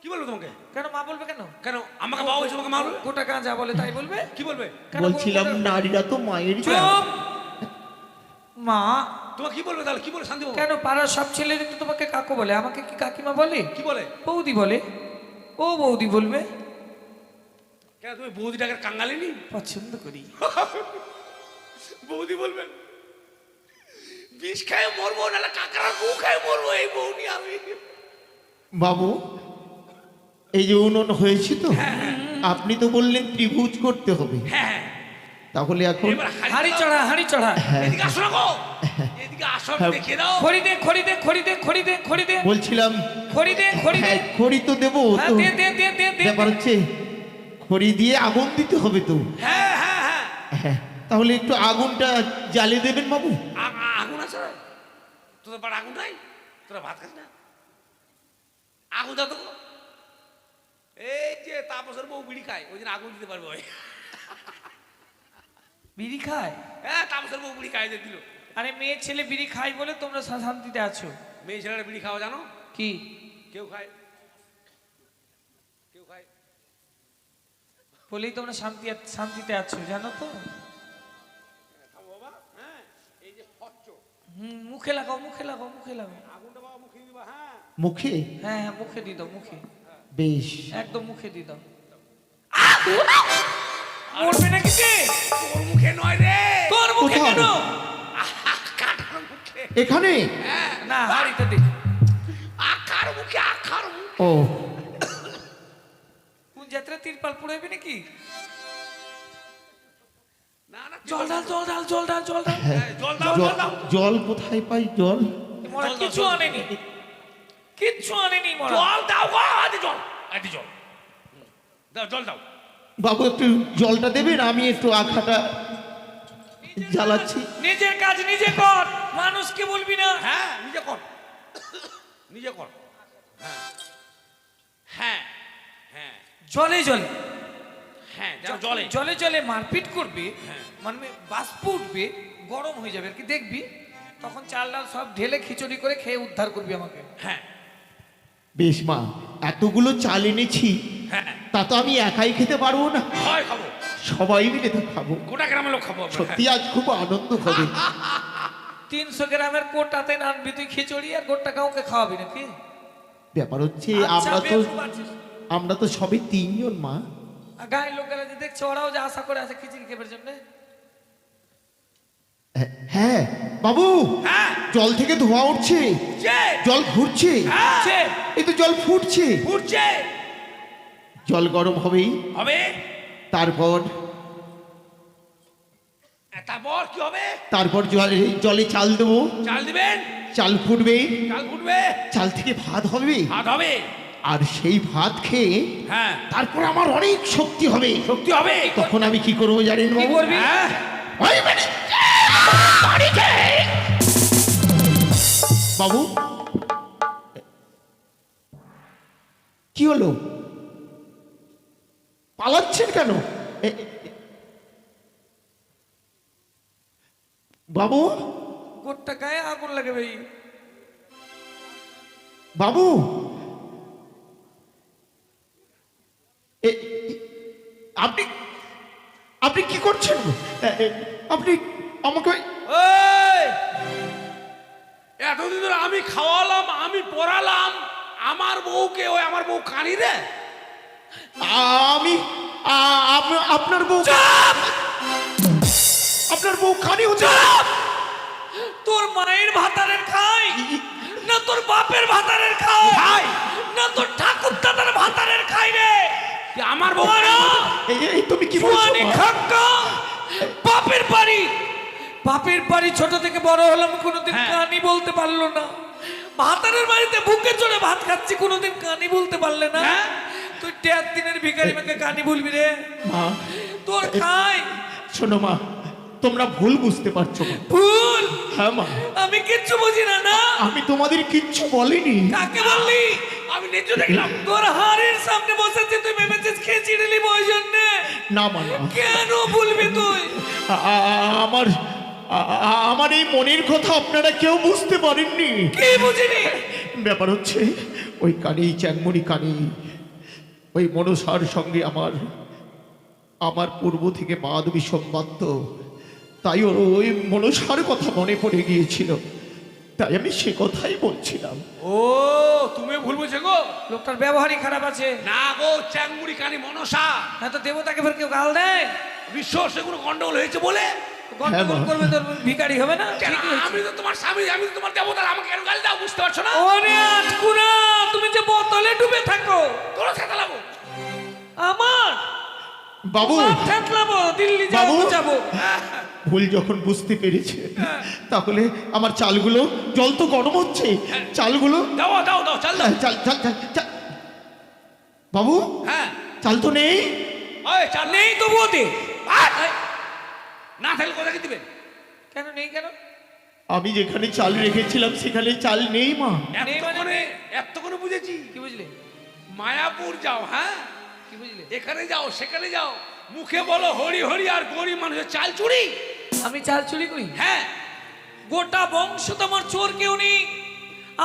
কি বলবো তোমাকে? কেন? মা বলবে কেন? কেন আমাকে বাবা হয়েছে, তোমাকে মা বলবে? গোটা কাঁ যা বলে তাই বলবে? কি বলবে? কেন বলছিলাম গোটা- নারীরা তো মায়ের চুপ মা। তোমাকে কি বলবে তাহলে? কি বলে শান্তি বাবু? কেন পাড়ার সব ছেলেরা তো তোমাকে কাকু বলে, আমাকে কি কাকিমা বলে? কি বলে? বৌদি বলে। ও বৌদি বলবে। কেন তুমি বৌদিটাকে কাঙ্গালিনি? পছন্দ করি। বৌদি বলবেন বিষ খেয়ে মরবো, নাহলে কাকারা গু খেয়ে মরবো, এই বউ নিয়ে আমি। বাবু এই যে উনুন হয়েছে তো, আপনি তো বললেন ত্রিভুজ করতে হবে, হ্যাঁ, তাহলে এখন এবার হাড়ি চড়া, হাড়ি চড়া। এদিকে আসো না গো, এদিকে আসো, হ্যাঁ। দেখিয়ে দাও। খড়ি দে, খড়ি দে, খড়ি দে, খড়ি দে, খড়ি দে, বলছিলাম খড়ি দে, খড়ি দে। হ্যাঁ, খড়ি তো দেবো হ্যাঁ, তো, দে দে দে দে দে। ব্যাপার হচ্ছে খড়ি দিয়ে আগুন দিতে হবে তো। হ্যাঁ হ্যাঁ হ্যাঁ, হ্যাঁ, তাহলে একটু আগুনটা জ্বালিয়ে দেবেন বাবু। আগুন আছে? তোদের পাড়া আগুন নাই? তোরা ভাত খাস না? আগুন দাও তো। এই যে তাপসের বউ বিড়ি খায়, ওই জন্য আগুন দিতে পারবে ওই। বিড়ি খায়? হ্যাঁ, তাপসের বউ বিড়ি খায়, যে দিল। আরে মেয়ে ছেলে বিড়ি খায় বলে তোমরা শান্তিতে আছো। মেয়ে ছেলেরা বিড়ি খাওয়া জানো? কি? কেউ খায়, কেউ খায়। বলেই তোমরা শান্তিতে আছো, জানো তো? থামো বাবা, হ্যাঁ, এই যে স্বচ্ছ মুখে লাগাও, মুখে লাগাও, মুখে লাগাও। আগুনটা বাবা মুখে দিবা। হ্যাঁ, মুখে? হ্যাঁ হ্যাঁ, মুখে দিয়ে দাও, মুখে, বেশ। একদম মুখে দিয়ে দাও। মরবে নাকি কে? তোর মুখে নয় রে, তোর মুখে কোথায়? কেন? কাকার মুখে। এখানে? না, হাড়িতে দেখ। আকার মুখে, আকার মুখে। ও, কোন যাত্রা তিরপাল পড়াইবে নাকি? না না, জল ঢাল, জল ঢাল, জল ঢাল, জল ঢাল। হ্যাঁ, জল দাও, জল দাও। জল কোথায় পাই জল? মরা জল দাও, কিছু জল। আনেনি, কিচ্ছু আনেনি মরা। জল দাও গো, আদি জল, আদি জল। দাও, জল দাও। বাবু একটু জলটা দেবেন, আমি একটু আখাটা জ্বালাচ্ছি। নিজের কাজ নিজে কর, মানুষকে বলবি না। হ্যাঁ, নিজে কর, নিজে কর। হ্যাঁ হ্যাঁ হ্যাঁ জলে জলে, হ্যাঁ, যেন জলে। জলে জলে মারপিট করবে, হ্যাঁ। মানে বাষ্প উঠবে, গরম হয়ে যাবে আর কি, দেখবি তখন চাল ডাল সব ঢেলে খিচুড়ি করে খেয়ে উদ্ধার করবি আমাকে। হ্যাঁ বেশ মা, এতগুলো চাল এনেছি, হ্যাঁ, তা তো আমি একাই খেতে পারবো না, হয় খাবো, সবাই মিলে তো খাবো। গোটা গ্রামের লোক খাবো আমরা। সত্যি আজ খুব আনন্দ হবে। 300 গ্রামের কোটাতে আনবি তুই খিচুড়ি, আর গোটা কাউকে খাওয়াবি নাকি? ব্যাপার হচ্ছে আচ্ছা, আমরা তো বেশ, বাড়ছিস। আমরা তো সবে 3 জন মা। আর গায়ের লোকেরা যে দেখছে ওরাও যে আশা করে আছে খিচুড়ি খেবার জন্য। হ্যাঁ বাবু, হ্যাঁ, জল থেকে ধোঁয়া উঠছে, যে, জল ঘুরছে, হ্যাঁ, ছে, এই তো জল ফুটছে, উঠছে, জল গরম হবেই, হবে। তারপর তারপর কি হবে? তারপর জলে চাল দেবো, চাল দিবেন, চাল ফুটবে, চাল ফুটবে, চাল থেকে ভাত হবে, ভাত হবে। আর সেই ভাত খেয়ে হ্যাঁ, তারপর আমার অনেক শক্তি হবে। শক্তি হবে। তখন আমি কি করবো জানেন কি বাবু? করবি? হ্যাঁ, ওই মানে- বাবু কি হলো, পালাচ্ছেন কেন? বাবু, গোটটা গায়ে আগুন লাগে ভাই। বাবু, আপনি আপনি কি করছেন? আপনি আমাকে ওই, এতদিন ধরে আমি খাওয়ালাম, আমি পড়ালাম, আমার বউকে, ওই আমার বউ কানি রে। আমি আপনার বউ, আপনার বউ খানি হচ্ছে? তোর মায়ের ভাতারের খাই না তোর বাপের ভাতারের খাই না তোর ঠাকুর দাদার ভাতারের খাই রে? আমার বউ এই তুমি কি বলছো জুয়ানি মা? খাক্কা, বাপের বাড়ি, বাপের বাড়ি ছোট থেকে বড় হলাম, কোনোদিন হ্যাঁ। কানি বলতে পারলো না। ভাতারের বাড়িতে বুকে চড়ে ভাত খাচ্ছি, কোনোদিন কানি বলতে পারলে না। হ্যাঁ। তুই 1.5 দিনের ভিখারি মাকে কানি বলবি রে? মা তোর খাই শোনো মা, তোমরা ভুল বুঝতে পারছো মা। ভুল, হ্যাঁ মা, আমি কিচ্ছু বুঝি না। না আমি তোমাদের কিচ্ছু বলিনি। কাকে বললি? আমি নিজে দেখলাম। তোর হাড়ের সামনে বসেছি, তুই ভেবেছিস খেয়ে নিলি ওই জন্যে? না মা, না। কেন বলবি তুই? আমার আমার এই মনের কথা আপনারা কেউ বুঝতে পারেননি। কি বুঝিনি? ব্যাপার হচ্ছে ওই কানি, চ্যাংমুড়ি কানি, ওই মনসার সঙ্গে আমার পূর্ব থেকে মাধবী সম্বাদ, তাই ওই মনসার কথা মনে পড়ে গিয়েছিল, তাই আমি সে কথাই বলছিলাম। ও, তুমি ভুল বুঝে গো। লোকটার ব্যবহারই খারাপ আছে। না গো, চ্যাংমুড়ি কানি মনসা, হ্যাঁ তো দেবতাকে ফের কেউ গাল দেয়? বিশ্ব সেগুলো গন্ডগোল হয়েছে বলে। গন্ডগোল মা। করবে তোর ভিখারি হবে না? কেন? ঠিকই হয়েছে। আমি তো তোমার স্বামী, আমি তো তোমার দেবতা, আমাকে কেন গাল দাও? বুঝতে পারছো না? ওরে আটকুনা, তুমি যে বোতলে ডুবে থাকো। তোরা ছাতা লাগো। আমার বাবু, থেতলাবো, দিল্লি বাবু। যাবো। ভুল যখন বুঝতে পেরেছে, তাহলে আমার চালগুলো, জল তো গরম হচ্ছে, চালগুলো দাও দাও দাও, চাল দাও। চাল চাল চাল চাল। বাবু, হ্যাঁ, চাল তো নেই। ওই চাল নেই। নেই তো বোতে। না থাকলে কোথায় দিবেন? কেন নেই কেন? আমি যেখানে চাল রেখেছিলাম সেখানে চাল নেই মা। নেই মানে? এতক্ষণে বুঝেছি। কি বুঝলি? মায়াপুর যাও, হ্যাঁ, কি বুঝলি? এখানে যাও, সেখানে যাও, মুখে বলো হরি হরি, আর গরিব মানুষের চাল চুরি। আমি চাল চুরি করি? হ্যাঁ, গোটা বংশ তোমার চোর কেউ নেই।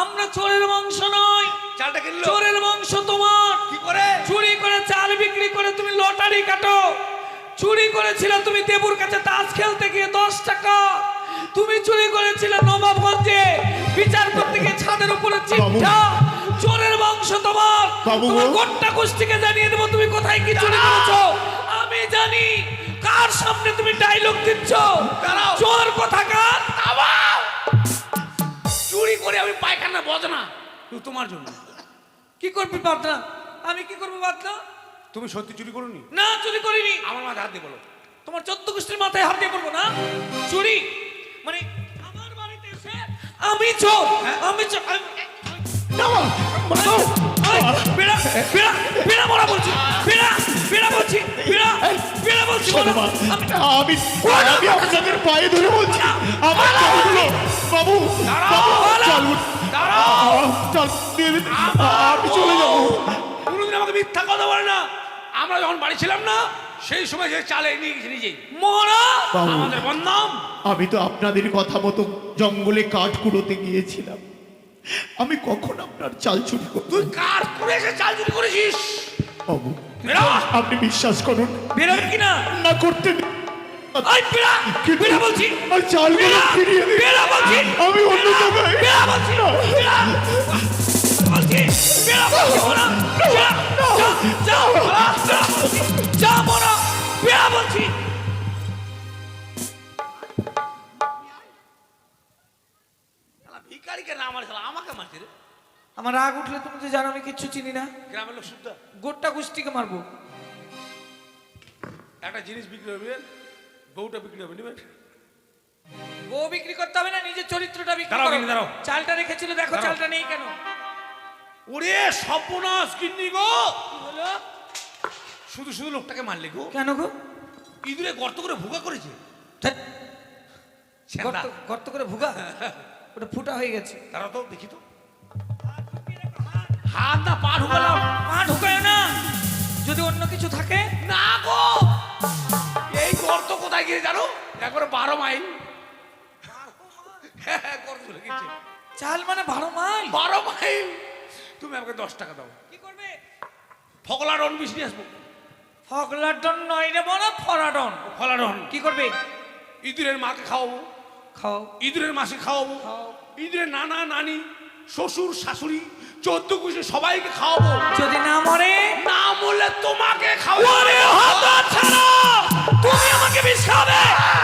আমরা চোরের বংশ নয়, চালটা কিনলো চোরের বংশ তোমার। কি করে? চুরি করে চাল বিক্রি করে তুমি লটারি কাটো। চুরি করেছিলে তুমি দেবুর কাছে তাস খেলতে গিয়ে 10 টাকা। তুমি চুরি করেছিলে নবাবগঞ্জে বিচার করতে গিয়ে ছাদের উপরে চিঠা। চোরের বংশ তোমার। বাবু গো। তোমার গোটা গোষ্ঠীকে জানিয়ে দেবো তুমি কোথায় কি চুরি করেছো। আমি জানি কার সামনে তুমি ডায়লগ দিচ্ছ। দাঁড়াও। চোর কোথাকার। থামাও। চুরি করে আমি পায়খানা বদনা তোমার জন্য। কি করবি বাদনা? আমি কি করবো বাদনা? তুমি সত্যি চুরি করোনি? না, চুরি করিনি। আমার মাথায় হাত দিয়ে বলো। তোমার 14 গোষ্ঠীর মাথায় হাত দিয়ে বলবো না চুরি মানে আমার বাড়িতে এসে আমি চোর। আমি চোর। না মা, মা, না। বেড়া বেড়া বেড়া বলা বলছি, বেড়া বেড়া বলছি, বেড়া বেড়া বলছি। শোনো মা, আমি আমি আপনাদের পায়ে ধরে বলছি, আমার চালগুলো, বাবু, বাবু, চালগুলো, চাল দিয়ে দিন, আমি চলে যাবো। কোনোদিন আমাকে মিথ্যা কথা বলে না। আমরা যখন বাড়ি ছিলাম না, সেই সময় যে চালে নিয়ে গেছে নিজেই। মরা বাবু, আমাদের বদনাম। আমি তো আপনাদের কথা মতো জঙ্গলে কাঠ কুড়োতে গিয়েছিলাম, আমি কখন আপনার চাল চুরি করব? তুই কার করে এসে চাল চুরি করেছিস? বাবু, বেড়া। আপনি বিশ্বাস করুন, বেড়াবে কিনা? না করতে দিন। আই বেড়া বেড়া বলছি, আর চালগুলো বেড়া ফিরিয়ে দিন। বেড়া বলছি, আমি অন্য জায়গায় বেড়া বলছি, বেড়া বলছি, বেড়া বলছি, মরা বেড়া, যা যা যা মরা বেড়া বলছি। ভিখারিকে না মারে, আমাকে মারছে রে। আমার রাগ উঠলে তুমি তো জানো আমি কিচ্ছু চিনি না। গ্রামের লোক শুদ্ধ। গোটা গোষ্ঠীকে মারবো। একটা জিনিস বিক্রি হবে, বউটা বিক্রি হবে, নেবেন? বউ বিক্রি করতে হবে না, নিজের চরিত্রটা বিক্রি দাঁড়াও, করো। গিন্নি, দাঁড়াও। চালটা রেখেছিল, দেখো দাঁড়াও। চালটা নেই কেন? ওরে সর্বনাশ গিন্নি গো, কি হলো? শুধু শুধু লোকটাকে মারলে গো। কেন গো? ইঁদুরে গর্ত করে ভুগা করেছে। ধ্যাৎ, ছেঁড়া। গর্ত করে ভুগা, ওটা ফুটা হয়ে গেছে। দাঁড়াও তো দেখি তো, হাত না পা ঢুকালাম। পা ঢুকায় না, যদি অন্য কিছু থাকে। না গো, এই গর্ত কোথায় গিয়ে জানো, একবারে 12 মাইল। হ্যাঁ, গর্ত খুলে গেছে। চাল মানে 12 মাইল। 12 মাইল। তুমি আমাকে 10 টাকা দাও, কি করবে? ফকলাডন বিষ নিয়ে আসবো। ফগলাডন নয় রে বড়, ফরাডন। ফলাডন কি করবে? ইঁদুরের মাকে খাওয়াবো, খাও। ইঁদুরের মাসে খাওয়াবো, খাও। ইঁদুরের নানা নানি শ্বশুর শাশুড়ি 14 কুশে সবাইকে খাওয়াবো। যদি না মরে? না মরলে তোমাকে খাওয়াবো। তুমি আমাকে বিষ খাবে,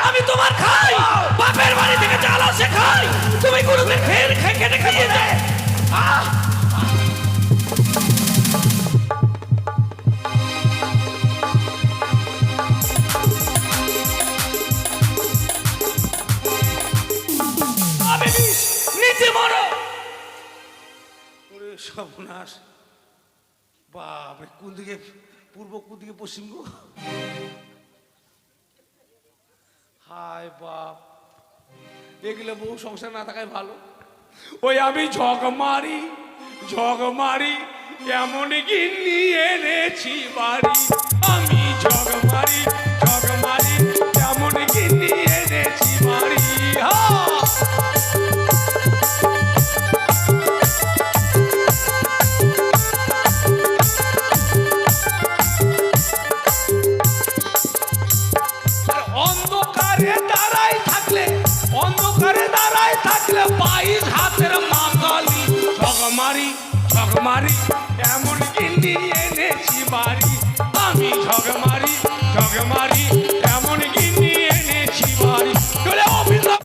আমি তোমার খাই। বাপের বাড়ি থেকে চাল আসে খাই, তুমি গরুকে খেটে খাইয়ে দে। আমি বিষ, নিচে মরো। ওরে সর্বনাশ, বাপ রে, কোন দিকে পূর্ব, কোন দিকে পশ্চিম গো? হায় বাপ, এগুলো বউ সংসার না থাকায় ভালো। ওই আমি ঝগ মারি এমন গিন্নি এনেছি বাড়ি। আমি ঝগ মারি এমন গিন্নি এনেছি বাড়ি। আর অন্ধকারে দাঁড়াই থাকলে 22 হাতের মাকালি। ঝগ মারি এমন গিন্নি এনেছি বাড়ি।